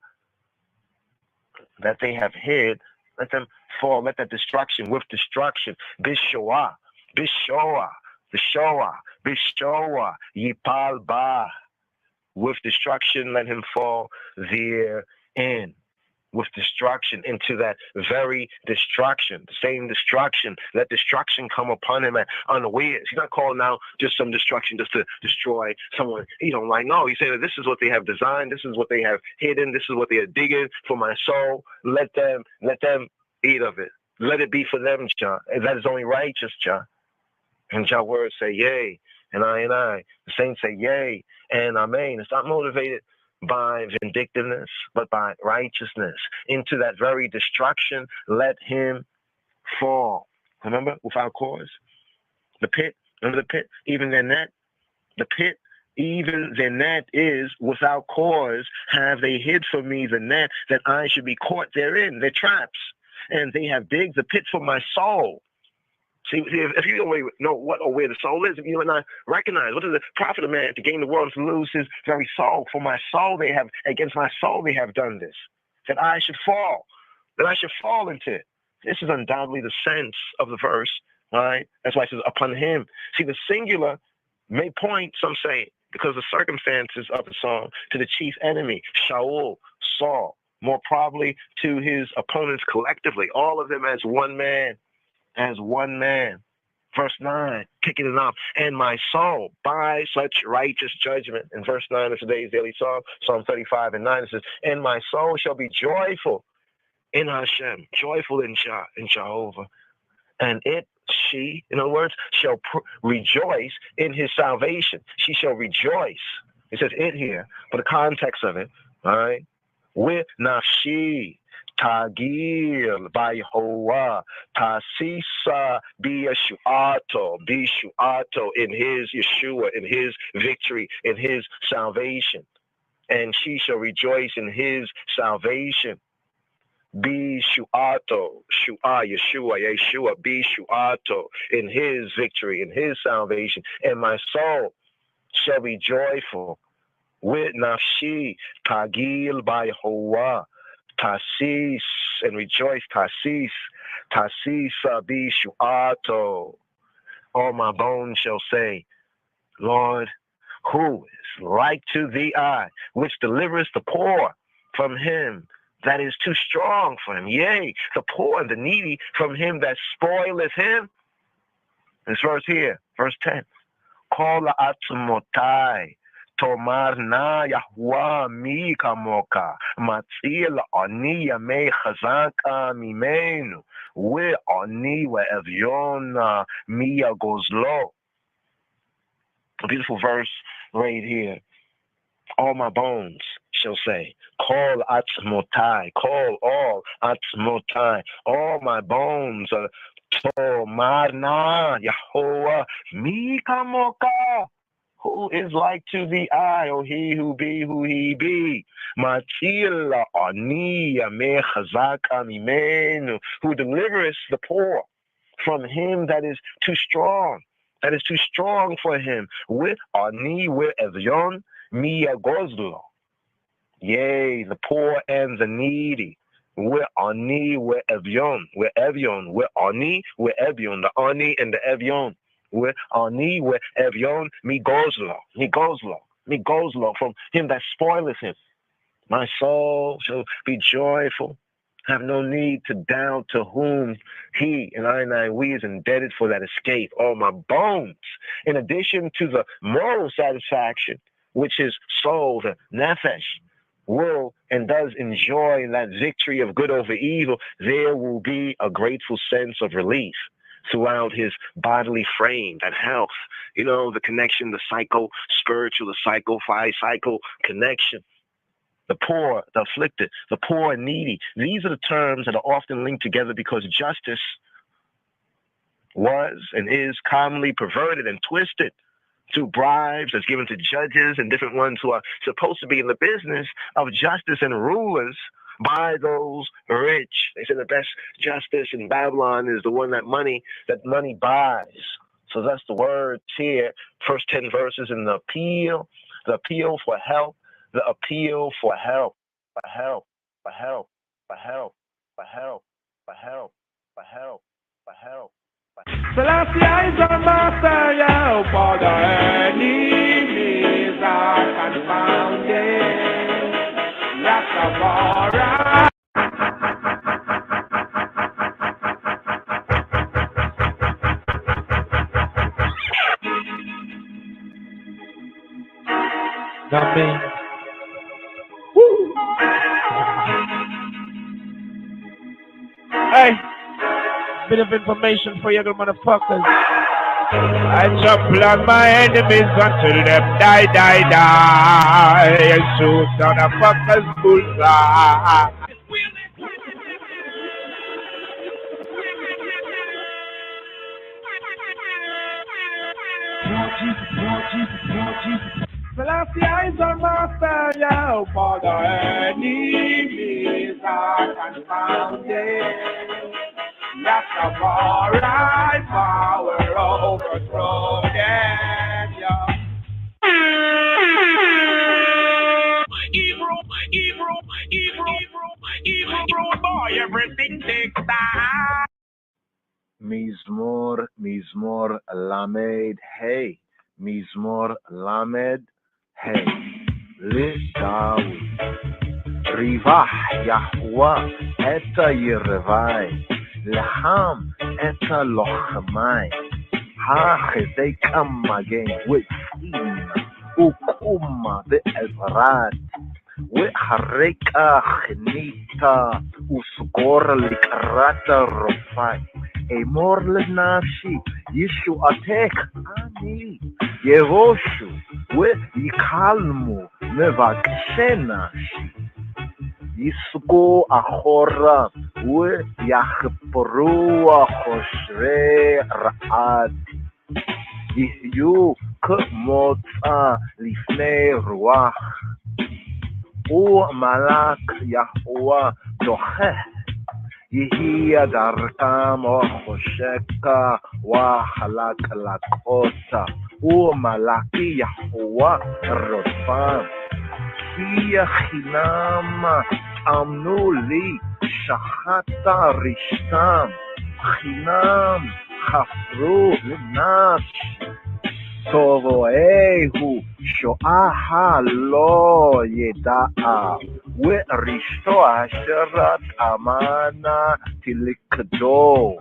That they have hid, let them fall, let that destruction with destruction, Bishoah, the Shoah, Yipal Ba. With destruction, let him fall therein. With destruction, into that very destruction, the same destruction. Let destruction come upon him at unawares. He's not calling out just some destruction just to destroy someone he don't like. No, he's saying that this is what they have designed. This is what they have hidden. This is what they are digging for my soul. Let them eat of it. Let it be for them, Jah. And that is only righteous, Jah. And Jah words say, yea, and I. The saints say, yea, and amen. It's not motivated by vindictiveness, but by righteousness. Into that very destruction, let him fall. Remember, without cause? The pit, remember the pit? Even their net? The pit, even their net is without cause. Have they hid for me the net that I should be caught therein? Their traps. And they have digged the pit for my soul. See, if you don't know what or where the soul is, if you and I recognize what is the profit of man to gain the world and to lose his very soul? For my soul they have, against my soul they have done this, that I should fall into it. This is undoubtedly the sense of the verse, right? That's why it says upon him. See, the singular may point, some say, because the circumstances of the song, to the chief enemy, Shaul, Saul, more probably to his opponents collectively, all of them as one man. Verse 9, kicking it off. And my soul, by such righteous judgment. In verse 9 of today's daily psalm, Psalm 35 and 9, it says, and my soul shall be joyful in Hashem, joyful in Jehovah. And she, in other words, shall rejoice in his salvation. She shall rejoice. It says it here, but the context of it, all right? With nafshi. Tagil by Yehovah, Tasisa Bishuato in his Yeshua, in his victory, in his salvation. And she shall rejoice in his salvation. Bishuato, Yeshua, Bishuato, in his victory, in his salvation. And my soul shall be joyful. With nafshi, Tagil by Yehovah. Tasis, and rejoice, Tasis Bishuato. All my bones shall say, Lord, who is like to thee I, which delivereth the poor from him that is too strong for him, yea, the poor and the needy from him that spoileth him. This verse here, verse 10. Call atmotai. Tomar na Yahweh mi kamoka, matzil ani yamei chazaka mimenu, we ani we eviona mi gozlo. A beautiful verse right here. All my bones shall say, call atzmotai, call all atzmotai, all my bones. Tomar na Yahweh mi kamoka. Who is like to thee, I, O he who be who he be? Matila ani yameh chazaka mimenu, who delivereth the poor from him that is too strong, for him. With ani with evyon miya gozlo. Yea, the poor and the needy. With ani with evyon, with ani with evyon, the ani and the evyon. With ani with evyon mi gozlo, from him that spoileth him. My soul shall be joyful, have no need to doubt to whom he and we is indebted for that escape. All my bones, in addition to the moral satisfaction, which his soul, the nefesh, will and does enjoy in that victory of good over evil, there will be a grateful sense of relief throughout his bodily frame, that health, the connection, the psycho-spiritual, the psycho connection. The poor, the afflicted, the poor and needy. These are the terms that are often linked together because justice was and is commonly perverted and twisted through bribes that's given to judges and different ones who are supposed to be in the business of justice and rulers by those rich. They say the best justice in Babylon is the one that money buys. So that's the words here, first 10 verses in the appeal for help. The appeal for help, for help, for help, for help, for help, for help, for help, for help. Selassie is our master, yeah, for the enemies are confounded. Rastafari. Amen. Hey, bit of information for you little motherfuckers. I trample on my enemies until them die. I shoot down a fucker's bullseye. Selassie is our master, yeah, for the enemies are confounded. Rastafari power overthrow them, yeah. Evil, boy, everything takes time. Mizmor Lamed Hey. Mizmor Lamed Hey. L'Daoud. Rivah Yahweh Eta Yerevai. Laham Eta Lochamai. Ha-Chedekam Magen. Wit'im Ukuma Be'ezrat. W'hareka Chnita Usgor Likrata Rofai. Emor Lenafshi Yishuatek Ani Yevoshu Yikalmu Mevaksenashi Yisgo Ahora Yachpru Choshre Raati Yihyu Kmotza Lifnei Ruach Malak Yahweh Docheh Yihia darkam ochosheka wa halak lakota malaki Yahweh rofam Hiya chinam amnu li shachata rishtam chinam chafru l'nafsh Tovoehu sho'aha lo yeda'a We'rishto asherat amana tilikdo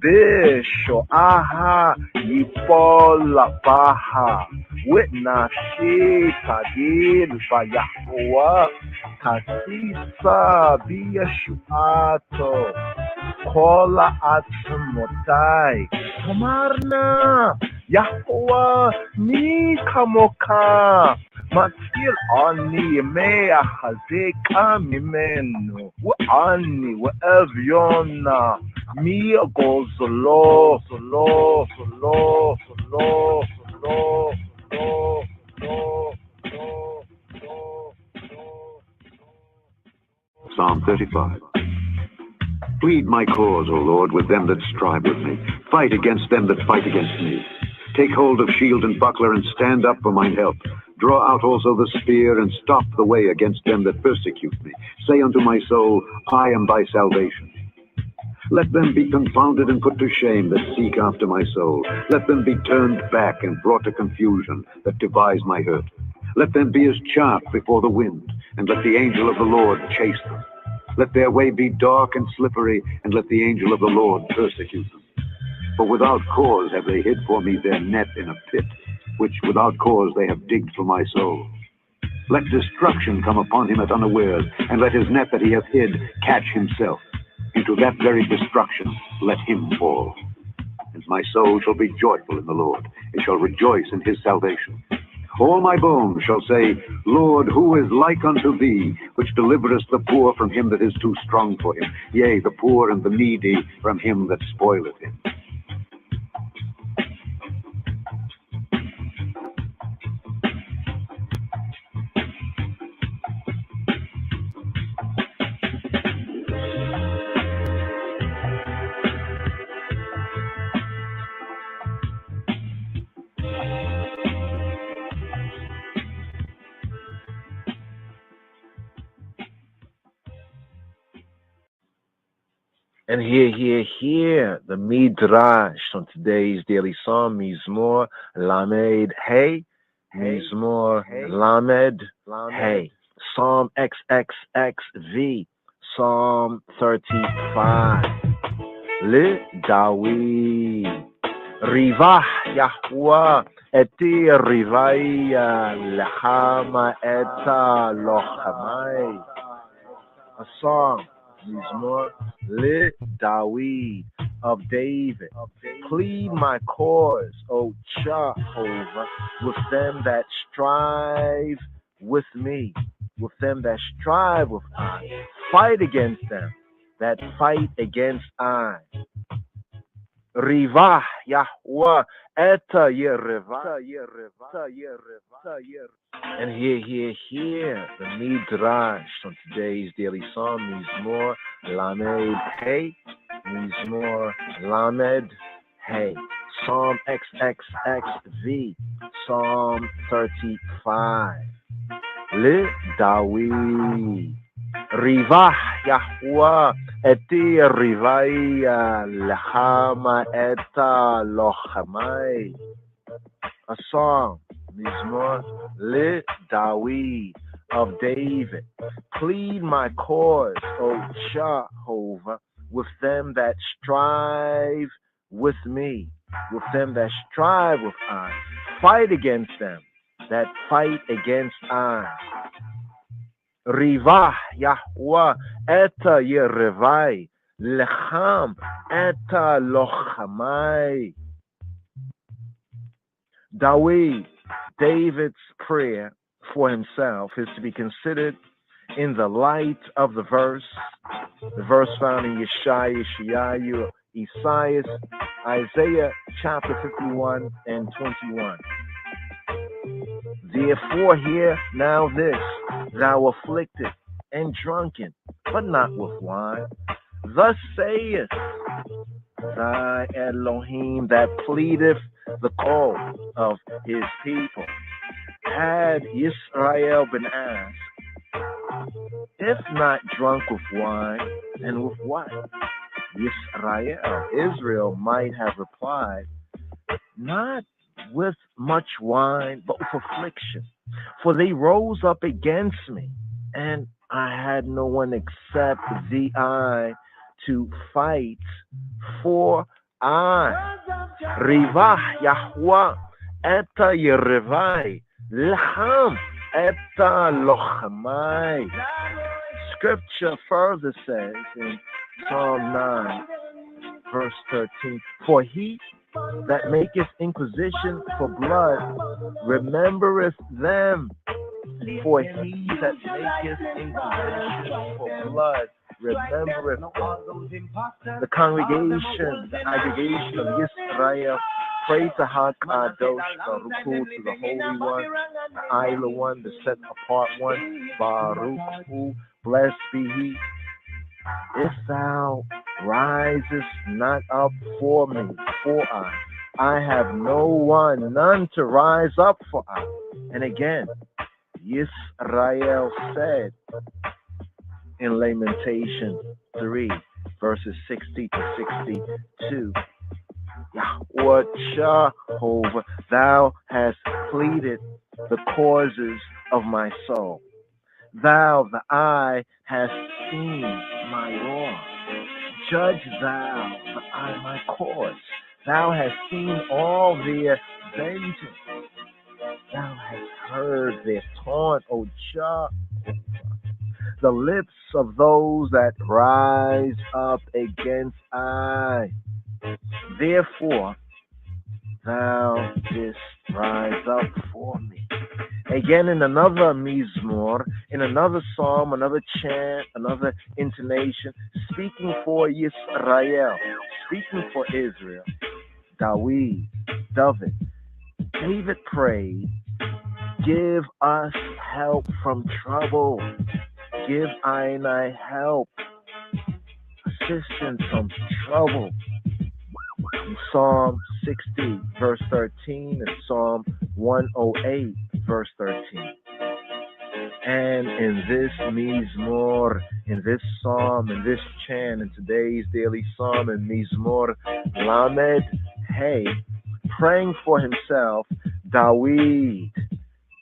Bisho'aha yipol lapaha We'nafshi tagil v'Yahweh Tasisa b'Yeshuato Kol atzmotai Tamarna Yahweh mi kamoka Matil ani mea hazeka mimenu Wa'ani wa'evyona Mi gozlo Psalm 35. Plead my cause, O Lord, with them that strive with me. Fight against them that fight against me. Take hold of shield and buckler, and stand up for mine help. Draw out also the spear, and stop the way against them that persecute me. Say unto my soul, I am thy salvation. Let them be confounded and put to shame that seek after my soul. Let them be turned back and brought to confusion that devise my hurt. Let them be as chaff before the wind, and let the angel of the Lord chase them. Let their way be dark and slippery, and let the angel of the Lord persecute them. For without cause have they hid for me their net in a pit, which without cause they have digged for my soul. Let destruction come upon him at unawares, and let his net that he hath hid catch himself. Into that very destruction let him fall. And my soul shall be joyful in the Lord, and shall rejoice in his salvation. All my bones shall say, Lord, who is like unto thee, which deliverest the poor from him that is too strong for him, yea, the poor and the needy from him that spoileth him. And here, the Midrash on today's daily Psalm, Mizmor Lamed Hey, Mizmor Lamed Hey, Psalm XXXV, Psalm 35, Le David, Rivah Yahweh, Eti Rivaya Lechama Eta Lochamai, a song. Mizmor Le David of David. Plead my cause, O Jehovah, with them that strive with me, with them that strive with I. Fight against them that fight against I. Rivah Yahweh Eta Yereva. And here, the Midrash on today's daily Psalm, Mizmor Lamed Hey, Mizmor Lamed Hey, Psalm XXXV, Psalm 35, Le David, Rivah Yahweh, Eti Rivaya Lechama Eta Lochamai, a song. Mizmor Le David of David. Plead my cause, O Jehovah, with them that strive with me, with them that strive with I. Fight against them that fight against I. Rivah Yahweh Eta Yerevai Lecham Eta Lochamai. David's prayer for himself is to be considered in the light of the verse found in Yeshayahu, Isaiah chapter 51 and 21. Therefore hear now this, thou afflicted and drunken, but not with wine. Thus saith thy Elohim that pleadeth the cause of his people. Had Israel been asked, if not drunk with wine, and with what? Israel might have replied, not with much wine, but with affliction. For they rose up against me, and I had no one except thee to fight for I. Rivah Yahweh Eta Yerevai Lecham Eta Lochamai. Scripture further says in Psalm 9, verse 13, for he that maketh inquisition for blood remembereth them. For he that maketh inquisition for blood remembereth the congregation, the aggregation of Israel Pray to Hakadosh Baruch Hu, to the Holy One, the Isla One, the Set Apart One, Baruch Hu, blessed be He. If thou risest not up for me, for I have no one, none to rise up for I. And again, Yisrael said in Lamentation 3, verses 60 to 62, Yahweh Jehovah, thou hast pleaded the causes of my soul. Thou, the eye, hast seen my wrong. Judge thou, the eye, my cause. Thou hast seen all their vengeance. Thou hast heard their taunt, O Jah. The lips of those that rise up against I. Therefore, thou didst rise up for me. Again, in another mizmor, in another psalm, another chant, another intonation, speaking for Yisrael, speaking for Israel, David prayed, give us help from trouble. Give I help, assistance from trouble. Psalm 60, verse 13, and Psalm 108, verse 13. And in this mizmor, in this psalm, in this chant, in today's daily psalm, in mizmor Lamed Hey, praying for himself,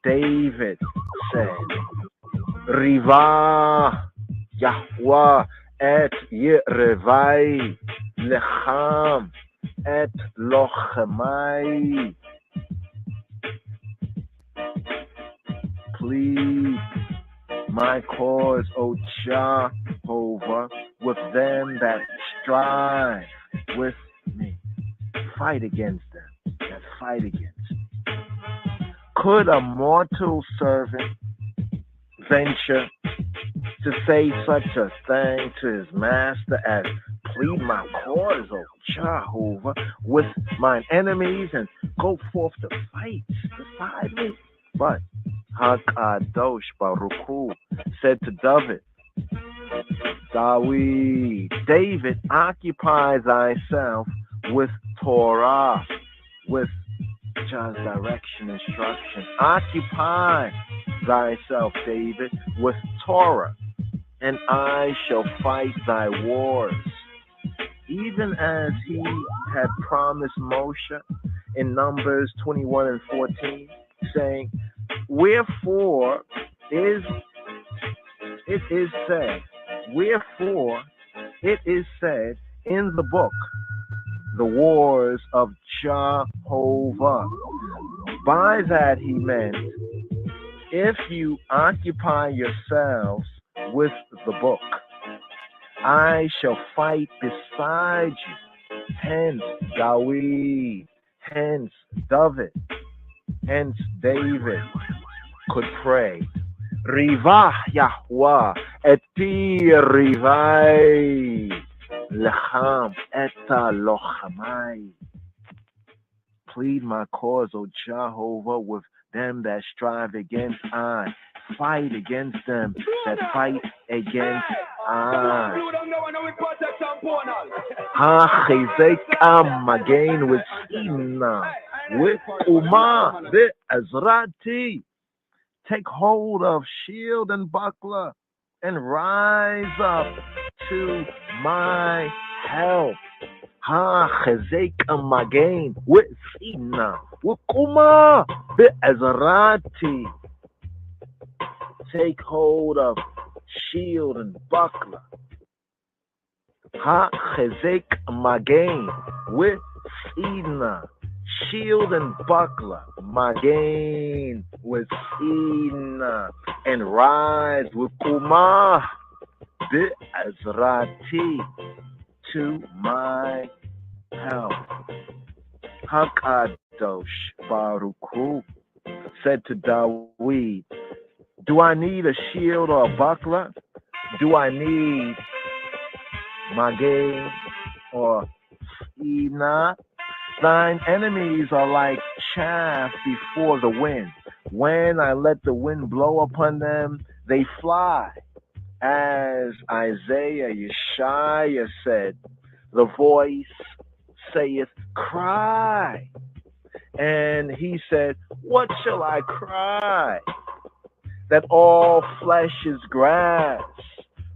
David said, Riva Yahweh et Yerevai Lecham et Lochemai. Plead my cause, O Jehovah, with them that strive with me. Fight against them that fight against me. Could a mortal servant venture to say such a thing to his master as plead my cause, O Jehovah, with mine enemies and go forth to fight beside me? But Hakadosh Baruch Hu said to David, occupy thyself with Torah, with God's direction, instruction. Occupy thyself, David, with Torah, and I shall fight thy wars. Even as he had promised Moshe in Numbers 21 and 14, saying, wherefore it is said in the book, the wars of Jehovah. By that he meant, if you occupy yourselves with the book, I shall fight beside you. Hence David, hence David could pray, Riva Yahweh eti rivai lecham eta lochamai. Plead my cause, O Jehovah, with them that strive against I. Fight against them that fight against I. Ha-chizek again with Sina, with Uma, the Azrati. Take hold of shield and buckler and rise up to my help. Ha-chizek again with Sina, with Uma, the Azrati. Take hold of shield and buckler. Ha-chezek magain with Sidna. Shield and buckler. Magain with Sidna. And rise with Kumah Bi'azrati to my help. Hakadosh Baruch Hu said to David, do I need a shield or a buckler? Do I need Magay or Ina? Thine enemies are like chaff before the wind. When I let the wind blow upon them, they fly. As Isaiah Yeshaya said, the voice saith, cry. And he said, what shall I cry? That all flesh is grass.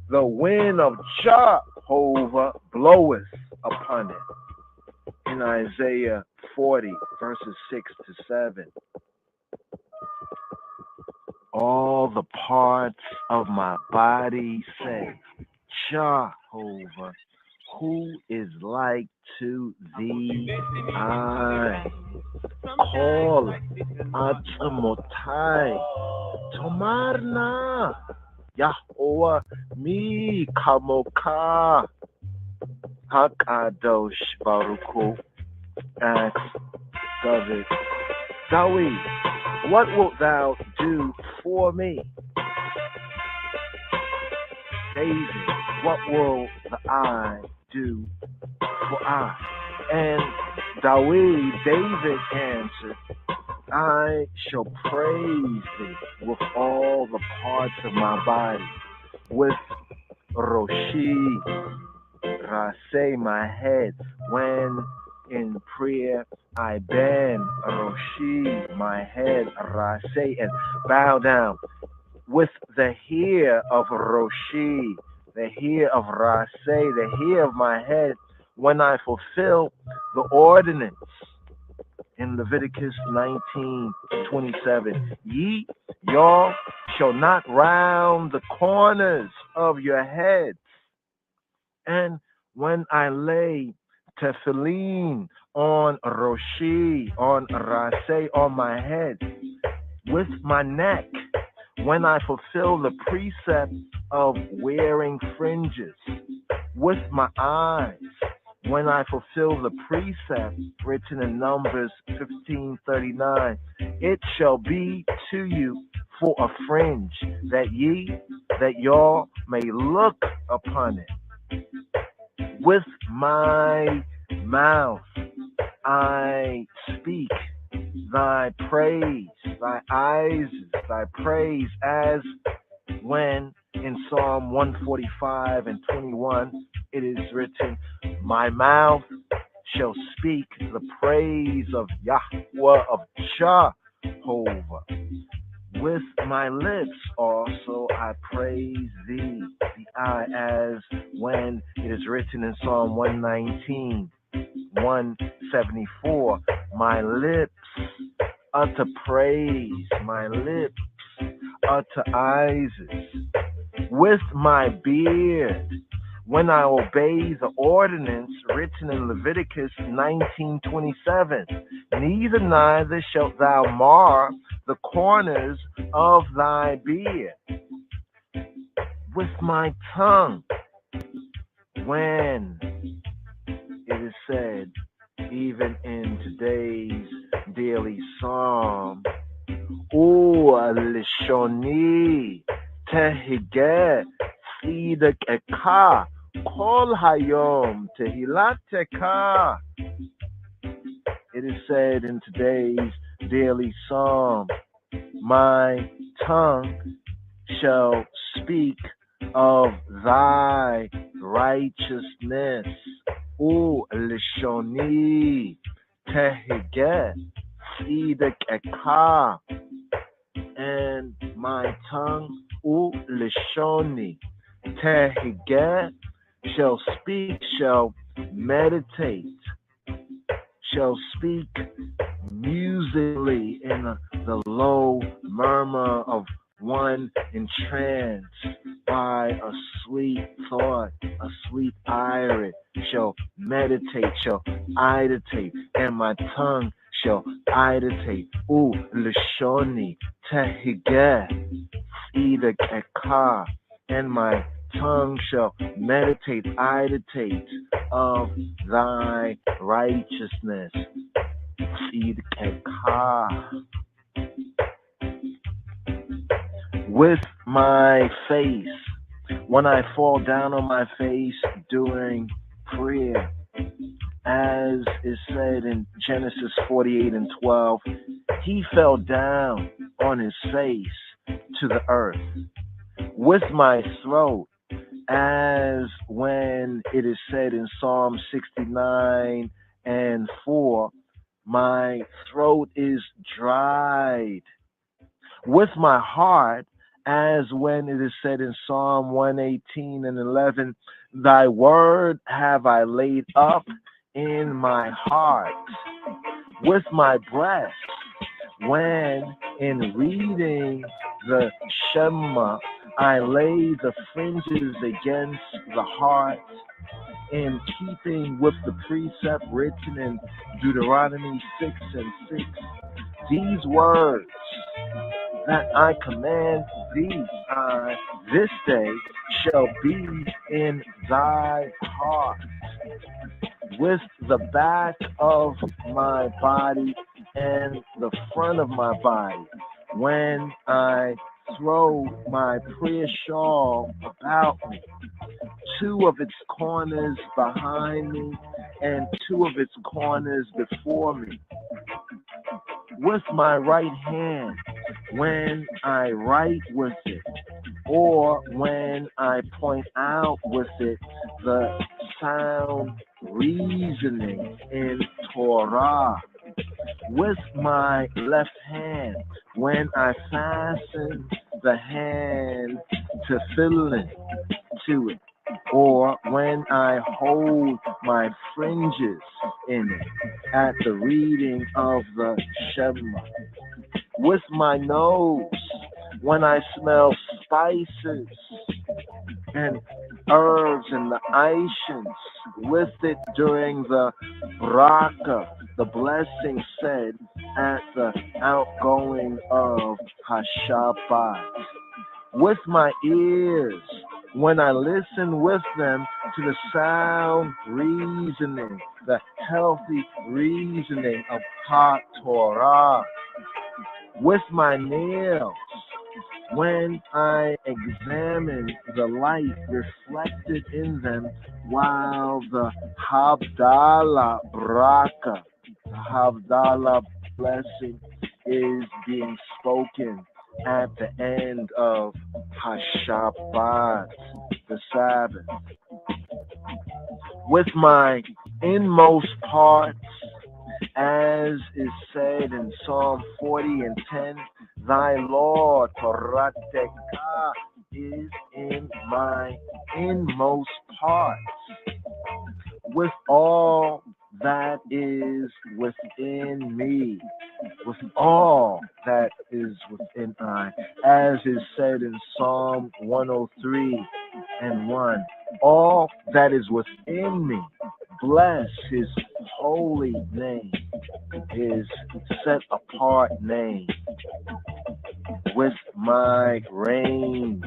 The wind of Jehovah bloweth upon it. In Isaiah 40, verses 6 to 7. All the parts of my body say, Jehovah, who is like to thee? I call Atamotai, Tomarna, Yahweh, mi kamoka, Hakadosh Baruchu, asks David, Dawi, what wilt thou do for me? David, what will I do for I? And David answered, I shall praise thee with all the parts of my body, with Roshi, Rasei, my head, when in prayer I bend Roshi, my head, Rasei, and bow down with the hair of Roshi, the hair of Rasei, the hair of my head, when I fulfill the ordinance in Leviticus 19:27. Ye, y'all, shall not round the corners of your heads. And when I lay tefillin on Roshi, on Rasei, on my head, with my neck, when I fulfill the precept of wearing fringes, with my eyes, when I fulfill the precept written in Numbers 15:39, it shall be to you for a fringe, that y'all may look upon it. With my mouth I speak thy praise, thy eyes, thy praise, as when in Psalm 145:21 it is written, my mouth shall speak the praise of Yahweh, of Jehovah. With my lips also I praise thee, the I, as when it is written in Psalm 119:174, my lips utter praise, my lips utter Isis. With my beard, when I obey the ordinance written in Leviticus 19:27, neither shalt thou mar the corners of thy beard. With my tongue, when it is said, even in today's daily psalm, O Lishoni Tehige Fidak Eka Kol Hayom Tehilateka. It is said in today's daily psalm, my tongue shall speak of thy righteousness. O Lishoni Tehige Fidak Eka. And my tongue, U Lishoni Tehige, shall speak, shall meditate, shall speak musically in the low murmur of one entranced by a sweet thought, a sweet iris, shall meditate, shall idetate, and my tongue shall idetate. U Lishoni Tehige Fidak Eka, and my tongue shall meditate, idetate of thy righteousness. Fidak Eka. With my face, when I fall down on my face during prayer, as as is said in Genesis 48:12, he fell down on his face to the earth. With my throat, as when it is said in Psalm 69:4, my throat is dried. With my heart, as when it is said in Psalm 118:11, thy word have I laid up in my heart. With my breast, when in reading the Shema, I lay the fringes against the heart, in keeping with the precept written in Deuteronomy 6:6. These words that I command thee this day shall be in thy heart. With the back of my body and the front of my body, when I throw my prayer shawl about me, two of its corners behind me and two of its corners before me. With my right hand, when I write with it, or when I point out with it the sound reasoning in Torah. With my left hand, when I fasten the hand tefillin to it, or when I hold my fringes in it at the reading of the Shema. With my nose, when I smell spices and herbs and the Aishans, with it during the Braka, the blessing said at the outgoing of Hashabbat. With my ears, when I listen with them to the sound reasoning, the healthy reasoning of HaTorah. With my nails, when I examine the light reflected in them while the Havdalah Braka, the Havdalah blessing, is being spoken at the end of Hashabbat, the Sabbath. With my inmost parts, as is said in Psalm 40:10, thy Lord, Torateka, is in my inmost parts. With all that is within me, with all that is within I, as is said in Psalm 103:1, all that is within me, bless his holy name, his set apart name. With my reins,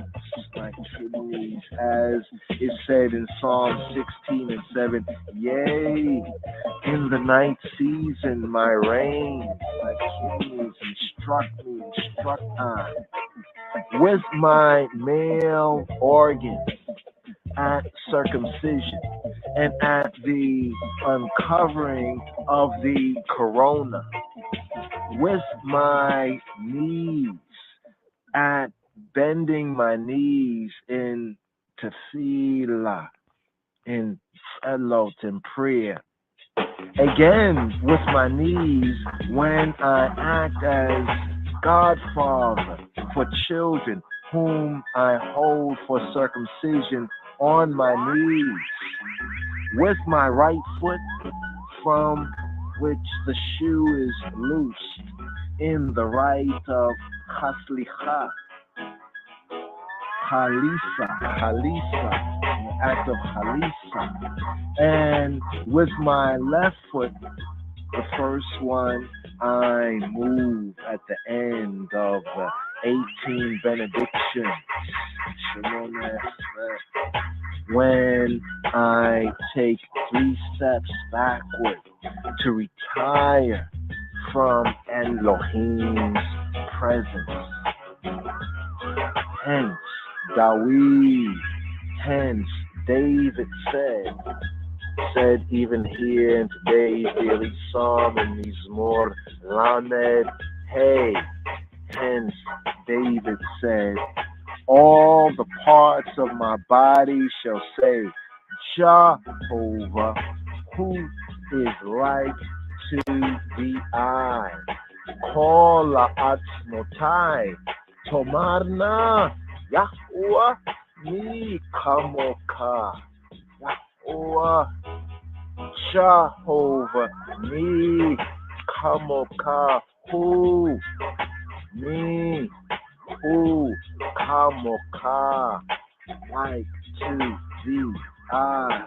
my kidneys, as is said in Psalm 16:7, yea, in the night season my reins, my kidneys instruct me, instruct I. With my male organs, at circumcision and at the uncovering of the corona. With my knees, at bending my knees in tefillah, in fellow, in prayer. Again, with my knees, when I act as godfather for children whom I hold for circumcision on my knees. With my right foot, from which the shoe is loosed, in the rite of Haslicha, Halisa, the act of Halisa. And with my left foot, the first one, I move at the end of the 18 benedictions. When I take 3 steps backward to retire from Elohim's presence. Hence, David said, said even here in today's daily psalm in Mizmor Lamed Hey. Hence, David said, all the parts of my body shall say, Jehovah, who is like to thee I. Kol la'atzmotai, tomarna, Yahuwah, mi kamoka. Yahuwah, Jehovah, mi kamoka, who, me, who, kamoka, like to thee I.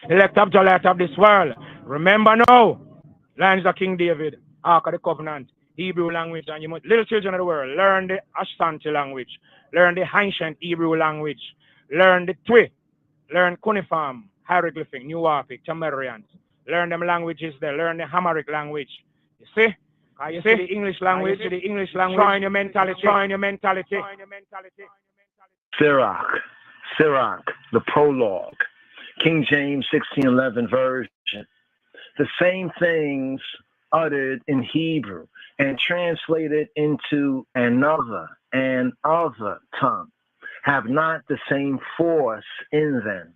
Elect up to light of this world. Remember now, lines of King David, Ark of the Covenant, Hebrew language, and you must, little children of the world, learn the Ashanti language, learn the ancient Hebrew language, learn the Twi, learn cuneiform, hieroglyphic, New Orphic, Tamarians, learn them languages there, learn the Hamaric language. You see? You see the English language, trying your mentality, Sirach, the prologue, King James 1611 version. The same things uttered in Hebrew and translated into another tongue have not the same force in them.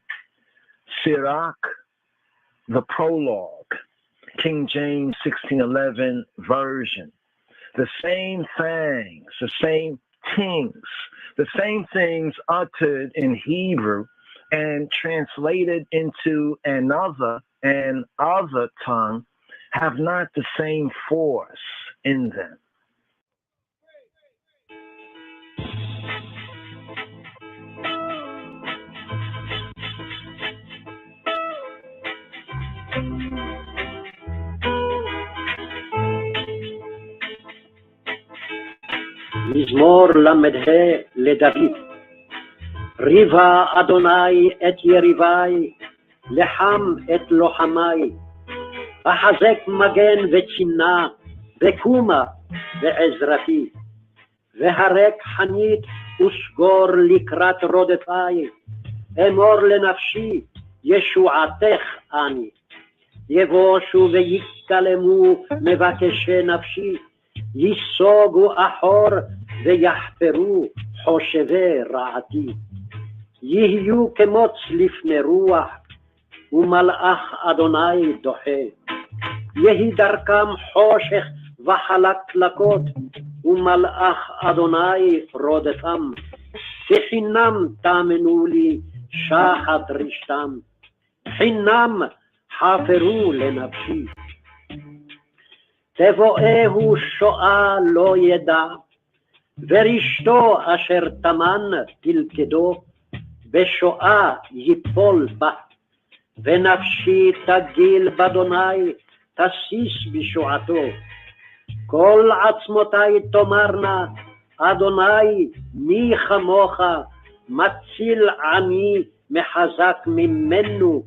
Sirach, the prologue, King James 1611 version. The same things uttered in Hebrew and translated into another tongue have not the same force in them. מזמור ל"ה לדוד. ריבה אדוני את יריבי, לחם את לוחמי. החזק מגן וצינה, וקומה בעזרתי. והרק חנית וסגור לקראת רודפי. אמור לנפשי, ישועתך אני. יבושו ויקלמו מבקשי נפשי. ייסוגו אחור ויחפרו חושבי רעתי. יהיו כמוץ לפני רוח, ומלאך אדוני דוחה. יהי דרכם חושך וחלקלקות, ומלאך אדוני רודפם. בחינם תאמנו לי שחת רשתם, חינם חפרו לנפשי. תבואהו שואה לא ידע, ורשתו אשר תמן תלכדו, בשואה יפול בה. ונפשי תגיל באדוני, תסיס בשועתו. כל עצמותיי תאמרנה, אדוני מי כמוך, מציל עני מחזק ממנו,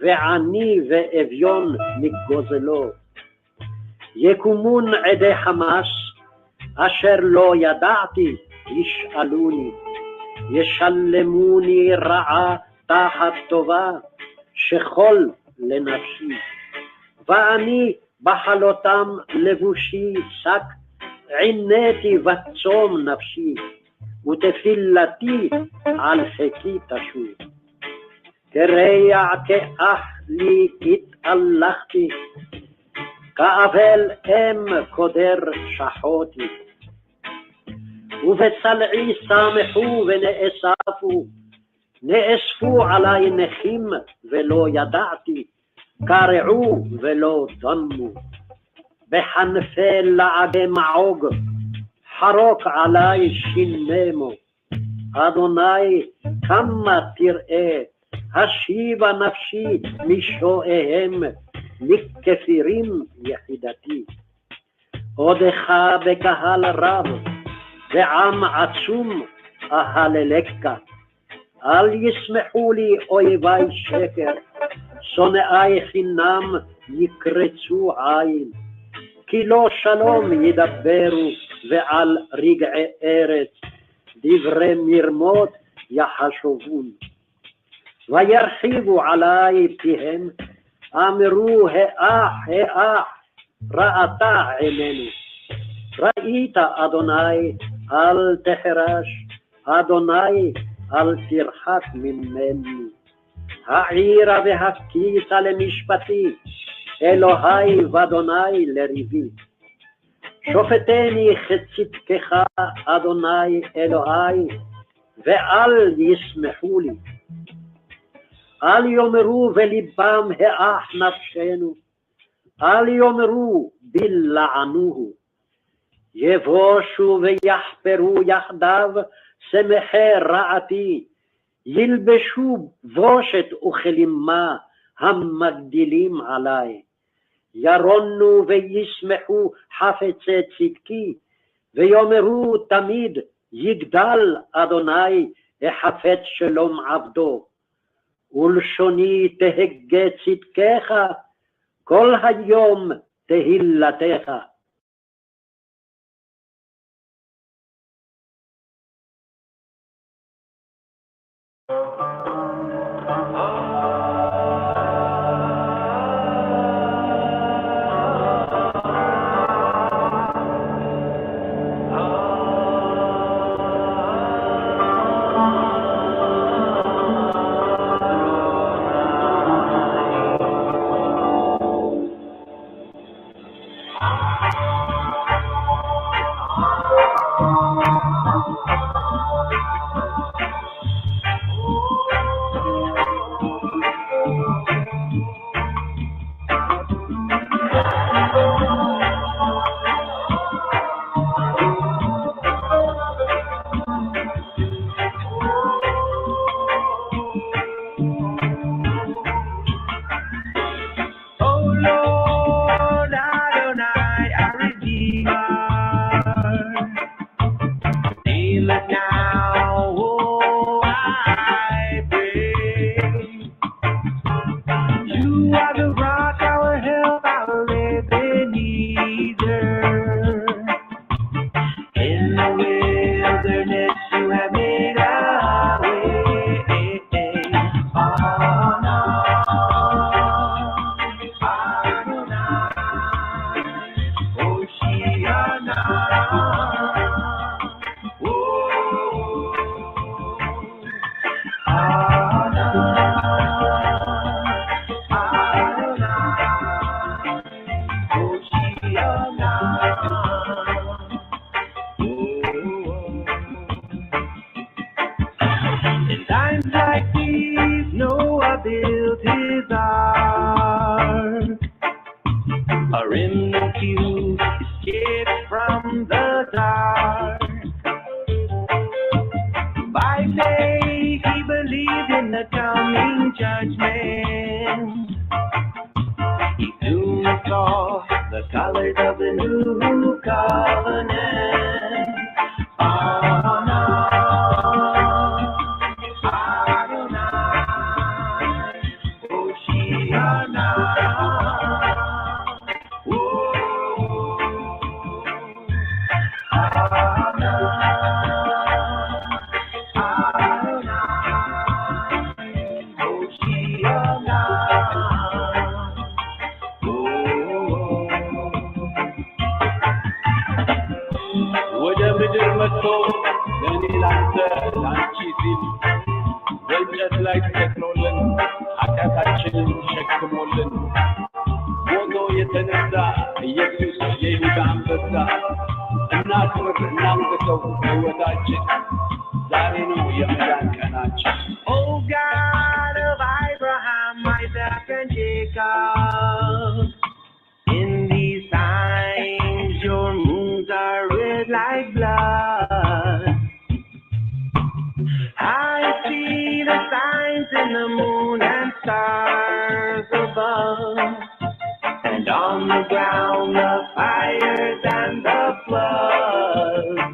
ועני ואביון מגוזלו. יקומון עדי חמאס, אשר לא ידעתי ישאלוני, ישלמוני רעה תחת טובה, שכול לנפשי. ואני בחלותם לבושי שק, עיניתי וצום נפשי, ותפילתי על חיקי תשוב. כרע כאח לי התהלכתי, כאבל אם קודר שחותי. ובצלעי שמחו ונאספו, נאספו עלי נכים ולא ידעתי, קרעו ולא דמו. בחנפי לעגי מעוג, חרוק עלי שינמו. אדוני כמה תראה, השיבה נפשי משואיהם, לכפירים יחידתי. עודך בקהל רב, ועם עצום אהללך. אל ישמחו לי אויבי שקר, שונאי חינם יקרצו עין. כי לא שלום ידברו, ועל רגעי ארץ דברי מרמות יחשבון. וירחיבו עלי פיהם, אמרו האח האח, ראתה עינינו. ראית אדוני אל תחרש, אדוני אל תרחק ממני. העירה והכיסה למשפטי, אלוהי ואדוני לריבי. שופטני כצדקך אדוני אלוהי, ואל ישמחו לי. אל יאמרו בליבם האח נפשנו, אל יאמרו בלענוהו. יבושו ויחפרו יחדיו שמחי רעתי, ילבשו בושת וכלימה המגדילים עלי. ירונו וישמחו חפצי צדקי, ויאמרו תמיד יגדל אדוני החפץ שלום עבדו. ולשוני תהגה צדקך, כל היום תהילתך. The colors of the new Oh God of Abraham, Isaac, and Jacob, in these times your moons are red like blood. I see the signs in the moon and stars above, and on the ground the fires and the floods.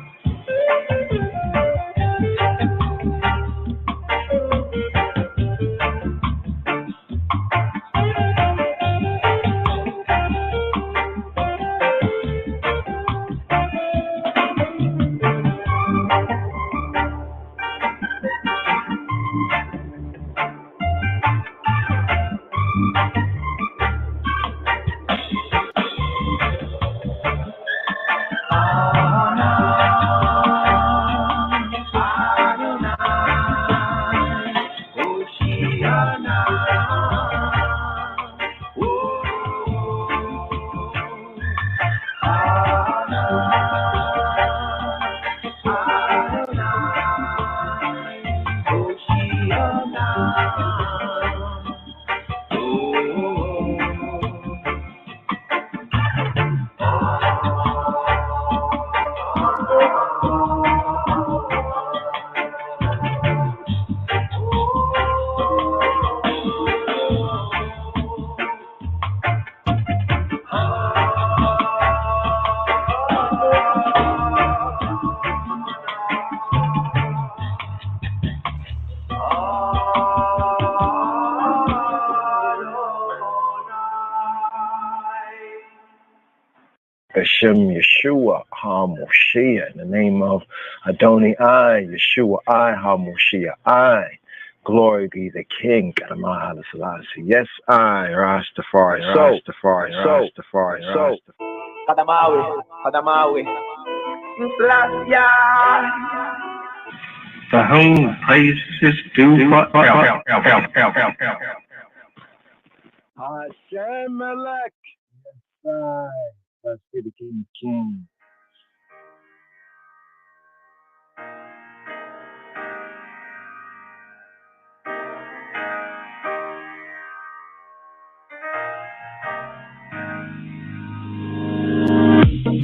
Hashem Yeshua HaMoshiach, in the name of Adonai I, Yeshua I, HaMoshiach I. Glory be the King, Kadamah Haile Selassie. Yes, I, Rastafari, Rastafari, Rastafari, Rastafari. Kadamawi. The whole place is due for help. Hashem Melech. Yes, I. Blessed be the King of Kings.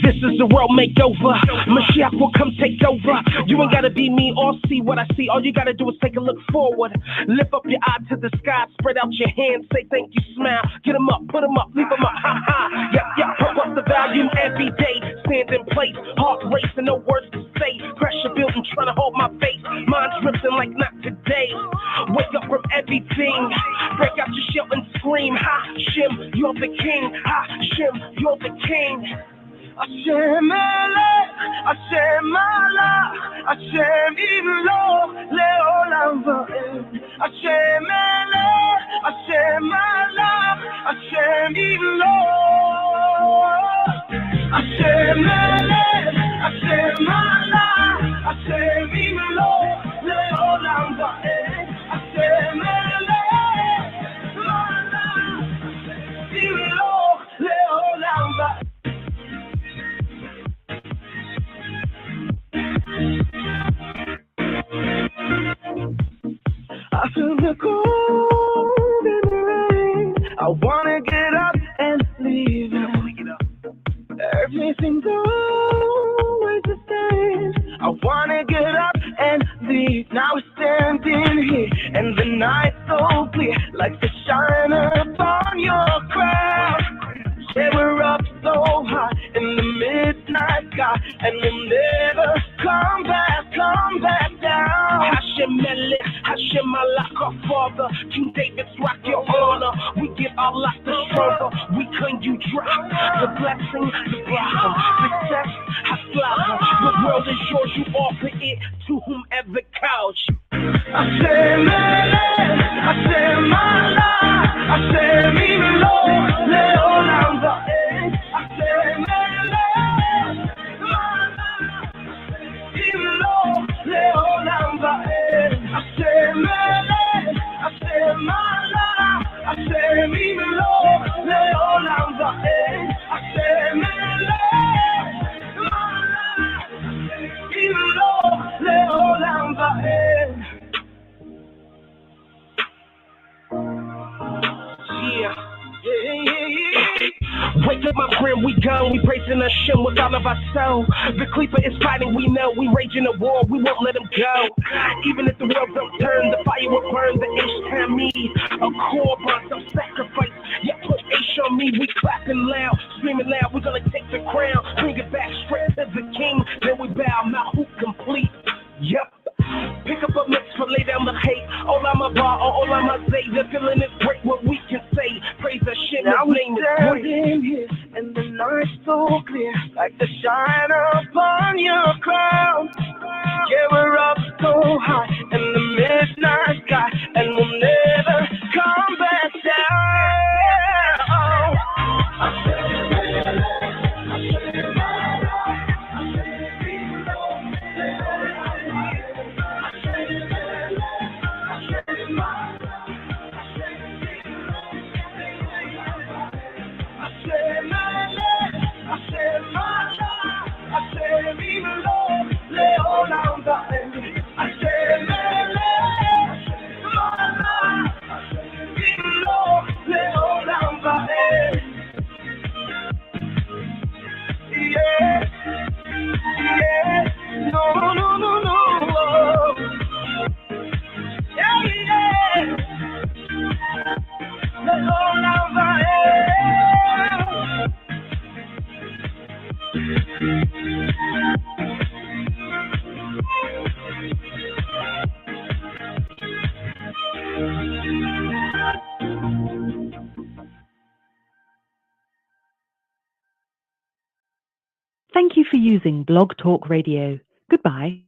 This is the world makeover. Mashiach will come take over. You ain't gotta be me or see what I see. All you gotta do is take a look forward. Lift up your eye to the sky. Spread out your hands. Say thank you, smile. Get them up, put them up, leave them up. Ha ha. Yep, pump up the volume every day. Stand in place. Heart racing, no words to say. Pressure building, trying to hold my face. Mind drifting like not today. Wake up from everything. Break out your shell and scream. Ha, Shem, you're the king. Ha, Shem, you're the king. Hashem Elech, Hashem Allah, Hashem Imlo, Leolam Va'ed. Hashem Elech, Hashem Allah, Hashem Imlo. Hashem Elech, Hashem Allah, Hashem Imlo, Leolam Va'ed. Hashem Elech, Allah, Hashem Imlo, Leolam Va'ed. I feel the cold in the rain. I wanna get up and leave. Everything's always the same. I wanna get up and leave. Now we're standing here, and the night's so clear, like the shine upon your crown. Yeah, we're up so high in the midnight sky, and we'll never come back down. Hashem Melech, Hashem Allah, our Father, King David's rock your honor. We give our life the stronger. We claim you drop the blessing, the blossom, success, Haslacha. world is yours, you offer it to whomever calls you. I say, mala, I say, mi lo, leolamba, I say, mele, mala, mi lo, leolamba, I say, mele, I say, mala, I say, mi lo, leolamba, I say, mele, mala, mi lo, leolamba, Wake up, my friend, we gone. We praising Hashem with all of our soul. The Leper is fighting, we know. We raging a war, we won't let him go. Even if the world don't turn, the fire will burn. The H-time need a korban, some sacrifice. Yeah, put H on me. We clapping loud, screaming loud. We're gonna take the crown, bring it back straight to the king. Then we bow, Mahu complete. Yep. Pick up a mix for lay down the hate. All I'm a bar, all I'm a say. The feeling is great, what we can say. Praise the shit, now his name is great. In here, and the night's so clear, like the shine upon your crown. Yeah, we're up so high in the midnight sky, and we'll never come back down. Thank you for using Blog Talk Radio. Goodbye.